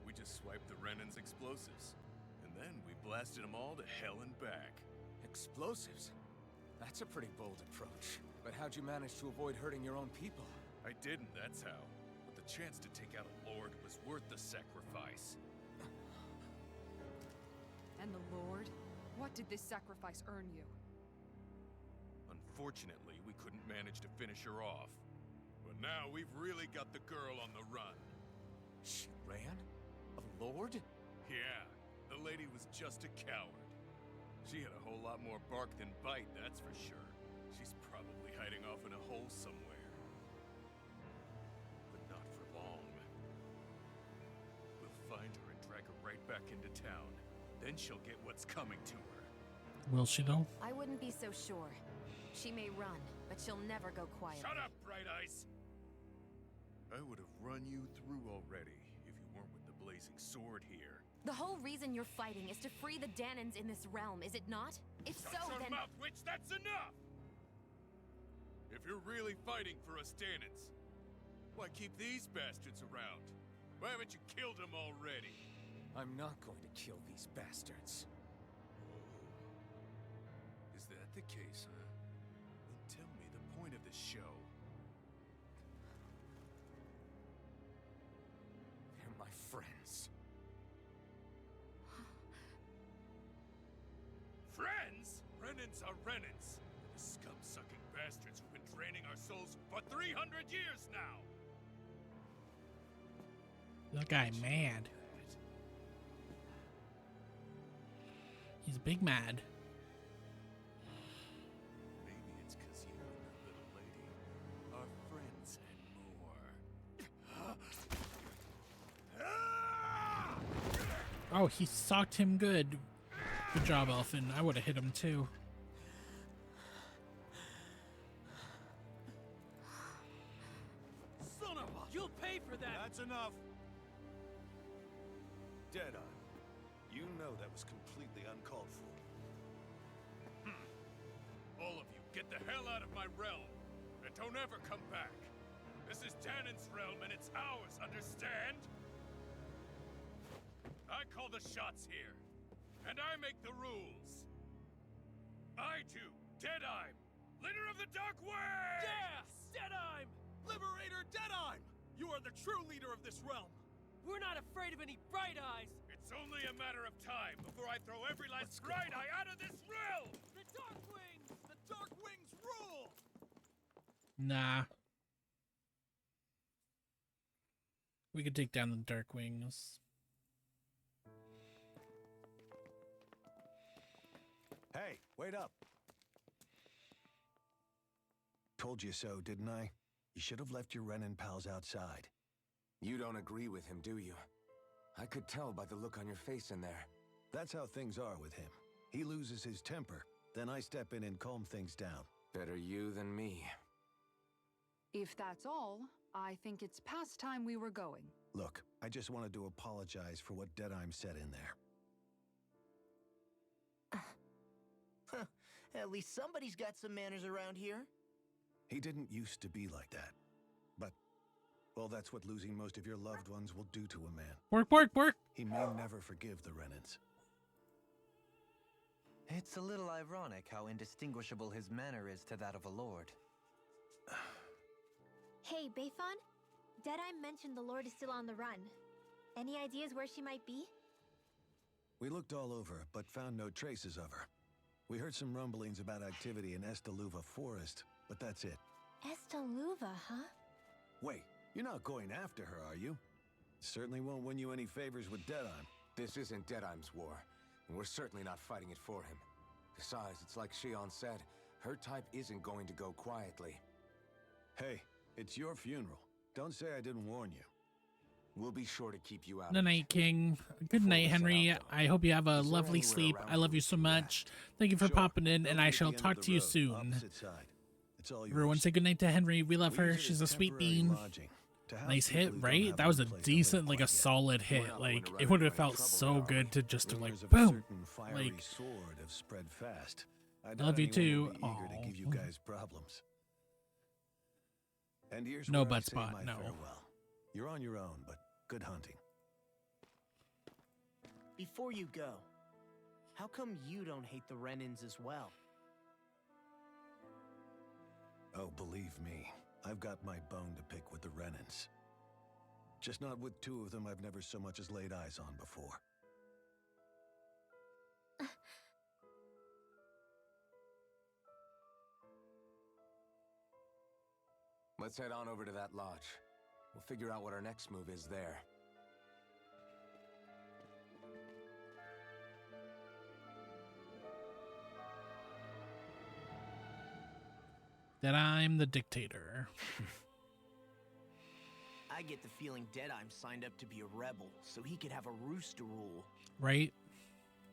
We just swiped the Renan's explosives. And then we blasted them all to hell and back. Explosives? That's a pretty bold approach. But how'd you manage to avoid hurting your own people? I didn't, that's how. But the chance to take out a lord was worth the sacrifice. And the Lord? What did this sacrifice earn you? Unfortunately, we couldn't manage to finish her off. But now we've really got the girl on the run. She ran? A lord? Yeah, the lady was just a coward. She had a whole lot more bark than bite, that's for sure. She's probably hiding off in a hole somewhere. But not for long. We'll find her and drag her right back into town. Then she'll get what's coming to her. Will she though? I wouldn't be so sure. She may run, but she'll never go quiet. Shut up, Bright Eyes! I would have run you through already if you weren't with the blazing sword here. The whole reason you're fighting is to free the Danons in this realm, is it not? If so, Shut your then... mouth, witch! That's enough! If you're really fighting for us Danons, why keep these bastards around? Why haven't you killed them already? I'm not going to kill these bastards. Oh. Is that the case, huh? Then tell me the point of the show. They're my friends. Friends? Renans are Renans. The scum-sucking bastards who've been draining our souls for 300 years now. That guy mad. He's big mad. Maybe it's because you and that little lady are friends and more. Oh, he socked him good. Good job, Elfin. I would have hit him too. Son of a... You'll pay for that! That's enough. Deadeye, you know that was completely uncalled for. All of you, get the hell out of my realm! And don't ever come back! This is Danon's realm and it's ours, understand? I call the shots here. And I make the rules. I do, Deadeye, leader of the Dark Wings! Yeah! Deadeye! Liberator Deadeye! You are the true leader of this realm. We're not afraid of any Bright Eyes. It's only a matter of time before I throw every last Bright Eye out of this realm! The Dark Wings! The Dark Wings rule! Nah. We could take down the Dark Wings. Hey, wait up. Told you so, didn't I? You should have left your Renan pals outside. You don't agree with him, do you? I could tell by the look on your face in there. That's how things are with him. He loses his temper, then I step in and calm things down. Better you than me. If that's all, I think it's past time we were going. Look, I just wanted to apologize for what Deadeye said in there. At least somebody's got some manners around here. He didn't used to be like that. But, well, that's what losing most of your loved ones will do to a man. Work, work, work! He may never forgive the Renans. It's a little ironic how indistinguishable his manner is to that of a lord. Hey, Bayfon? Deadeye mentioned the Lord is still on the run. Any ideas where she might be? We looked all over, but found no traces of her. We heard some rumblings about activity in Estaluva Forest, but that's it. Estaluva, huh? Wait, you're not going after her, are you? Certainly won't win you any favors with Deadeye. This isn't Deadeye's war, and we're certainly not fighting it for him. Besides, it's like Shion said, her type isn't going to go quietly. Hey, it's your funeral. Don't say I didn't warn you. We'll be sure to keep you out. Good night, King. Good night, Henry. I hope you have a lovely sleep. I love you so much. Thank you for popping in, and I shall talk to you soon. Everyone say good night to Henry. We love her. She's a sweet bean. Nice hit, right? That was a decent, like a solid hit. Like, it would have felt so good to just do like, boom. Like, I love you too. Eager to give you guys problems. And here's no where I butt say spot, my no. farewell. You're on your own, but good hunting. Before you go, how come you don't hate the Renins as well? Oh, believe me, I've got my bone to pick with the Renins. Just not with two of them I've never so much as laid eyes on before. Let's head on over to that lodge. We'll figure out what our next move is there. That I'm the dictator. I get the feeling Deadeye signed up to be a rebel, so he could have a rooster rule. Right?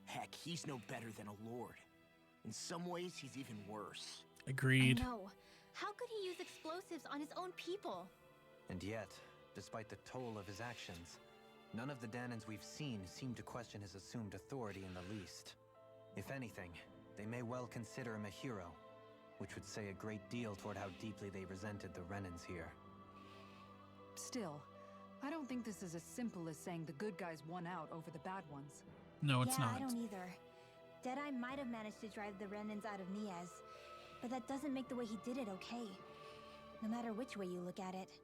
Heck, he's no better than a lord. In some ways, he's even worse. Agreed. I know. How could he use explosives on his own people? And yet, despite the toll of his actions, none of the Danans we've seen seem to question his assumed authority in the least. If anything, they may well consider him a hero, which would say a great deal toward how deeply they resented the Renins here. Still, I don't think this is as simple as saying the good guys won out over the bad ones. No, it's not. I don't either. Deadeye might have managed to drive the Renins out of Niaz, but that doesn't make the way he did it okay. No matter which way you look at it.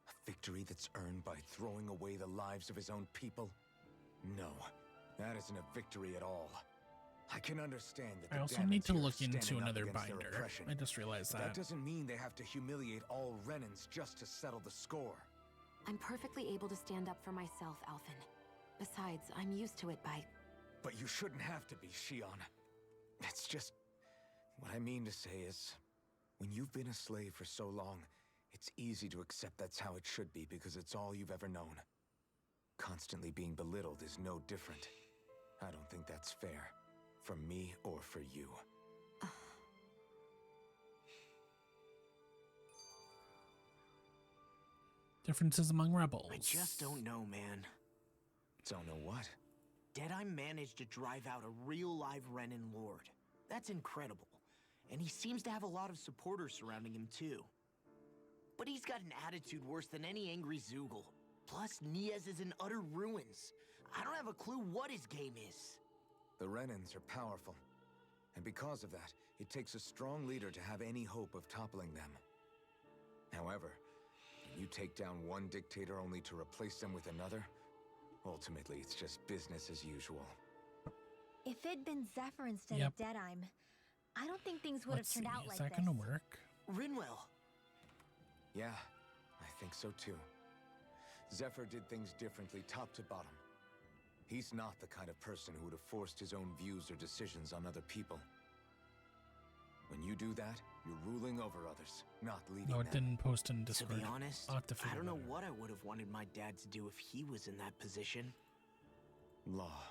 A victory that's earned by throwing away the lives of his own people? No, that isn't a victory at all. I can understand that I also need to look into another binder. I just realized that. That doesn't mean they have to humiliate all Renins just to settle the score. I'm perfectly able to stand up for myself, Alphen. Besides, I'm used to it by... But you shouldn't have to be, Shion. It's just... What I mean to say is, when you've been a slave for so long, it's easy to accept that's how it should be because it's all you've ever known. Constantly being belittled is no different. I don't think that's fair. For me or for you. Differences among rebels. I just don't know, man. Don't know what? Deadeye managed to drive out a real live Renin lord. That's incredible. And he seems to have a lot of supporters surrounding him too. But he's got an attitude worse than any angry Zoogle. Plus, Niaz is in utter ruins. I don't have a clue what his game is. The Renins are powerful. And because of that, it takes a strong leader to have any hope of toppling them. However, when you take down one dictator only to replace them with another, ultimately it's just business as usual. If it'd been Zephyr instead of Deadeye, I don't think things would have turned out like this. Is that gonna work? Rinwell. Yeah, I think so too. Zephyr did things differently top to bottom. He's not the kind of person who would have forced his own views or decisions on other people. When you do that, you're ruling over others, not leading them. No, it didn't post in Discord. To be honest, I don't know what I would have wanted my dad to do if he was in that position. Law.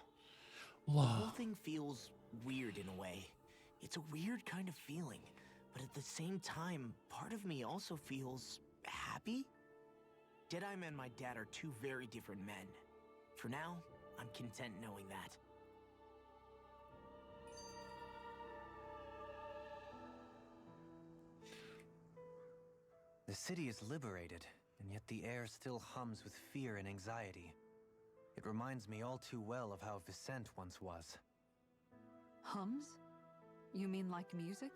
The whole thing feels weird in a way. It's a weird kind of feeling, but at the same time, part of me also feels happy. Deadeye and my dad are two very different men. For now, I'm content knowing that. The city is liberated, and yet the air still hums with fear and anxiety. It reminds me all too well of how Vicente once was. Hums? You mean like music?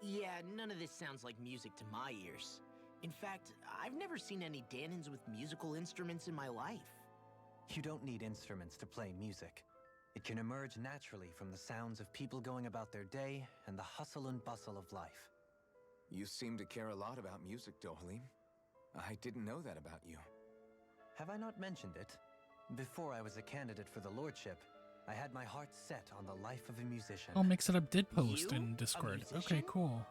Yeah, none of this sounds like music to my ears. In fact, I've never seen any Danans with musical instruments in my life. You don't need instruments to play music. It can emerge naturally from the sounds of people going about their day and the hustle and bustle of life. You seem to care a lot about music, Dohalim. I didn't know that about you. Have I not mentioned it? Before I was a candidate for the lordship, I had my heart set on the life of a musician. Oh, Mix It Up did post You? in A Discord. Okay, musician? cool.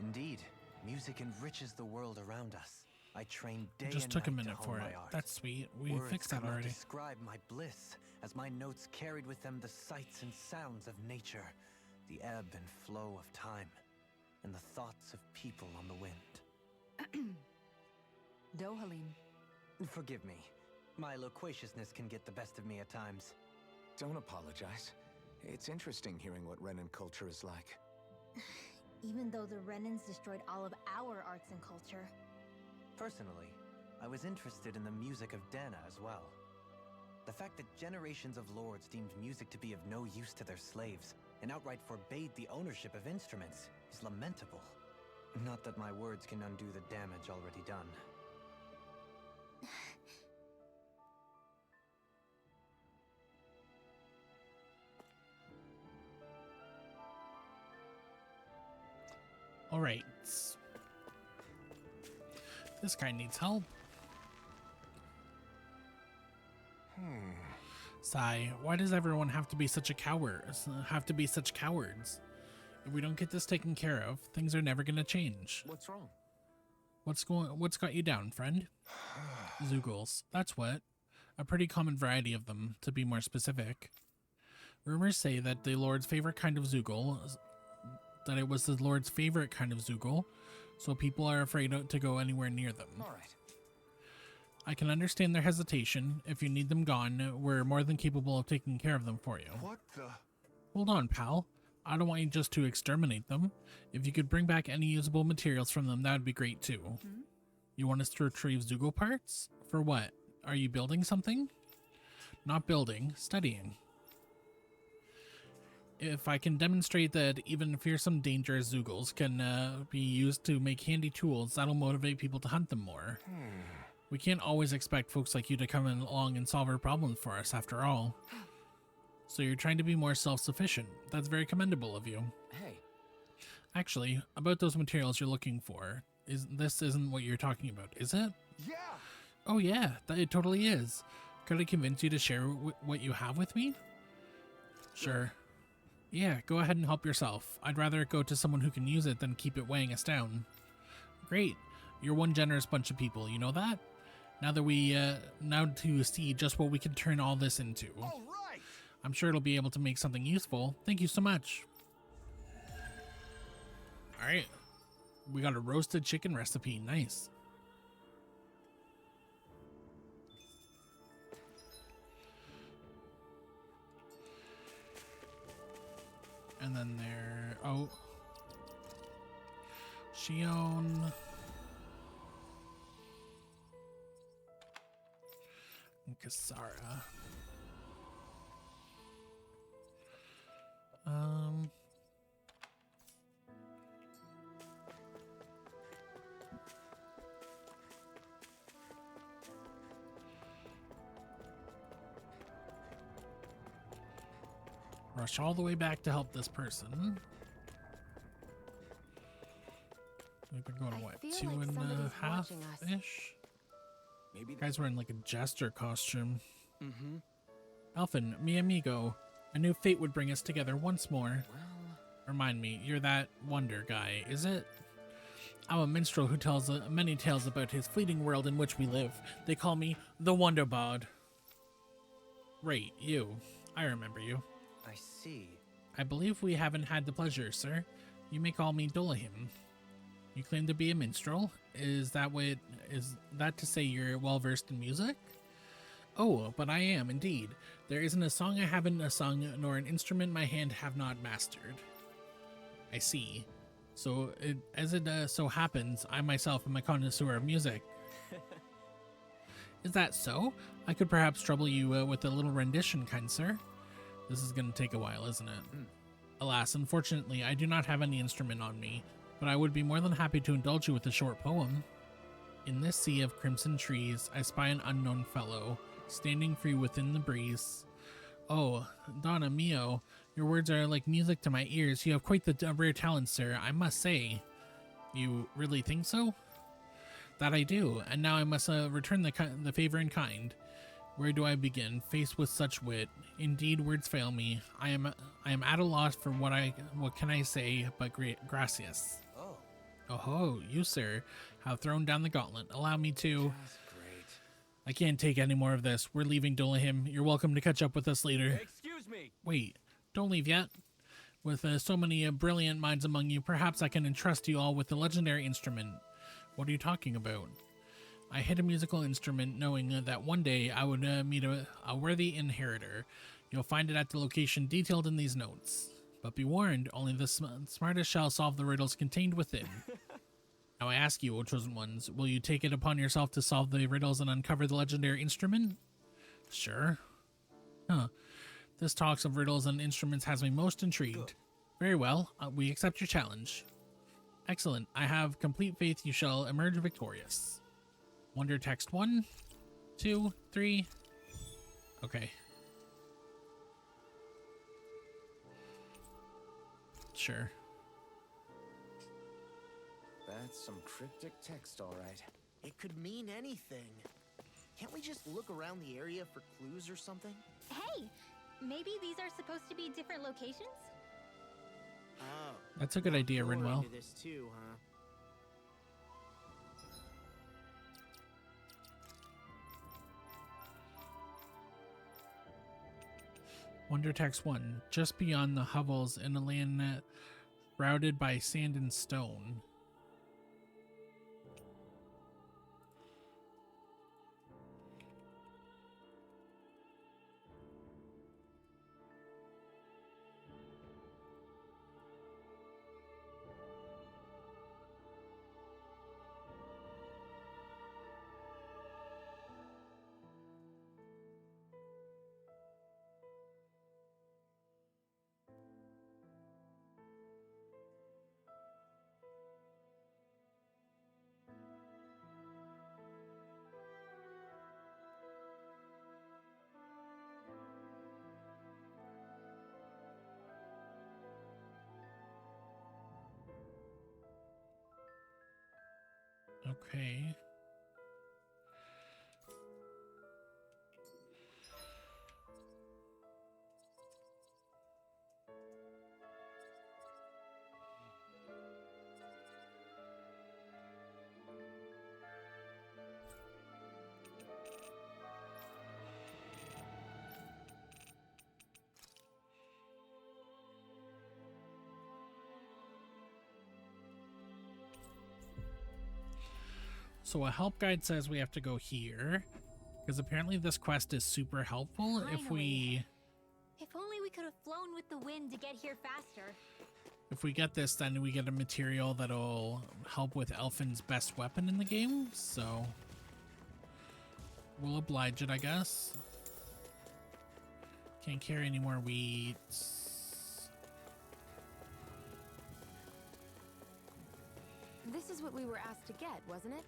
Indeed, music enriches the world around us. I trained day Just and took a night to minute hone for my it. art. That's sweet. We Words fixed that could not already. describe my bliss, as my notes carried with them the sights and sounds of nature, the ebb and flow of time, and the thoughts of people on the wind. Dohalim. Forgive me. My loquaciousness can get the best of me at times. Don't apologize. It's interesting hearing what Renan culture is like. Even though the Renans destroyed all of our arts and culture. Personally, I was interested in the music of Dana as well. The fact that generations of lords deemed music to be of no use to their slaves and outright forbade the ownership of instruments is lamentable. Not that my words can undo the damage already done. All right. This guy needs help. Sigh, why does everyone have to be such cowards? If we don't get this taken care of, things are never gonna change. What's wrong? What's got you down, friend? Zoogles. That's what. A pretty common variety of them, to be more specific. Rumors say that it was the Lord's favorite kind of Zoogle, so people are afraid to go anywhere near them. All right. I can understand their hesitation. If you need them gone, we're more than capable of taking care of them for you. What the? Hold on, pal. I don't want you just to exterminate them. If you could bring back any usable materials from them, that would be great too. You want us to retrieve Zoogle parts? For what? Are you building something? Not building, studying. If I can demonstrate that even fearsome, dangerous Zoogles can be used to make handy tools, that'll motivate people to hunt them more. We can't always expect folks like you to come along and solve our problems for us, after all. So you're trying to be more self-sufficient. That's very commendable of you. Hey. Actually, about those materials you're looking for, this isn't what you're talking about, is it? Yeah. Oh yeah, it totally is. Could I convince you to share what you have with me? Sure. Yeah, go ahead and help yourself. I'd rather it go to someone who can use it than keep it weighing us down. Great. You're one generous bunch of people, you know that? Now to see just what we can turn all this into. All right. I'm sure it'll be able to make something useful. Thank you so much. All right. We got a roasted chicken recipe. Nice. And then Shion. And Kasara. Rush all the way back to help this person. We've been going, what, feel 2.5-ish? Maybe Guy's wearing like a jester costume. Mm-hmm. Elfin, mi amigo. I knew fate would bring us together once more. Well, Remind me, you're that wonder guy, is it? I'm a minstrel who tells many tales about his fleeting world in which we live. They call me the Wonder Bod. Right, you. I remember you. I see. I believe we haven't had the pleasure, sir. You may call me Dolahim. You claim to be a minstrel? Is that to say you're well versed in music? Oh, but I am indeed. There isn't a song I haven't sung, nor an instrument my hand have not mastered. I see. So, as it so happens, I myself am a connoisseur of music. Is that so? I could perhaps trouble you with a little rendition, kind sir. This is going to take a while, isn't it? Alas, unfortunately, I do not have any instrument on me, but I would be more than happy to indulge you with a short poem. In this sea of crimson trees, I spy an unknown fellow, standing free within the breeze. Oh, Donna mio, your words are like music to my ears. You have quite the rare talent, sir, I must say. You really think so? That I do, and now I must return the favor in kind. Where do I begin? Faced with such wit, indeed words fail me. I am at a loss for what can I say but gracias. Oh. Oh, you sir have thrown down the gauntlet. Allow me to. That's great. I can't take any more of this. We're leaving Dolahim. You're welcome to catch up with us later. Excuse me. Wait, don't leave yet. With so many brilliant minds among you, perhaps I can entrust you all with a legendary instrument. What are you talking about? I hid a musical instrument knowing that one day I would meet a worthy inheritor. You'll find it at the location detailed in these notes. But be warned, only the smartest shall solve the riddles contained within. Now I ask you, O Chosen Ones, will you take it upon yourself to solve the riddles and uncover the legendary instrument? Sure. Huh. This talks of riddles and instruments has me most intrigued. Very well, we accept your challenge. Excellent. I have complete faith you shall emerge victorious. Wonder text 1, 2, 3. Okay. Sure. That's some cryptic text, all right. It could mean anything. Can't we just look around the area for clues or something? Hey, maybe these are supposed to be different locations? Oh. That's a good idea, You're Rinwell. into this too, huh? Wonder text 1. Just beyond the hovels in a land routed by sand and stone. Okay. So a help guide says we have to go here, because apparently this quest is super helpful if we If only we could have flown with the wind to get here faster. get this, then we get a material that'll help with Elfin's best weapon in the game, so we'll oblige it, I guess. Can't carry any more wheat. This is what we were asked to get, wasn't it?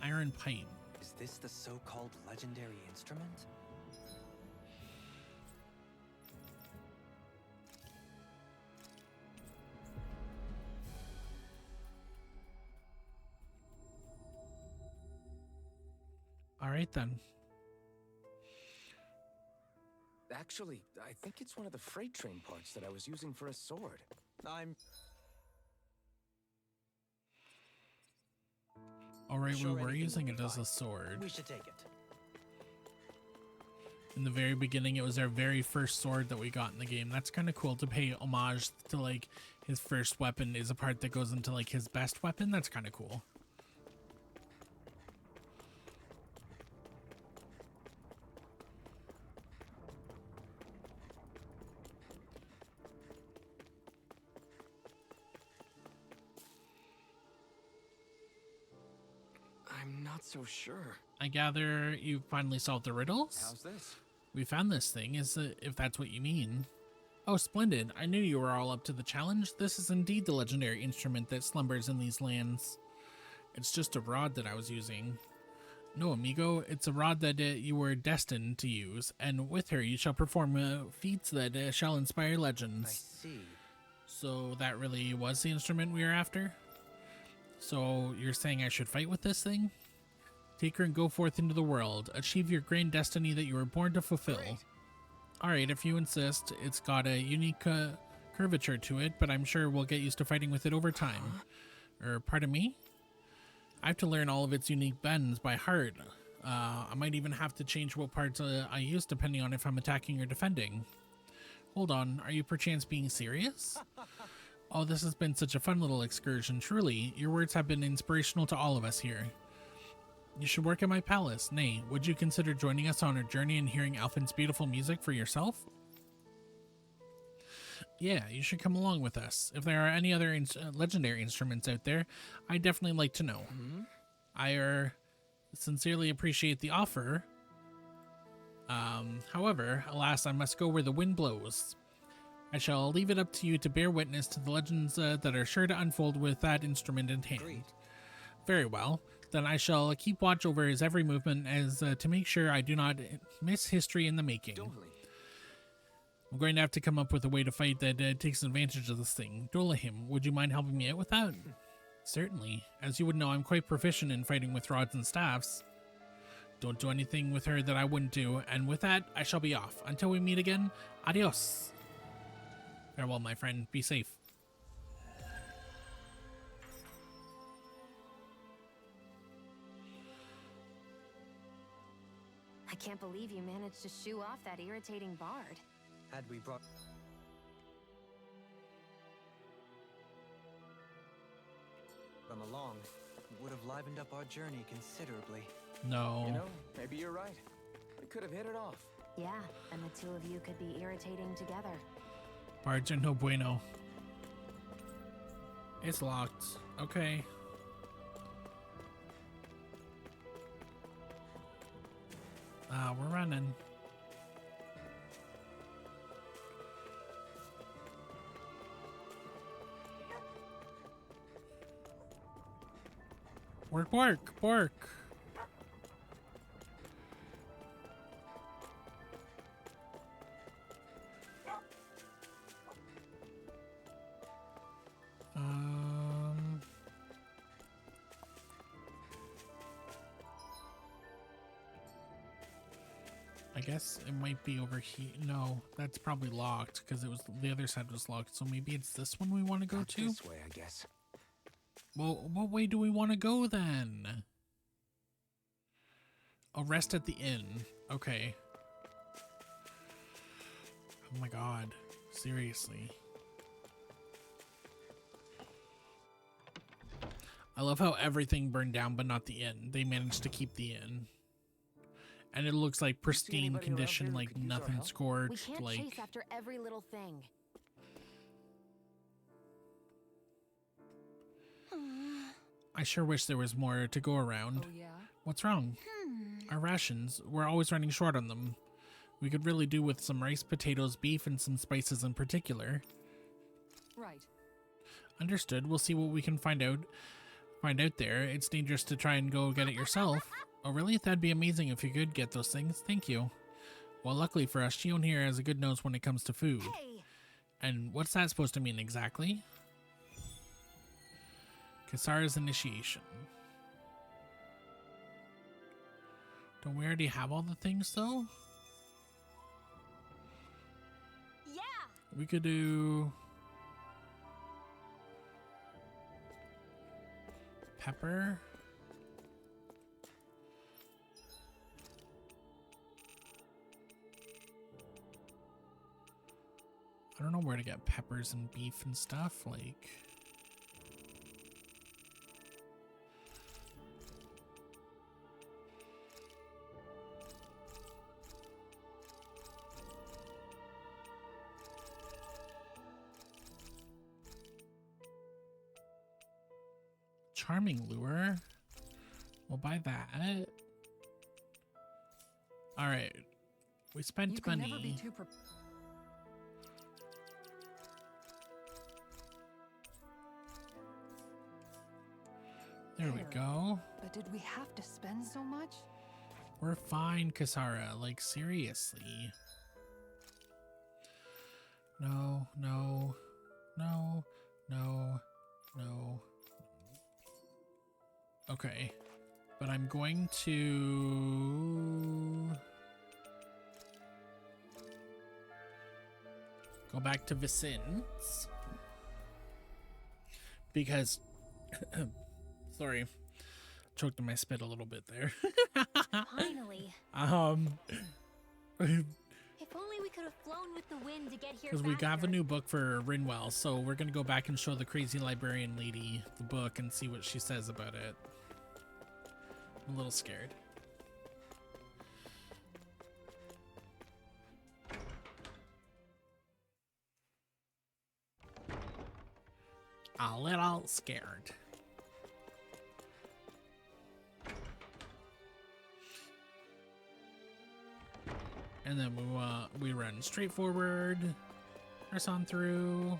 Iron pipe. Is this the so-called legendary instrument? All right then. Actually, I think it's one of the freight train parts that I was using for a sword. All right, Sure, we were anything using will it be as a fine. sword. We should take it. In the very beginning, it was our very first sword that we got in the game. That's kind of cool to pay homage to, like, his first weapon is a part that goes into, like, his best weapon. That's kind of cool. I'm not so sure. I gather you finally solved the riddles? How's this? We found this thing, if that's what you mean. Oh, splendid. I knew you were all up to the challenge. This is indeed the legendary instrument that slumbers in these lands. It's just a rod that I was using. No, amigo, it's a rod that you were destined to use, and with her you shall perform feats that shall inspire I legends. see. So that really was the instrument we were after? So you're saying I should fight with this thing? Take her and go forth into the world. Achieve your grand destiny that you were born to fulfill. Alright, if you insist. It's got a unique curvature to it, but I'm sure we'll get used to fighting with it over time. Pardon me? I have to learn all of its unique bends by heart. I might even have to change what parts I use depending on if I'm attacking or defending. Hold on, are you perchance being serious? Oh, this has been such a fun little excursion, truly. Your words have been inspirational to all of us here. You should work at my palace. Nay, would you consider joining us on our journey and hearing Alphen's beautiful music for yourself? Yeah, you should come along with us. If there are any other legendary instruments out there, I'd definitely like to know. I sincerely appreciate the offer. However, alas, I must go where the wind blows. I shall leave it up to you to bear witness to the legends that are sure to unfold with that instrument in hand. Agreed. Very well. Then I shall keep watch over his every movement as to make sure I do not miss history in the making. Totally. I'm going to have to come up with a way to fight that takes advantage of this thing. Dolahim, would you mind helping me out with that? Certainly. As you would know, I'm quite proficient in fighting with rods and staffs. Don't do anything with her that I wouldn't do, and with that, I shall be off. Until we meet again, adios. Farewell, my friend. Be safe. I can't believe you managed to shoo off that irritating bard. Had we brought them along, it would have livened up our journey considerably. No. You know, maybe you're right. We could have hit it off. Yeah, and the two of you could be irritating together. Bards are no bueno. It's locked. Okay. We're running. Work. I guess it might be over here. No, that's probably locked because it was the other side was locked. So maybe it's this one we want to go to. This way, I guess. Well, what way do we want to go then? Oh, rest at the inn. Okay. Oh my god. Seriously. I love how everything burned down but not the inn. They managed to keep the inn. And it looks like pristine condition, like nothing scorched. We can't like chase after every little thing. I sure wish there was more to go around. Oh, yeah? What's wrong? Our rations, we're always running short on them. We could really do with some rice, potatoes, beef, and some spices in particular. Right. Understood. We'll see what we can find out there. It's dangerous to try and go get it yourself. Oh, really? That'd be amazing if you could get those things. Thank you. Well, luckily for us, Shion here has a good nose when it comes to food. Hey! And what's that supposed to mean exactly? Kasara's initiation. Don't we already have all the things, though? Yeah! We could do... pepper. I don't know where to get peppers and beef and stuff, like... Charming lure. We'll buy that. Alright. We spent You can money. never be too There we go. But did we have to spend so much? We're fine, Kasara. Like, seriously. No. No, no, no. Okay. But I'm going to go back to Vicente because sorry, choked in my spit a little bit there. Finally. If only we could have flown with the wind to get here Because we got a faster. new book for Rinwell, so we're gonna go back and show the crazy librarian lady the book and see what she says about it. I'm a little scared. A little scared. And then we run straight forward, press on through.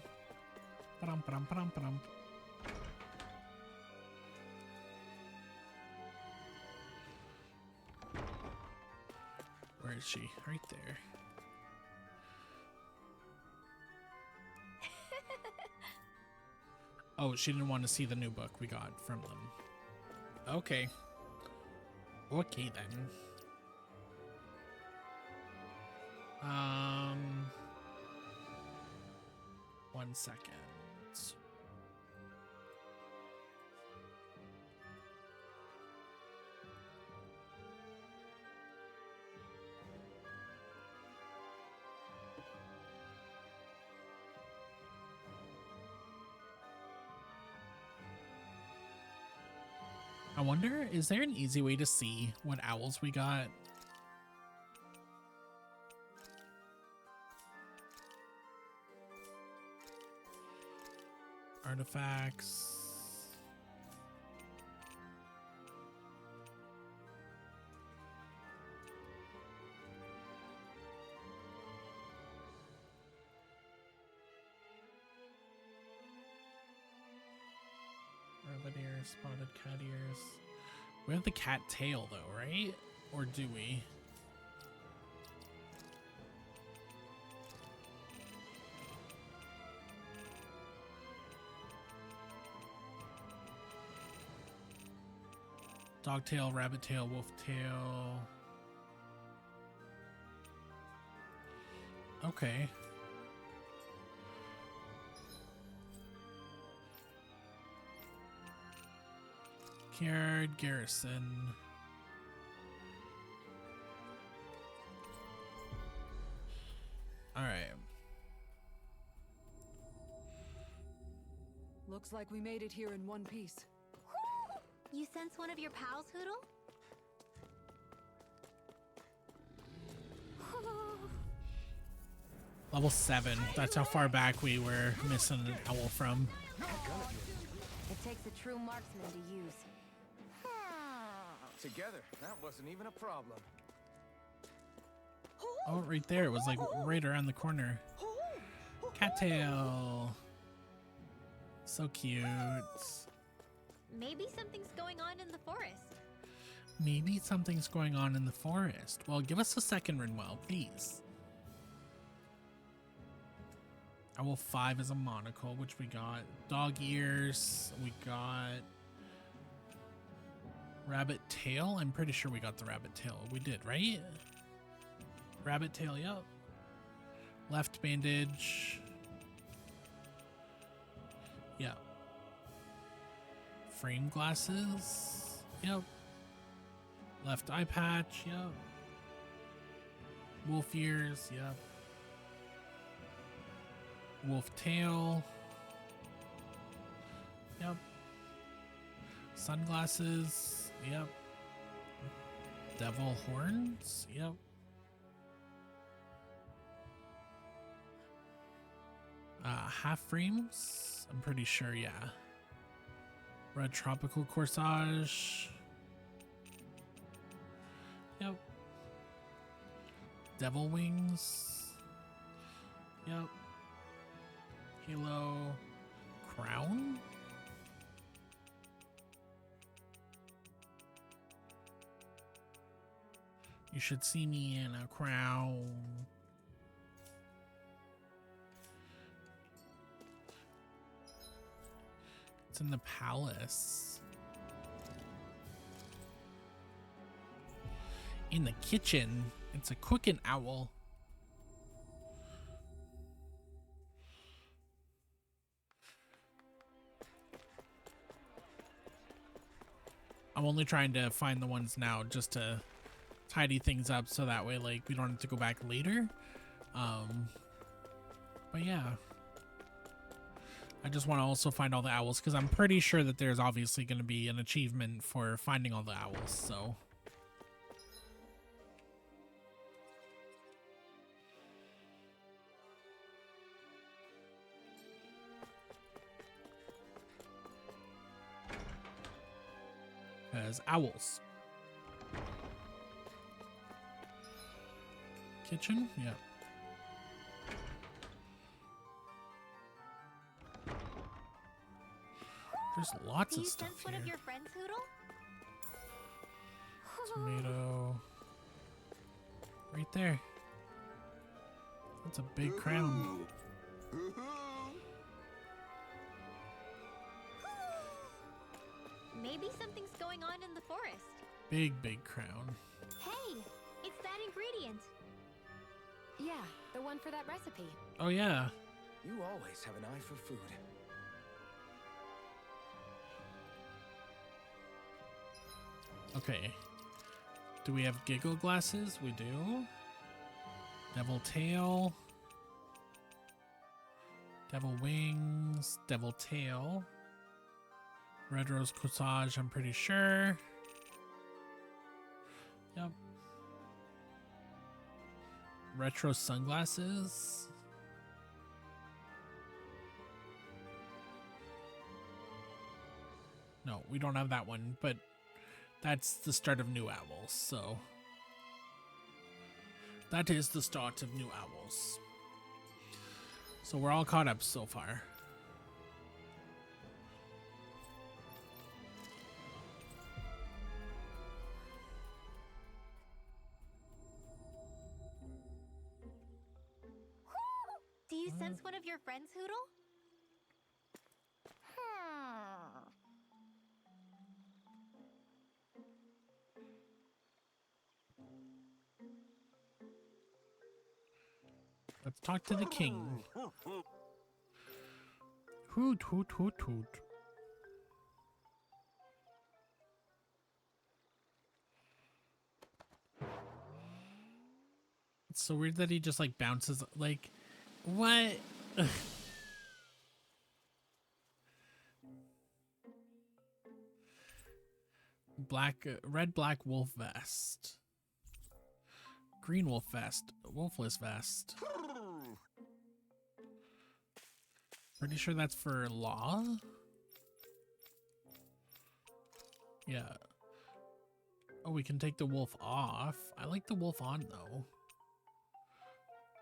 Ba-dum, ba-dum, ba-dum, ba-dum. Where is she? Right there. Oh, she didn't want to see the new book we got from them. Okay. Okay then. 1 second. I wonder, is there an easy way to see what owls we got? Artifacts. Rabbit ears, spotted cat ears. We have the cat tail though, right? Or do we? Dog tail, rabbit tail, wolf tail. Okay. Cured Garrison. All right. Looks like we made it here in one piece. You sense one of your pals, Hoodle? Level 7. That's how far back we were missing an owl from. It takes a true marksman to use. Together, that wasn't even a problem. Oh, right there. It was like right around the corner. Cattail. So cute. Maybe something's going on in the forest. Maybe something's going on in the forest. Well, give us a second, Rinwell, please. Owl 5 is a monocle, which we got. Dog ears, we got. Rabbit tail? I'm pretty sure we got the rabbit tail. We did, right? Rabbit tail, yep. Left bandage. Yep. Frame glasses. Yep. Left eye patch. Yep. Wolf ears. Yep. Wolf tail. Yep. Sunglasses. Yep. Devil horns. Yep. Half frames. I'm pretty sure. Yeah. Red tropical corsage. Yep. Devil wings. Yep. Halo. Crown. You should see me in a crown. It's in the palace. In the kitchen. It's a cooking owl. I'm only trying to find the ones now just to tidy things up so that way like we don't have to go back later. But yeah. I just want to also find all the owls because I'm pretty sure that there's obviously going to be an achievement for finding all the owls, so. As owls. Kitchen? Yeah. There's lots of stuff here. Do you sense one of your friends, Hoodle? Tomato. Right there. That's a big crown. Maybe something's going on in the forest. Big crown. Hey, it's that ingredient. Yeah, the one for that recipe. Oh yeah. You always have an eye for food. Okay. Do we have giggle glasses? We do. Devil tail. Devil wings. Devil tail. Red rose corsage, I'm pretty sure. Yep. Retro sunglasses. No, we don't have that one, but that's the start of New Owls, so. That is the start of New Owls. So we're all caught up so far. Do you sense one of your friends, Hoodle? Let's talk to the king. Hoot, hoot, hoot, hoot. It's so weird that he just like bounces, like, what? Red, black wolf vest. Green wolf vest. Wolfless vest. Pretty sure that's for law? Yeah. Oh, we can take the wolf off. I like the wolf on though.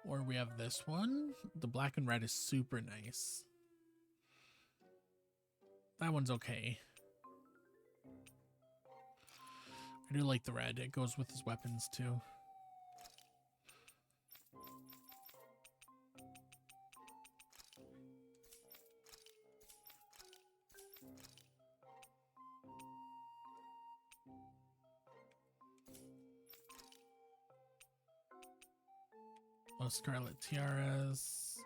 Or we have this one. The black and red is super nice. That one's okay. I do like the red. It goes with his weapons too. Oh, scarlet tiaras.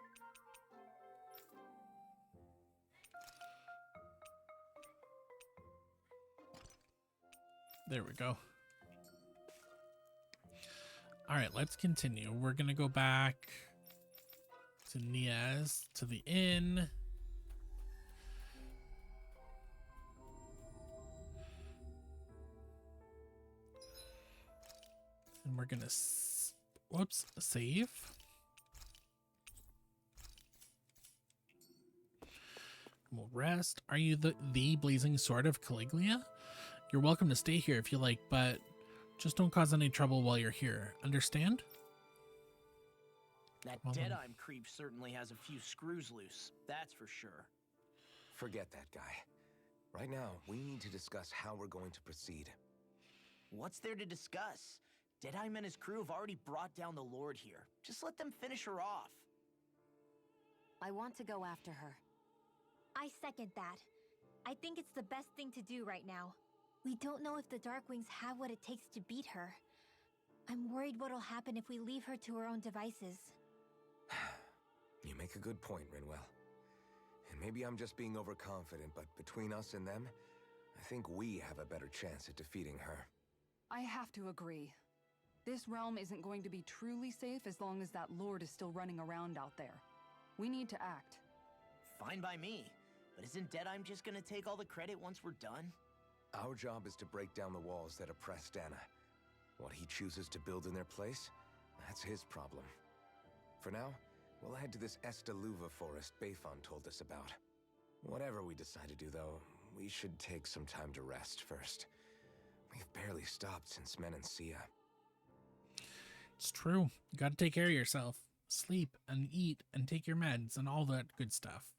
There we go. All right, let's continue. We're going to go back to Niaz, to the inn. And we're going to, whoops, save. We'll rest. Are you the blazing sword of Caligula? You're welcome to stay here if you like, but just don't cause any trouble while you're here. Understand? That Deadeye creep certainly has a few screws loose, that's for sure. Forget that guy. Right now, we need to discuss how we're going to proceed. What's there to discuss? Deadeye and his crew have already brought down the Lord here. Just let them finish her off. I want to go after her. I second that. I think it's the best thing to do right now. We don't know if the Darkwings have what it takes to beat her. I'm worried what'll happen if we leave her to her own devices. You make a good point, Rinwell. And maybe I'm just being overconfident, but between us and them, I think we have a better chance at defeating her. I have to agree. This realm isn't going to be truly safe as long as that Lord is still running around out there. We need to act. Fine by me. But isn't Deadeye just gonna take all the credit once we're done? Our job is to break down the walls that oppress Dana. What he chooses to build in their place, that's his problem. For now, we'll head to this Estaluva forest Bayfon told us about. Whatever we decide to do, though, we should take some time to rest first. We've barely stopped since Menancia. It's true. You gotta take care of yourself. Sleep and eat and take your meds and all that good stuff.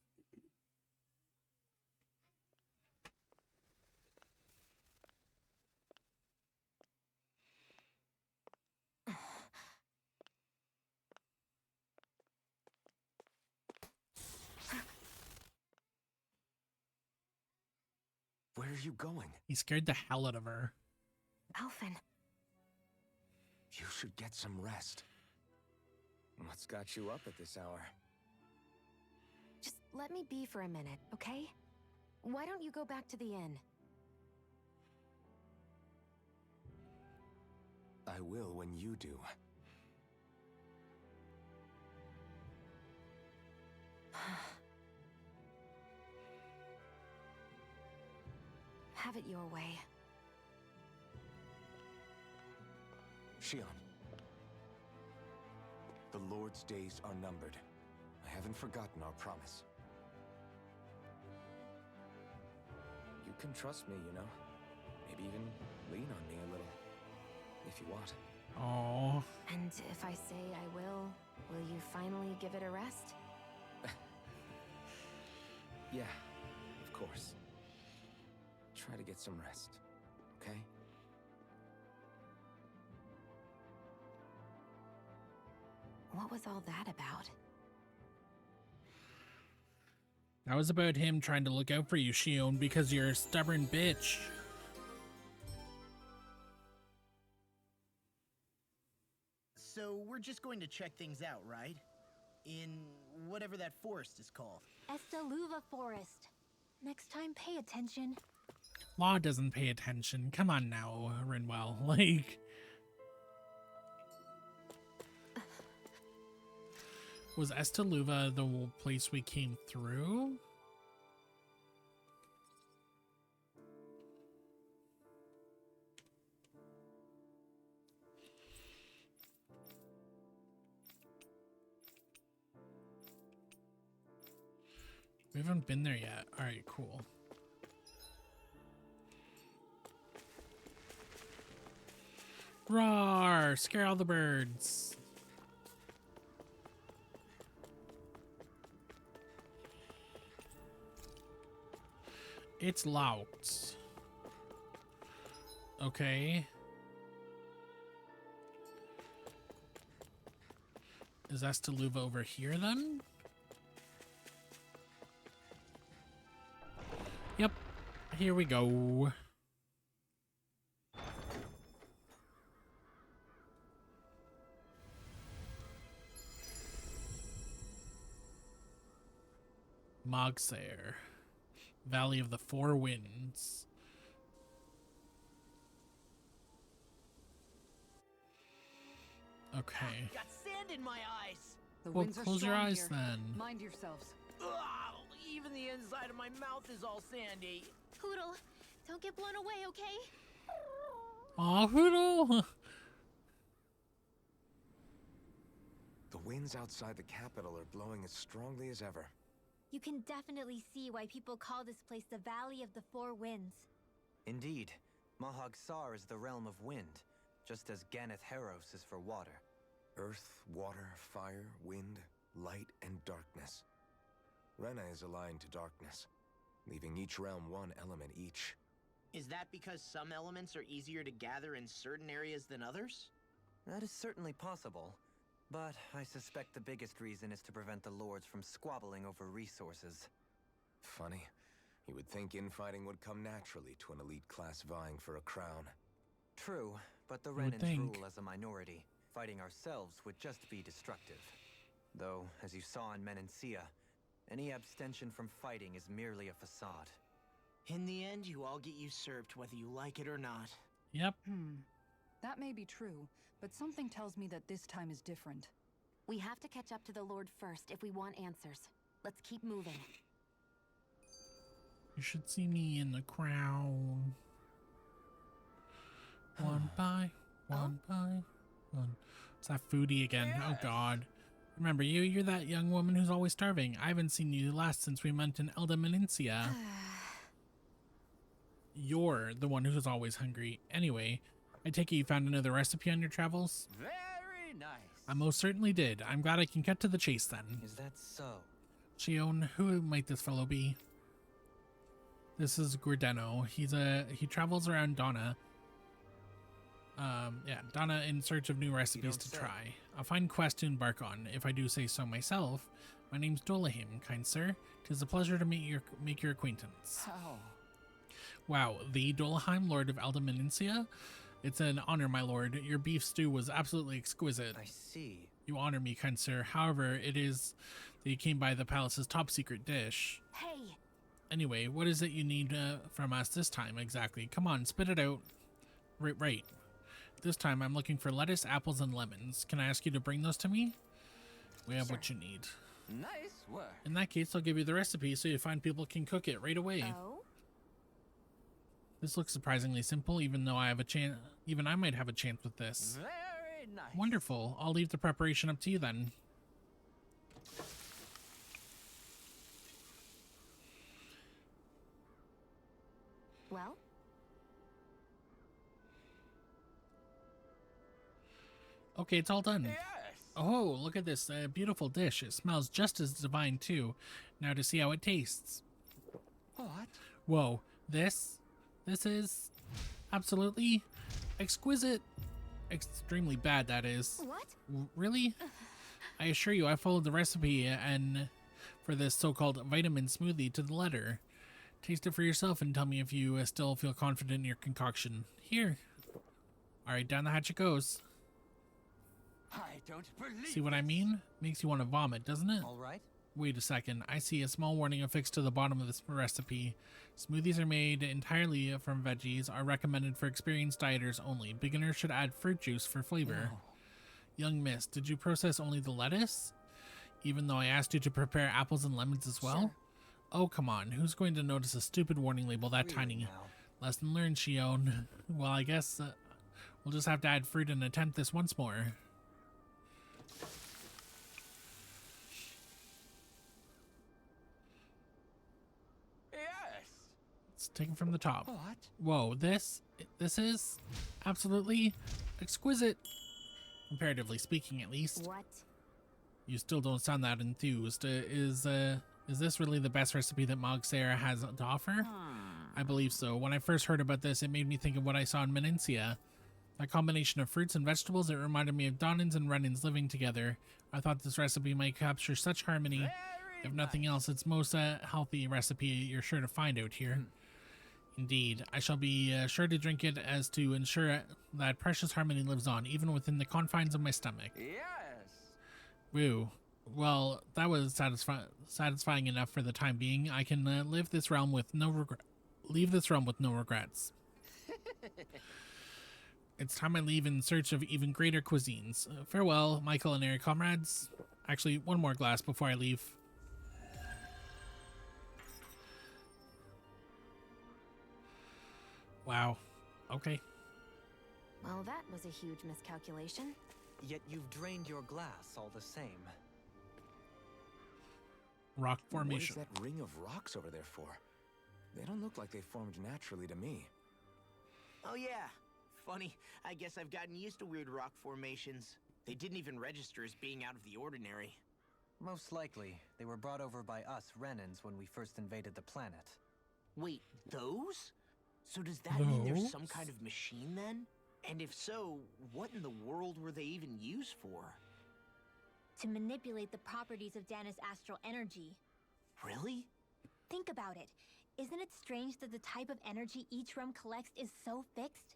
Where are you going? He scared the hell out of her. Alphen. You should get some rest. What's got you up at this hour? Just let me be for a minute, okay? Why don't you go back to the inn? I will when you do. Have it your way. Shion. The Lord's days are numbered. I haven't forgotten our promise. You can trust me, you know. Maybe even lean on me a little. If you want. Oh. And if I say I will you finally give it a rest? Yeah, of course. Try to get some rest, okay? What was all that about? That was about him trying to look out for you, Shion, because you're a stubborn bitch. So we're just going to check things out, right? In whatever that forest is called. Estaluva Forest. Next time, pay attention. Law doesn't pay attention. Come on now, Rinwell. Like... Was Estaluva the place we came through? We haven't been there yet. All right, cool. Roar! Scare all the birds. It's locked. Okay. Is Estaluva over here then? Yep. Here we go. Mogsair. Valley of the Four Winds. Okay. Got sand in my eyes. The Well, winds are close your strong eyes here. then. Mind yourselves. Ugh, even the inside of my mouth is all sandy. Poodle, don't get blown away, okay? Aw, Hoodle! The winds outside the capital are blowing as strongly as ever. You can definitely see why people call this place the Valley of the Four Winds. Indeed, Mahag Sar is the realm of wind, just as Ganeth Heros is for water. Earth, water, fire, wind, light, and darkness. Rena is aligned to darkness, leaving each realm one element each. Is that because some elements are easier to gather in certain areas than others? That is certainly possible, but I suspect the biggest reason is to prevent the lords from squabbling over resources. Funny. You would think infighting would come naturally to an elite class vying for a crown. True, but the You would Renans think. rule as a minority. Fighting ourselves would just be destructive. Though, as you saw in Menancia, any abstention from fighting is merely a facade. In the end, you all get usurped whether you like it or not. Yep. That may be true, but something tells me that this time is different. We have to catch up to the Lord first if we want answers. Let's keep moving. You should see me in the crown. One by one. It's that foodie again. Oh God. Remember you? You're that young woman who's always starving. I haven't seen you last since we met in Elda Menencia. You're the one who's always hungry. Anyway, I take it you found another recipe on your travels? Very nice. I most certainly did. I'm glad I can cut to the chase then. Is that so? Shion, who might this fellow be? This is Gordeno. He travels around Donna. Donna in search of new recipes to try. A fine quest to embark on, if I do say so myself. My name's Dolahim, kind sir. 'Tis a pleasure to make your acquaintance. How? Wow, the Dolahim, Lord of Elda Menencia? It's an honor, my lord. Your beef stew was absolutely exquisite. I see. You honor me, kind sir. However, it is that you came by the palace's top secret dish. Hey! Anyway, what is it you need from us this time exactly? Come on, spit it out. Right. This time I'm looking for lettuce, apples, and lemons. Can I ask you to bring those to me? We have what you need. Nice work. In that case, I'll give you the recipe so you find people can cook it right away. Oh? This looks surprisingly simple, even though I might have a chance with this. Very nice. Wonderful. I'll leave the preparation up to you then. Well? Okay, it's all done. Yes. Oh, look at this beautiful dish. It smells just as divine, too. Now to see how it tastes. What? Whoa, this is absolutely exquisite. Extremely bad, that is. What? Really? I assure you, I followed the recipe and for this so-called vitamin smoothie to the letter. Taste it for yourself and tell me if you still feel confident in your concoction. Here. All right, down the hatch it goes. I don't believe. See what I mean? Makes you want to vomit, doesn't it? All right. Wait a second. I see a small warning affixed to the bottom of this recipe. Smoothies are made entirely from veggies, are recommended for experienced dieters only. Beginners should add fruit juice for flavor. No. Young miss, did you process only the lettuce? Even though I asked you to prepare apples and lemons as well? Sure. Oh, come on. Who's going to notice a stupid warning label that Really tiny? now. Lesson learned, Shion. Well, I guess we'll just have to add fruit and attempt this once more. Yes. Let's take it from the top. What? Whoa, this is absolutely exquisite. Comparatively speaking, at least. What? You still don't sound that enthused. Is this really the best recipe that Mog Sarah has to offer? I believe so. When I first heard about this, it made me think of what I saw in Menencia. That combination of fruits and vegetables, it reminded me of Donans and Renans living together. I thought this recipe might capture such harmony. If nothing else, it's most healthy recipe you're sure to find out here. Indeed, I shall be sure to drink it as to ensure that precious harmony lives on, even within the confines of my stomach. Yes. Woo. Well, that was satisfying enough for the time being. I can leave this realm with no regrets. It's time I leave in search of even greater cuisines. Farewell, my culinary comrades. Actually, one more glass before I leave. Wow. Okay. Well, that was a huge miscalculation. Yet you've drained your glass all the same. Rock formation. What is that ring of rocks over there for? They don't look like they formed naturally to me. Oh yeah. Funny, I guess I've gotten used to weird rock formations. They didn't even register as being out of the ordinary. Most likely, they were brought over by us Renans when we first invaded the planet. Wait, those? So does that mean there's some Those? kind of machine then? And if so, what in the world were they even used for? To manipulate the properties of Dana's astral energy. Really? Think about it. Isn't it strange that the type of energy each realm collects is so fixed?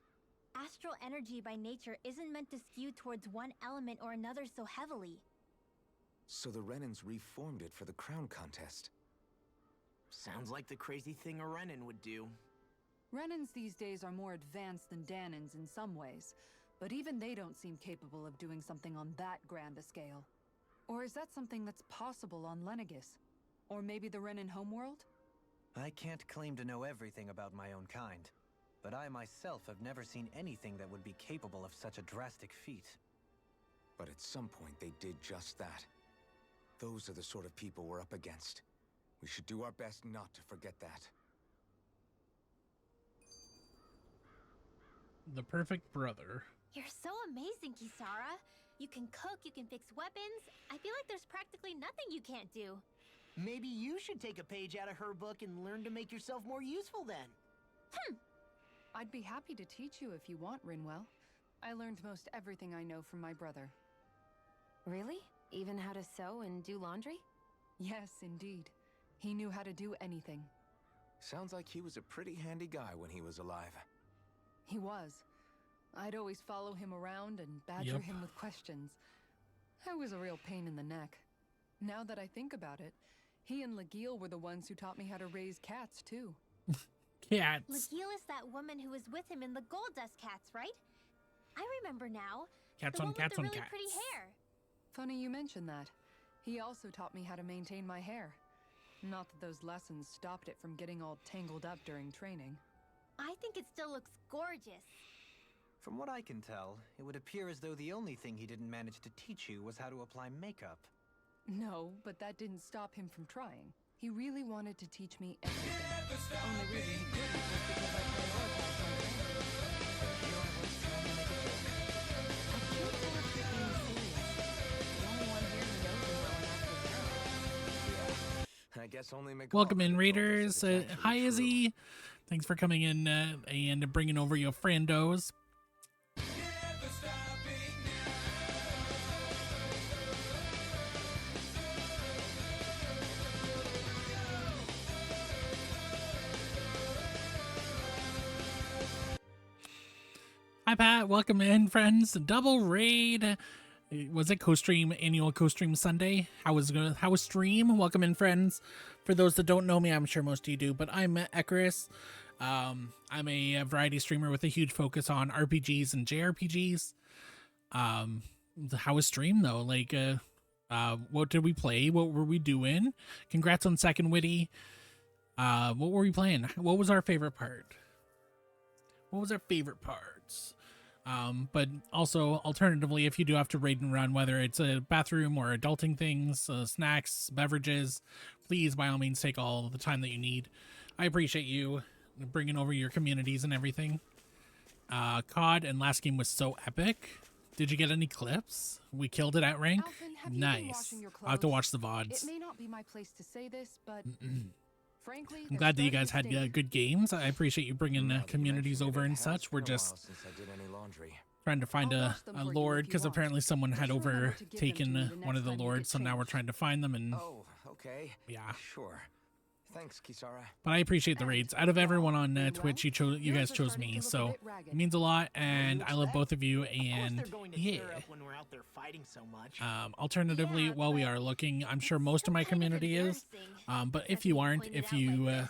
Astral energy by nature isn't meant to skew towards one element or another so heavily. So the Renans reformed it for the crown contest. Sounds like the crazy thing a Renan would do. Renans these days are more advanced than Danans in some ways, but even they don't seem capable of doing something on that grand a scale. Or is that something that's possible on Lenegis? Or maybe the Renan homeworld? I can't claim to know everything about my own kind, but I myself have never seen anything that would be capable of such a drastic feat. But at some point they did just that. Those are the sort of people we're up against. We should do our best not to forget that. The perfect brother. You're so amazing, Kisara. You can cook, you can fix weapons. I feel like there's practically nothing you can't do. Maybe you should take a page out of her book and learn to make yourself more useful then. I'd be happy to teach you if you want, Rinwell. I learned most everything I know from my brother. Really? Even how to sew and do laundry? Yes, indeed. He knew how to do anything. Sounds like he was a pretty handy guy when he was alive. He was. I'd always follow him around and badger him with questions. I was a real pain in the neck. Now that I think about it, he and Legil were the ones who taught me how to raise cats, too. Cats. Legil is that woman who was with him in the Gold Dust Cats, right? I remember now. Cats the on one cats with on the really cats. pretty hair. Funny you mention that. He also taught me how to maintain my hair. Not that those lessons stopped it from getting all tangled up during training. I think it still looks gorgeous. From what I can tell, it would appear as though the only thing he didn't manage to teach you was how to apply makeup. No, but that didn't stop him from trying. He really wanted to teach me everything. Only reason he couldn't was because I prioritized my training. Here I was trying to make a joke. I can't tell if you're being serious. The only one here who knows him well enough is her. Yeah, I guess only McGall Welcome in, could have told us Raiders. if it's actually Hi, true. Izzy. Thanks for coming in and bringing over your friendos. Hi, Pat. Welcome in, friends. Double raid. Was it co-stream, annual co-stream Sunday? How was stream? Welcome in, friends. For those that don't know me, I'm sure most of you do, but I'm Ekaris. I'm a variety streamer with a huge focus on RPGs and JRPGs. How was stream though? Like, what did we play? What were we doing? Congrats on Second Witty. What were we playing? What was our favorite part? What was our favorite parts? But also alternatively, if you do have to raid and run, whether it's a bathroom or adulting things, snacks, beverages, please by all means take all the time that you need. I appreciate you bringing over your communities and everything. COD and last game was so epic. Did you get any clips? We killed it at rank. Alvin, have you been Nice. washing your I'll have to clothes? watch the VODs. It may not be my place to say this, but frankly, I'm glad that you guys had good games. I appreciate you bringing communities over and such. We're just Since I did any laundry. trying to find I'll a wash them for you lord if you because want. apparently someone had Just remember to give them to me overtaken the one of next the time you lords, get so now we're changed. trying to find them. And Oh, okay. yeah, Sure. Thanks, Kisara. but I appreciate the raids. Out of everyone on Twitch, you Yours guys are chose starting me, to look a so bit ragged. it means a lot, and I love both of you. Of course And they're going to yeah, tear up when we're out there fighting so much. alternatively, Yeah, while we but are looking, I'm sure It's most of still my kind of community is. embarrassing, But if having you it aren't, pointed if out like you this.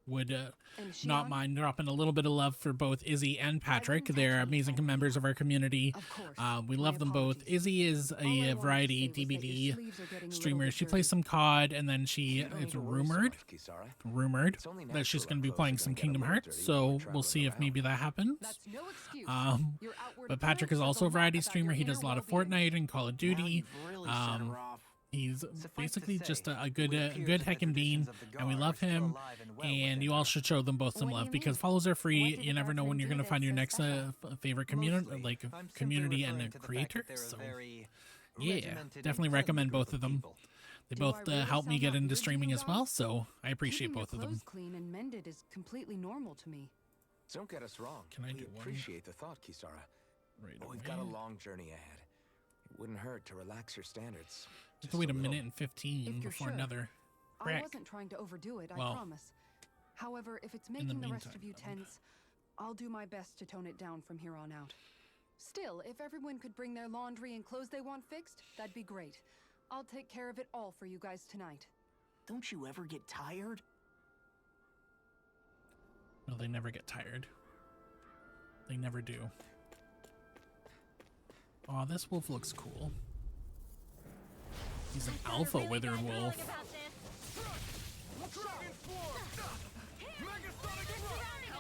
would And not Shion? mind dropping a little bit of love for both Izzy and Patrick. touch They're me, amazing Funday. members of our community. Of course. We My love them both. apologies. Izzy is All I a wanted to variety say was that your DBD sleeves are getting a little streamer. bit She plays dirty. some COD, and then she You don't need it's to worry so rumored much, Kisara. rumored It's only that she's natural going to be our clothes playing are some gonna get a Kingdom little Hearts. dirty when So we're we'll traveling see if around. maybe that happens. That's no excuse. Um, Your outward but Patrick is appearance also a says lot variety about streamer. your He does a inner lot of well-being. Fortnite and Call of Now Duty. you've really set her off. He's Suffice basically to just say, a it good would appear good that the heckin' bean, traditions of the and we Guard love are still him. alive and well And within you all Rome. should show them both some What do love you because mean? follows are What free. did You the never know when Guardsmen you're do going to find that's your so next special? favorite community, Mostly, like I'm simply community and referring a to the fact creator. that they're a So very yeah, regimented definitely and recommend friendly both group of them. people. They Do I both really helped me sound get that into weird to streaming you as well, guys? so I appreciate Keeping your both of them. clothes clean and mended is completely normal to me. Don't get us wrong. Can I we do one? appreciate the thought, Kisara. Right But we've away. got a long journey ahead. It wouldn't hurt to relax your standards. Just to wait a little. minute and 15 If you're before sure. another I crack. wasn't trying to overdo it, I Well, promise. However, if it's the making the rest of meantime, you then. tense, I'll do my best to tone it down from here on out. Still, if everyone could bring their laundry and clothes they want fixed, that'd be great. I'll take care of it all for you guys tonight. Don't you ever get tired? No, they never get tired. They never do. Oh, this wolf looks cool. He's an alpha withered wolf.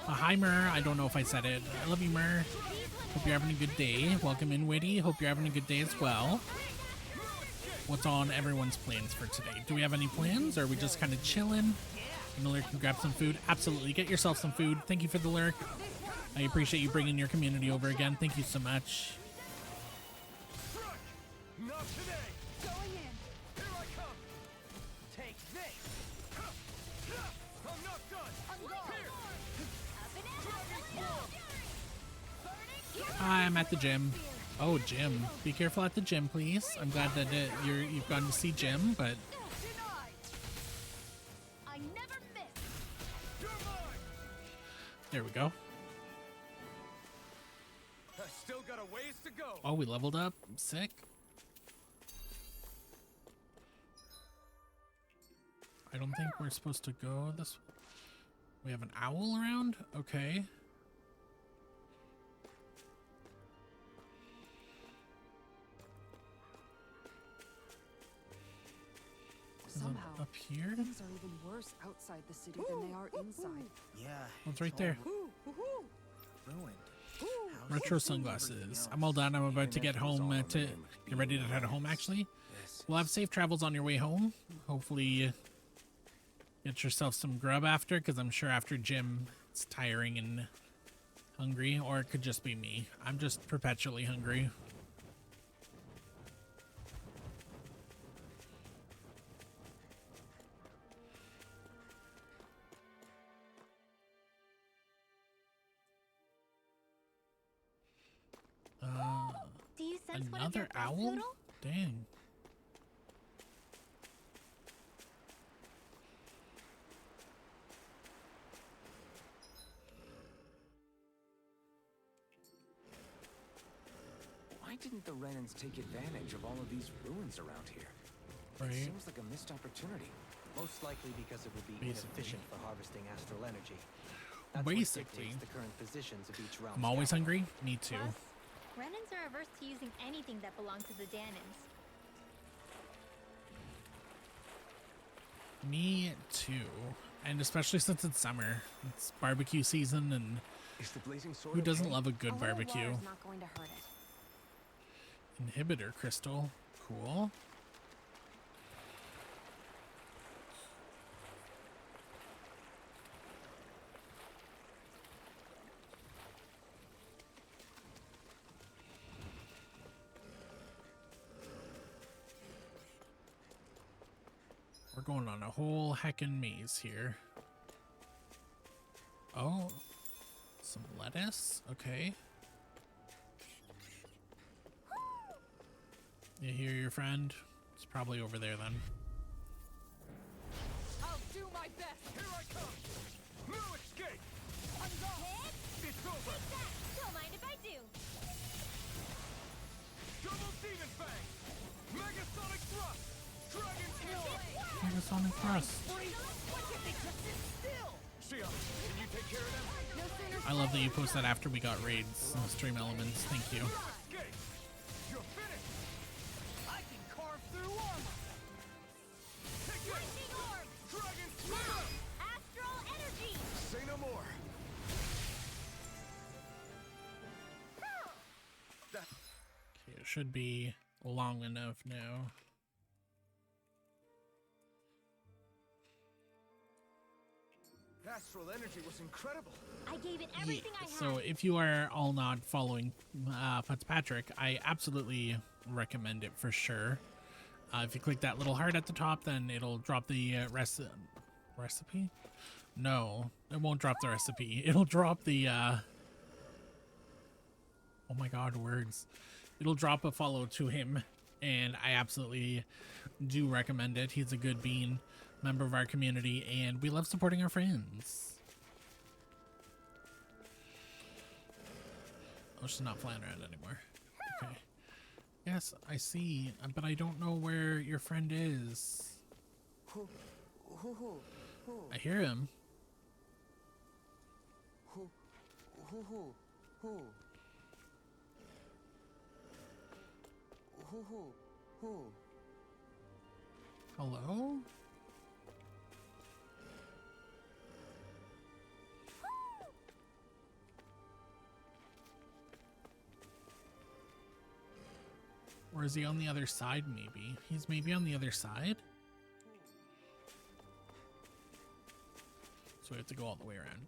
Hi, Mer. I don't know if I said it. I love you, Mer. Hope you're having a good day. Welcome in, Witty. Hope you're having a good day as well. What's on everyone's plans for today? Do we have any plans? Or are we just kind of chilling? Miller can grab some food. Absolutely. Get yourself some food. Thank you for the lurk. I appreciate you bringing your community over again. Thank you so much. Not today! Going in! Here I come! Take this! I'm not done! I'm at the gym. Oh, Jim. Be careful at the gym, please. I'm glad that you've gone to see Jim, but I never miss. You're mine! there we go. I still got a ways to go! Oh, we leveled up. Sick. I don't think we're supposed to go this way. We have an owl around? Okay. Is it Somehow, up here? things are even worse outside the city than they are inside. Yeah. Oh, it's right there. Ruined. Retro sunglasses. I'm all done. I'm about to get home to get ready to head home, actually. We'll have safe travels on your way home. Hopefully get yourself some grub after, because I'm sure after gym it's tiring and hungry, or it could just be me. I'm just perpetually hungry. Do you sense one of your Another breath, owl? Poodle? Dang. Why didn't the Renans take advantage of all of these ruins around here? Right. It seems like a missed opportunity. Most likely because it would be Basically. inefficient for harvesting astral energy. That's Basically. what dictates the current positions of each realm. I'm always hungry. Me too. Plus, Renans are averse to using anything that belongs to the Danans. Me too. And especially since it's summer. It's barbecue season, and Is the blazing sword who doesn't okay? love a good A little barbecue? water's not going to hurt it. Inhibitor crystal. Cool. We're going on a whole heckin' maze here. Oh, some lettuce. Okay. You hear your friend? It's probably over there then. I'll do my best! Here I come! No escape! Hit? It's over! Don't mind if I do. Double demon fang! Megasonic thrust! Dragon's roar! Megasonic thrust. Shia, can you take care of them? I love that you post that after we got raids and stream elements. Thank you. Escape! You're finished! I can carve through armor! Take it! Lightning orb! Dragon's Now! sword! Astral energy! Say no more! That Okay, it should be long enough now. astral energy was incredible! I gave it everything I had. So if you are all not following Fitzpatrick, I absolutely recommend it for sure. If you click that little heart at the top, then it'll drop the recipe. No, it won't drop the recipe. It'll drop the oh my god, words. It'll drop a follow to him, and I absolutely do recommend it. He's a good bean. member of our community, and we love supporting our friends. Oh, she's not flying around anymore. Okay. Yes, I see, but I don't know where your friend is. I hear him. Hello? Or is he on the other side, maybe? He's maybe on the other side? So we have to go all the way around.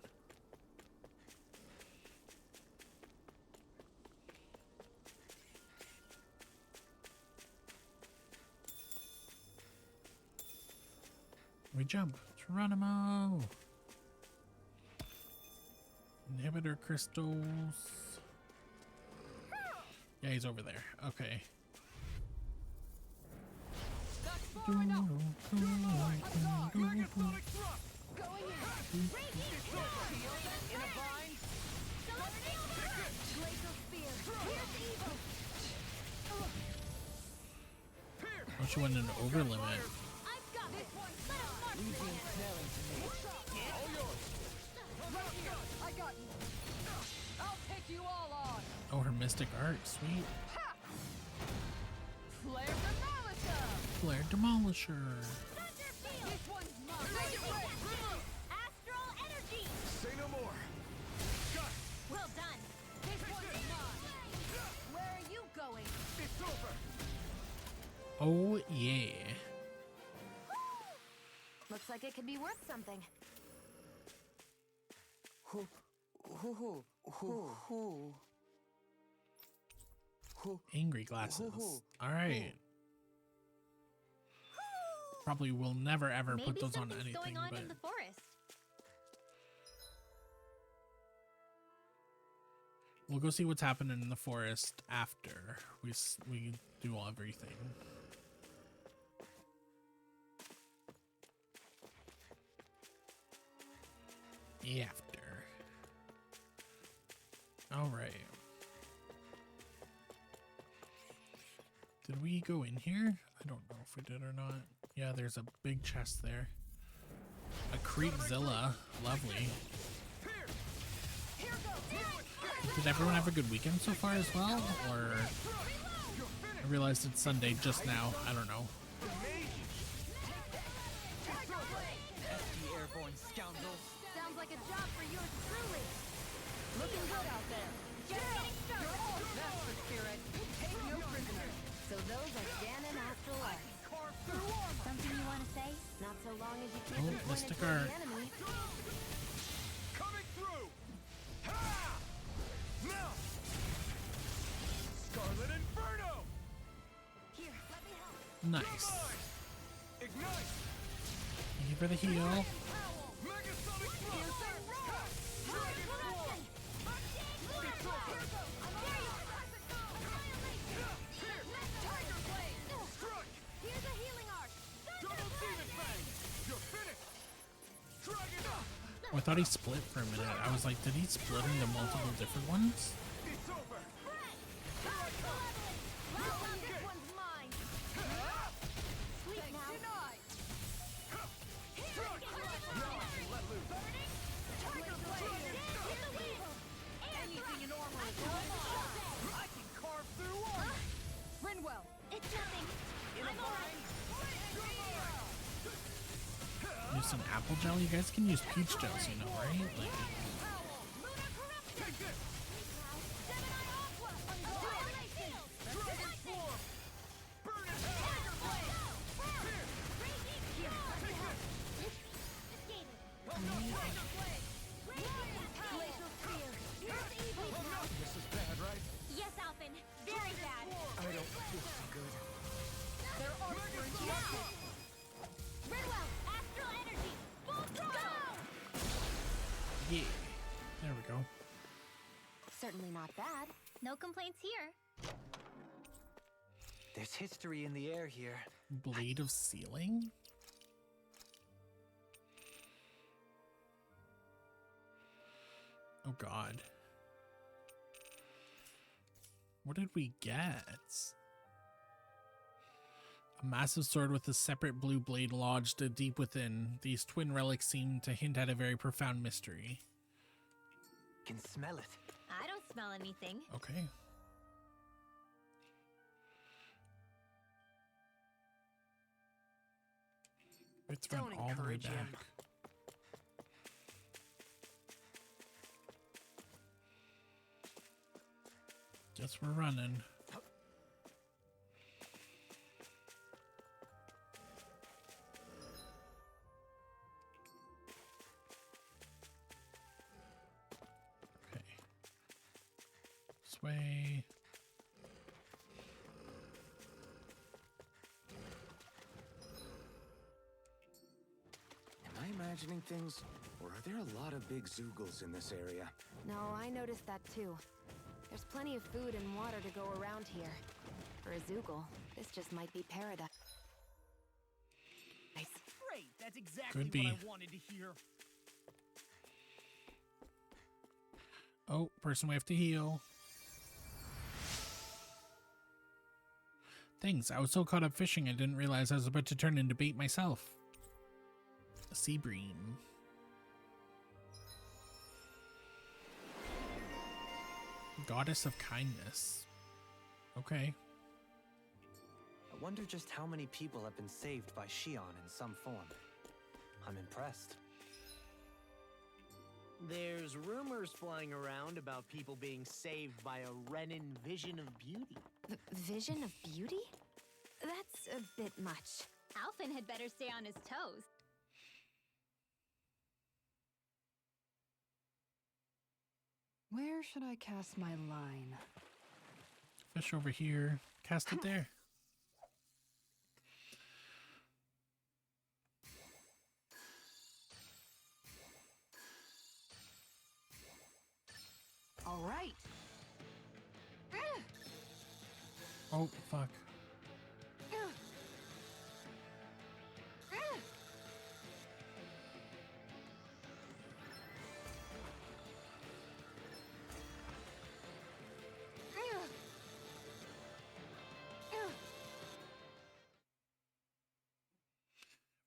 We jump. Geronimo! Inhibitor crystals. Yeah, he's over there. Okay. Oh, she went an over limit. Oh, her mystic art. Sweet. Flare Demolisher. Astral energy. Say no more. Well done. This one's mine. Where are you going? It's over. Oh, yeah. Looks like it could be worth something. Angry glasses. All right. Probably will never ever Maybe put those on something's anything, going on but in the forest. we'll go see what's happening in the forest after we do everything. After. All right. Did we go in here? I don't know if we did or not. Yeah, there's a big chest there. A Creepzilla. Lovely. Did everyone have a good weekend so far as well? Or I realized it's Sunday just now. I don't know. Airborne scoundrels. Sounds like a job for yours truly. Looking good out there. Just getting started. That's the spirit. Take no prisoners. So those are Dan and Astral Arts. Something you want to say? Not so long as you keep Oh, them pointed Mystic toward Art. the enemy. Coming through. Ha! Now. Scarlet Inferno. Here, let me help. Nice. Ignite. Thank you for the heal. Megasonic thrust. Dragon Swarm. It's over. Tiger Blade. Strike. Here's a healing arc. Double Demon Fang. You're finished. Dragon up. Oh, I thought he split for a minute. I was like, did he split into multiple different ones? It's over. Well, this one's mine. Sleep now. Tiger Blade. With the wind. Anything in armor is I can carve through armor. Rinwell. It's nothing. I'm alright. Use some apple gel. You guys can use peach gels, you know, right? Like, Take this. Gemini Aqua. Annihilation. Dragon Swarm. Burn it. Tiger Blade. Tiger Blade. Glacial Spear. Here's evil. This is bad, right? Yes, Alphen. Very bad. I don't feel so good. There are Rinwell. Astral energy. Full throttle. yeah. There we go. Certainly not bad. No complaints here. There's history in the air here. Blade of Sealing? Oh god. What did we get? A massive sword with a separate blue blade lodged deep within. These twin relics seem to hint at a very profound mystery. Can smell it. I don't smell anything. Okay. It's run Don't all the way encourage him. back. Guess we're running. Okay. This way. Am I imagining things? Or are there a lot of big Zoogles in this area? No, I noticed that too. There's plenty of food and water to go around here. For a Zoogle, this just might be paradise. Great, that's exactly Could be. what I wanted to hear. Oh, person we have to heal. Thanks, I was so caught up fishing I didn't realize I was about to turn into bait myself. A sea bream. Goddess of kindness. Okay. I wonder just how many people have been saved by Shion in some form. I'm impressed. There's rumors flying around about people being saved by a Renin vision of beauty. Vision of beauty? That's a bit much. Alphen had better stay on his toes. Where should I cast my line? Fish over here. Cast it there. All right. Oh, fuck.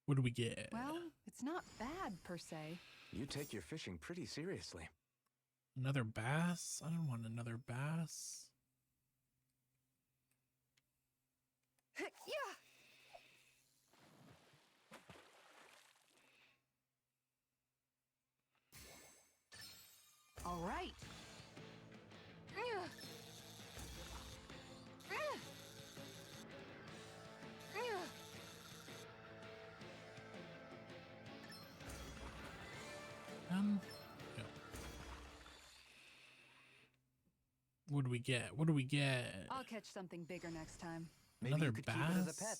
What do we get? Well, it's not bad per se. You take your fishing pretty seriously. Another bass? I don't want another bass. Yeah. All right. Yeah. What do we get? What do we get? I'll catch something bigger next time. Maybe Another you could keep it as a bass? pet.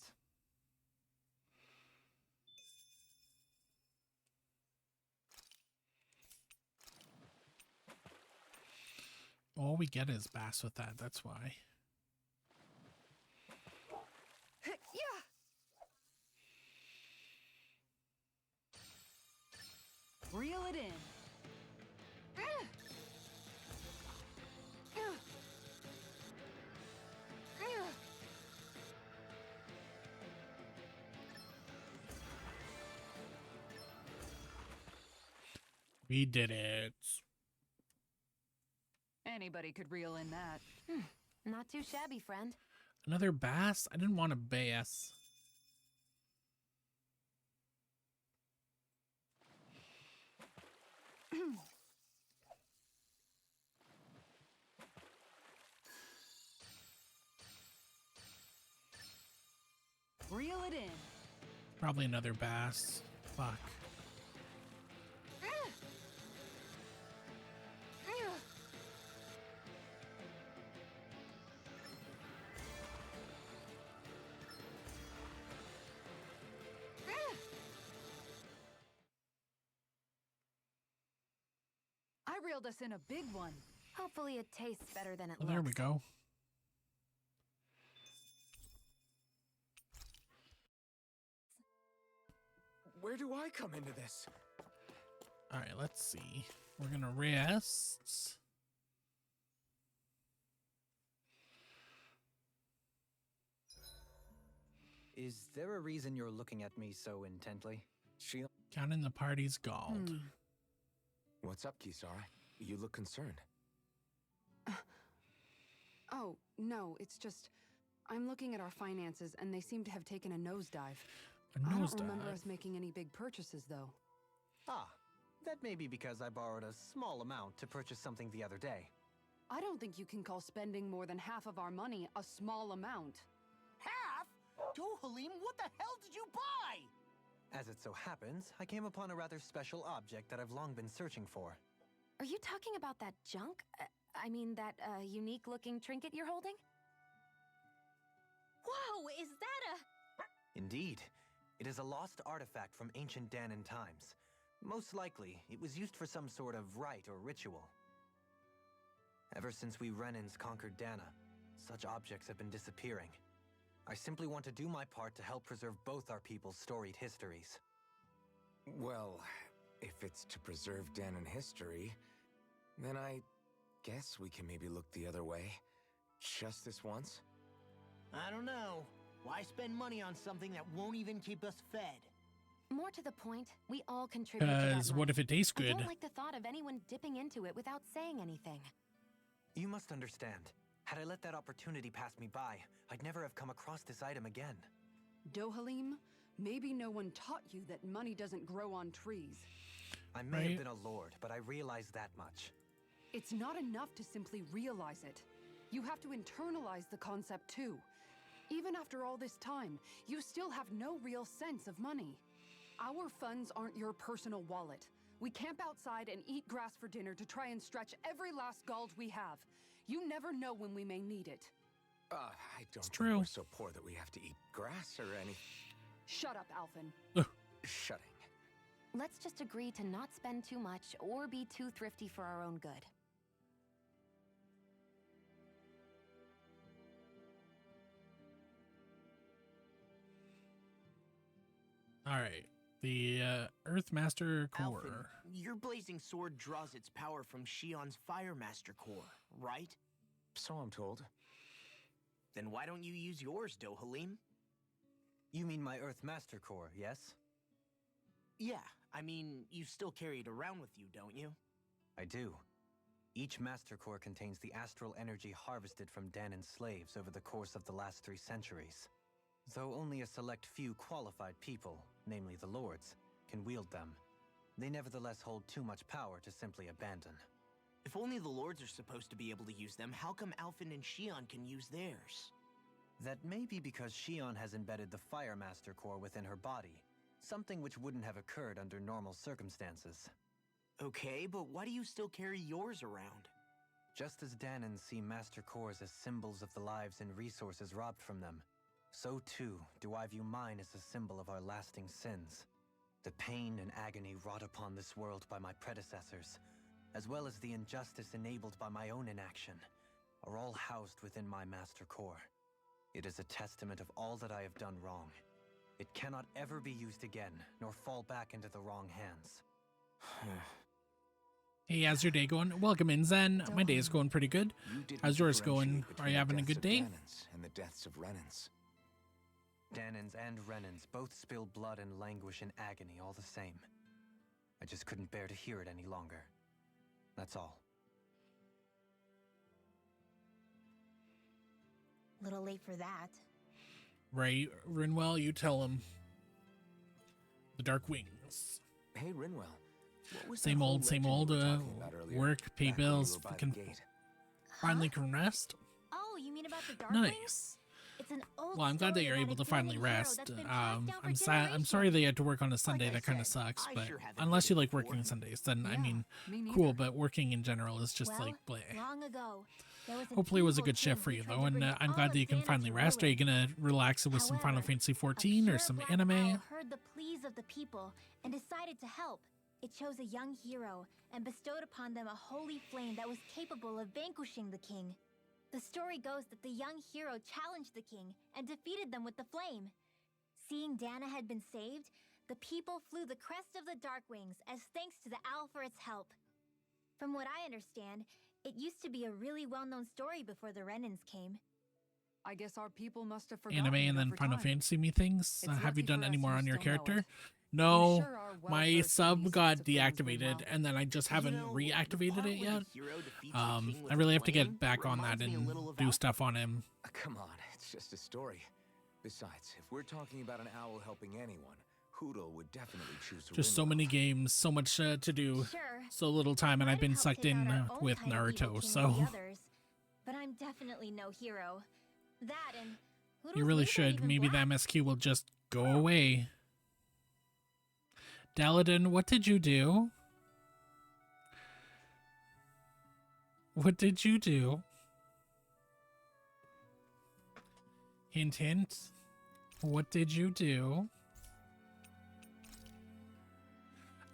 All we get is bass with that, that's why. Yeah. Reel it in. We did it. Anybody could reel in that. Not too shabby, friend. Another bass? I didn't want a bass. Reel it in. Probably another bass. Fuck. I reeled us in a big one. Hopefully it tastes better than it Well, looks. there we go. Where do I come into this? All right, let's see. We're gonna rest. Is there a reason you're looking at me so intently? Counting the party's gold. What's up, Kisara? You look concerned. Oh, no, it's just... I'm looking at our finances, and they seem to have taken a nosedive. A I don't nosedive. remember us making any big purchases, though. Ah, that may be because I borrowed a small amount to purchase something the other day. I don't think you can call spending more than half of our money a small amount. Half? Dohalim, what the hell did you buy? As it so happens, I came upon a rather special object that I've long been searching for. Are you talking about that junk? I mean, that unique-looking trinket you're holding? Whoa, is that a... Indeed. It is a lost artifact from ancient Danan times. Most likely, it was used for some sort of rite or ritual. Ever since we Renans conquered Dana, such objects have been disappearing. I simply want to do my part to help preserve both our people's storied histories. Well, if it's to preserve Danan history, then I guess we can maybe look the other way. Just this once? I don't know. Why spend money on something that won't even keep us fed? More to the point, we all contribute to that Because what money. if it tastes I good? don't like the thought of anyone dipping into it without saying anything. You must understand. Had I let that opportunity pass me by, I'd never have come across this item again. Dohalim, maybe no one taught you that money doesn't grow on trees. I may Right. have been a lord, but I realize that much. It's not enough to simply realize it. You have to internalize the concept too. Even after all this time, you still have no real sense of money. Our funds aren't your personal wallet. We camp outside and eat grass for dinner to try and stretch every last gold we have. You never know when we may need it. I don't think true. we're so poor that we have to eat grass or any... Shut up, Alphen. Shutting. Let's just agree to not spend too much or be too thrifty for our own good. All right. The Earthmaster Alphen, core. your blazing sword draws its power from Shion's Firemaster core, right? So I'm told. Then why don't you use yours, Dohalim? You mean my Earthmaster core, yes? Yeah, I mean, you still carry it around with you, don't you? I do. Each Master Core contains the astral energy harvested from Danan slaves over the course of the last 3 centuries. Though only a select few qualified people, namely the Lords, can wield them, they nevertheless hold too much power to simply abandon. If only the Lords are supposed to be able to use them, how come Alphen and Shion can use theirs? That may be because Shion has embedded the Firemaster Core within her body, something which wouldn't have occurred under normal circumstances. Okay, but why do you still carry yours around? Just as Danans see Master Cores as symbols of the lives and resources robbed from them, so too do I view mine as a symbol of our lasting sins. The pain and agony wrought upon this world by my predecessors, as well as the injustice enabled by my own inaction, are all housed within my Master Core. It is a testament of all that I have done wrong. It cannot ever be used again, nor fall back into the wrong hands. Hey, how's your day going? Welcome in, Zen. My day is going pretty good. You didn't How's yours going? differentiate Are you between having the a good deaths day? of Danans and the deaths of Renans. Danans and Renans both spill blood and languish in agony all the same. I just couldn't bear to hear it any longer. That's all. Little late for that. Right, Rinwell, you tell him. The Dark Wings. Hey, Rinwell. What was Same that whole old, same legend old. you were talking about earlier, Work, pay back when you bills, were by the fucking gate? finally can rest. Oh, you mean about the Dark Nice. Wings? It's an old Well, I'm glad that story you're about able a to finally Danan hero rest. that's been passed down for I'm sad. I'm sorry that you had to work on a Sunday. I That kind of said, sucks. I But sure haven't unless you been like working bored. Sundays, then I Yeah, mean, me cool. neither. But working in general is just Well, like bleh. long ago, there was an Hopefully, it was a evil good shift king for who you tried though, to and bring I'm all glad of that you can Dana finally to rest. Are you ruin. gonna relax with some Final However, Fantasy a 14 or pure some black anime? owl heard the pleas of the people and decided to help. It chose a young hero and bestowed upon them a holy flame that was capable of vanquishing the king. The story goes that the young hero challenged the king and defeated them with the flame. Seeing Dana had been saved, the people flew the crest of the Darkwings as thanks to the owl for its help. From what I understand, it used to be a really well-known story before the Renans came. I guess our people must have forgotten Anime it and then over Final time. Fantasy me things. It's Have you lucky done for any us more you on your still know character? it. No, You sure are well my versed in sub these got sorts of things, deactivated, Manuel. and then I just haven't You know, the reactivated part it where the yet. hero defeats the king with I a really have to flame get back on that reminds me a and little of do Alpha. stuff on him. Come on, it's just a story. Besides, if we're talking about an owl helping anyone, Hoodle would definitely choose to Just so many games, so much to do, Sure, so little time, and I've been helped sucked take out in our own with kind of evil Naruto, king so and the others, but I'm definitely no hero. That and you Hoodle's really leader should. even Maybe the black. MSQ will just go away. Daladin, what did you do? What did you do? Hint, hint. What did you do?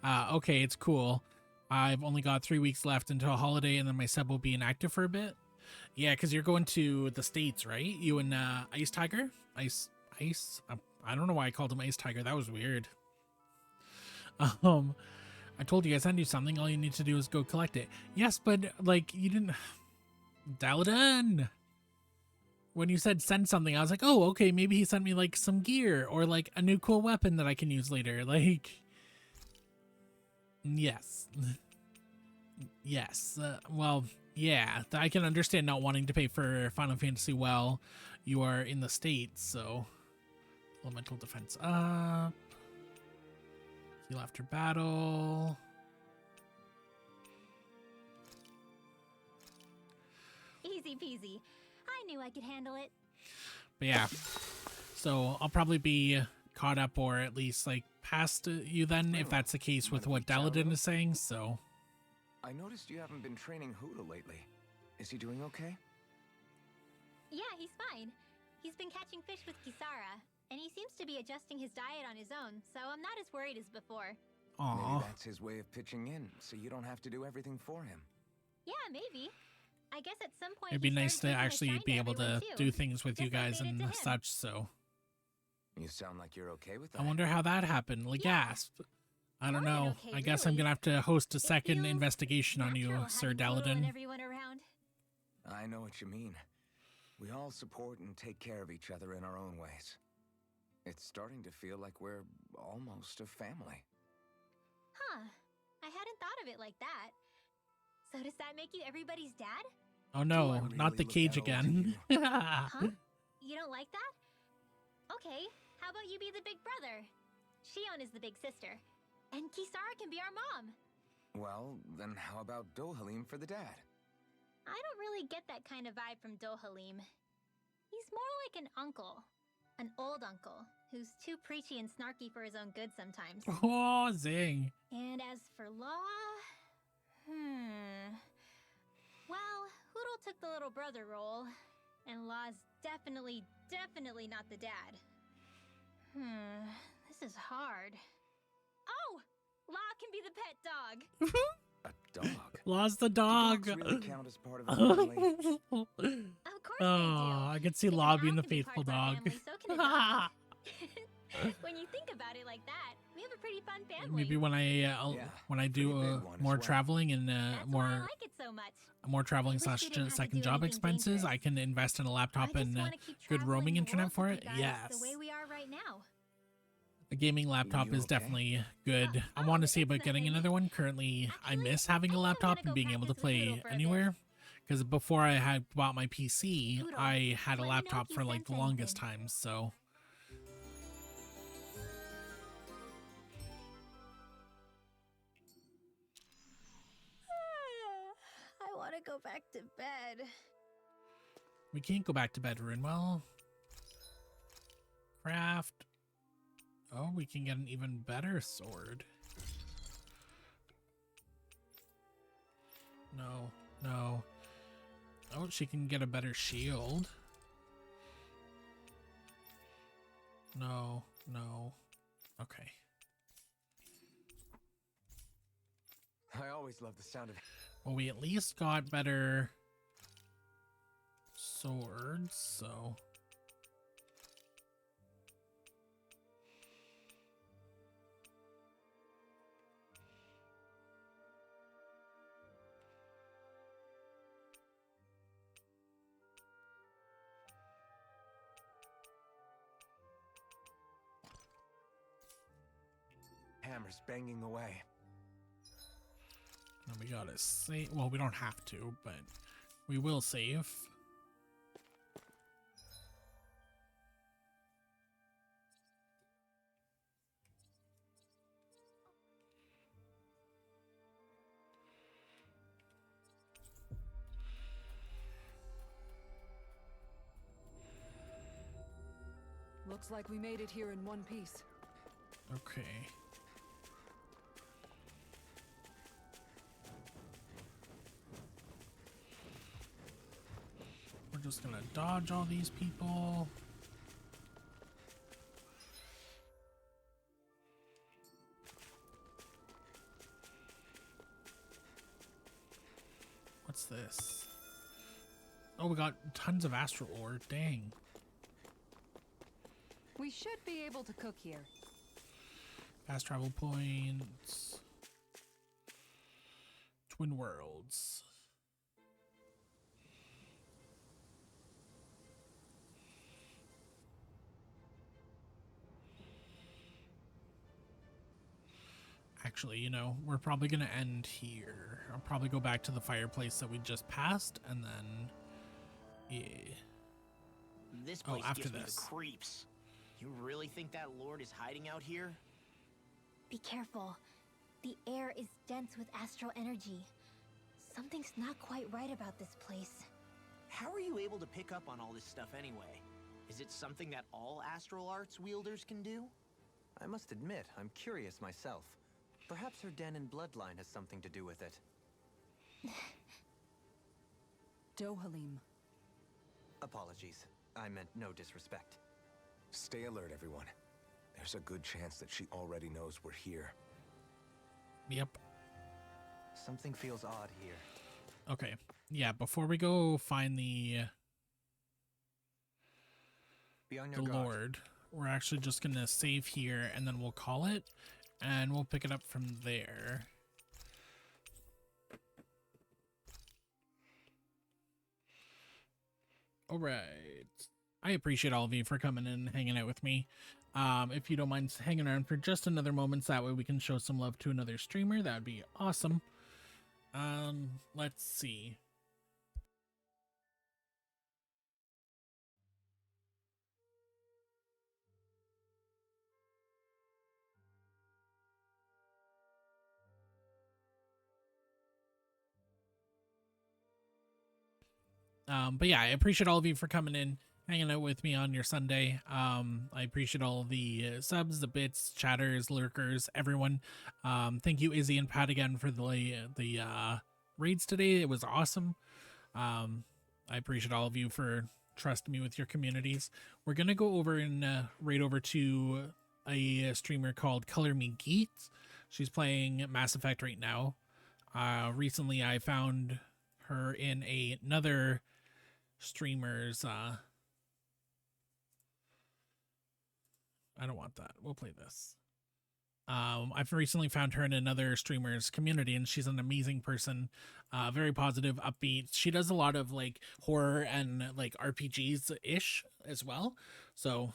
Okay, it's cool. I've only got 3 weeks left until a holiday, and then my sub will be inactive for a bit. Yeah, because you're going to the States, right? You and Ice Tiger? Ice? I don't know why I called him Ice Tiger. That was weird. I told you guys I'd do something. All you need to do is go collect it. Yes, but, like, you didn't... Daladin! When you said send something, I was like, oh, okay, maybe he sent me, like, some gear or, like, a new cool weapon that I can use later. Like... Yes. Yes. Well, yeah. I can understand not wanting to pay for Final Fantasy while you are in the States, so... Elemental defense up. Heal after battle. Easy peasy. I knew I could handle it. But yeah. So I'll probably be caught up or at least, like, past you then, if that's the case with what Daladin is saying, so... I noticed you haven't been training Hoodle lately. Is he doing okay? Yeah, he's fine. He's been catching fish with Kisara, and he seems to be adjusting his diet on his own, so I'm not as worried as before. Aww. Maybe that's his way of pitching in, so you don't have to do everything for him. Yeah, maybe. I guess at some point It'd be he nice to started giving a actually shine be able everyone, to too. do things with you Just like guys they did and to him. such, so... You sound like you're okay with that. I wonder how that happened. Like, Yeah. gasp. I don't More than know. okay, I guess I'm really. gonna have to host a It second feels investigation on you, natural Sir having Hoodle and Daladin. everyone around. I know what you mean. We all support and take care of each other in our own ways. It's starting to feel like we're almost a family. Huh. I hadn't thought of it like that. So does that make you everybody's dad? Oh no, I not really the look cage that old to again. Huh? You don't like that? Okay, how about you be the big brother? Shion is the big sister. And Kisara can be our mom. Well, then how about Dohalim for the dad? I don't really get that kind of vibe from Dohalim. He's more like an uncle. An old uncle, who's too preachy and snarky for his own good sometimes. Oh, zing. And as for Law... Well, Hoodle took the little brother role, and Law's definitely not the dad. This is hard. Oh! Law can be the pet dog! A dog? Lost the dog. Do dogs really count as part of the family? Of course they do! Oh, I could see They Law can being the have to be faithful part of our dog. family, so can a dog. When you think about it like that, we have a pretty fun family. Maybe when I do pretty big one as more well. traveling and That's why I like it so much. more traveling I wish slash we didn't have to second do job anything expenses, dangerous. I can invest in a I laptop just and wanna keep good traveling roaming the internet world for with it. you guys Yes. The way we are right now. The gaming laptop You is okay? definitely good. I want to see about getting another one. Currently, I Actually, miss having I a think I'm laptop gonna and go being able to practice with Hoodle play for a bit. anywhere. Because before I had bought my PC, Hoodle, I had a let me know laptop if for you like the sense longest anything. time. So I want to go back to bed. we can't go back to bed, Runewell. Craft. Oh, we can get an even better sword. No, no. Oh, she can get a better shield. No, no. Okay. I always love the sound of... Well, we at least got better swords, so... hammers banging away. And we gotta save. Well, we don't have to, but we will save. Looks like we made it here in one piece. Okay. We're just gonna dodge all these people. What's this? Oh, we got tons of astral ore. Dang. We should be able to cook here. Fast travel points. Twin worlds. Actually, you know, we're probably going to end here. I'll probably go back to the fireplace that we just passed, and then, yeah. This place after gives me this. the creeps. You really think that lord is hiding out here? Be careful. The air is dense with astral energy. Something's not quite right about this place. How are you able to pick up on all this stuff anyway? Is it something that all astral arts wielders can do? I must admit, I'm curious myself. Perhaps her den and bloodline has something to do with it. Dohalim. Apologies. I meant no disrespect. Stay alert, everyone. There's a good chance that she already knows we're here. Yep. Something feels odd here. Okay. Yeah, before we go find the Be on your guard. Lord, we're actually just going to save here, and then we'll call it, and we'll pick it up from there. All right. I appreciate all of you for coming and hanging out with me. If you don't mind hanging around for just another moment, so that way we can show some love to another streamer, that would be awesome. Let's see. But yeah, I appreciate all of you for coming in, hanging out with me on your Sunday. I appreciate all the subs, the bits, chatters, lurkers, everyone. Thank you, Izzy and Pat, again for the raids today. It was awesome. I appreciate all of you for trusting me with your communities. We're gonna go over and raid over to a streamer called Color Me Geeks. She's playing Mass Effect right now. Recently I found her in another streamer's I don't want that. We'll play this. I've recently found her in another streamer's community, and she's an amazing person. Very positive, upbeat. She does a lot of like horror and like RPGs ish as well. So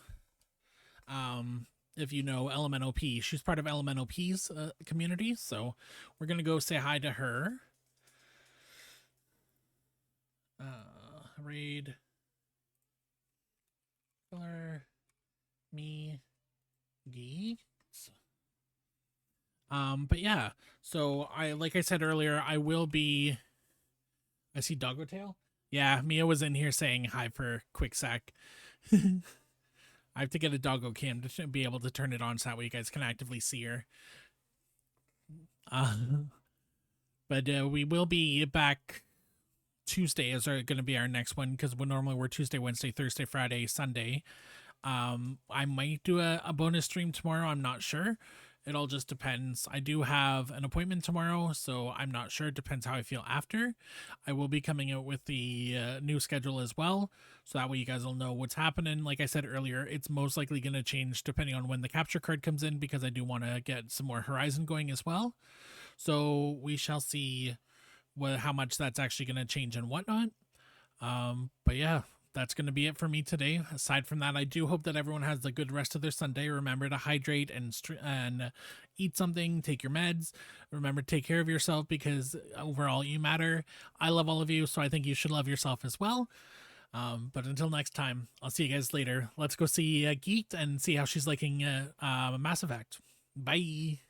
if you know LMNOP, she's part of LMNOP's community. So we're gonna go say hi to her. Raid Color Me Geeks. But yeah, so like I said earlier, I will be. I see Doggo Tail. Yeah, Mia was in here saying hi for a quick sec. I have to get a Doggo cam to be able to turn it on so that way you guys can actively see her. But we will be back. Tuesday is going to be our next one, because normally we're Tuesday, Wednesday, Thursday, Friday, Sunday. I might do a bonus stream tomorrow. I'm not sure. It all just depends. I do have an appointment tomorrow, so I'm not sure. It depends how I feel after. I will be coming out with the new schedule as well, so that way you guys will know what's happening. Like I said earlier, it's most likely going to change depending on when the capture card comes in, because I do want to get some more Horizon going as well. So we shall see how much that's actually going to change and whatnot. But yeah, that's going to be it for me today. Aside from that, I do hope that everyone has a good rest of their Sunday. Remember to hydrate and eat something, take your meds. Remember to take care of yourself because overall you matter. I love all of you, so I think you should love yourself as well. But until next time, I'll see you guys later. Let's go see Geeked and see how she's liking Mass Effect. Bye.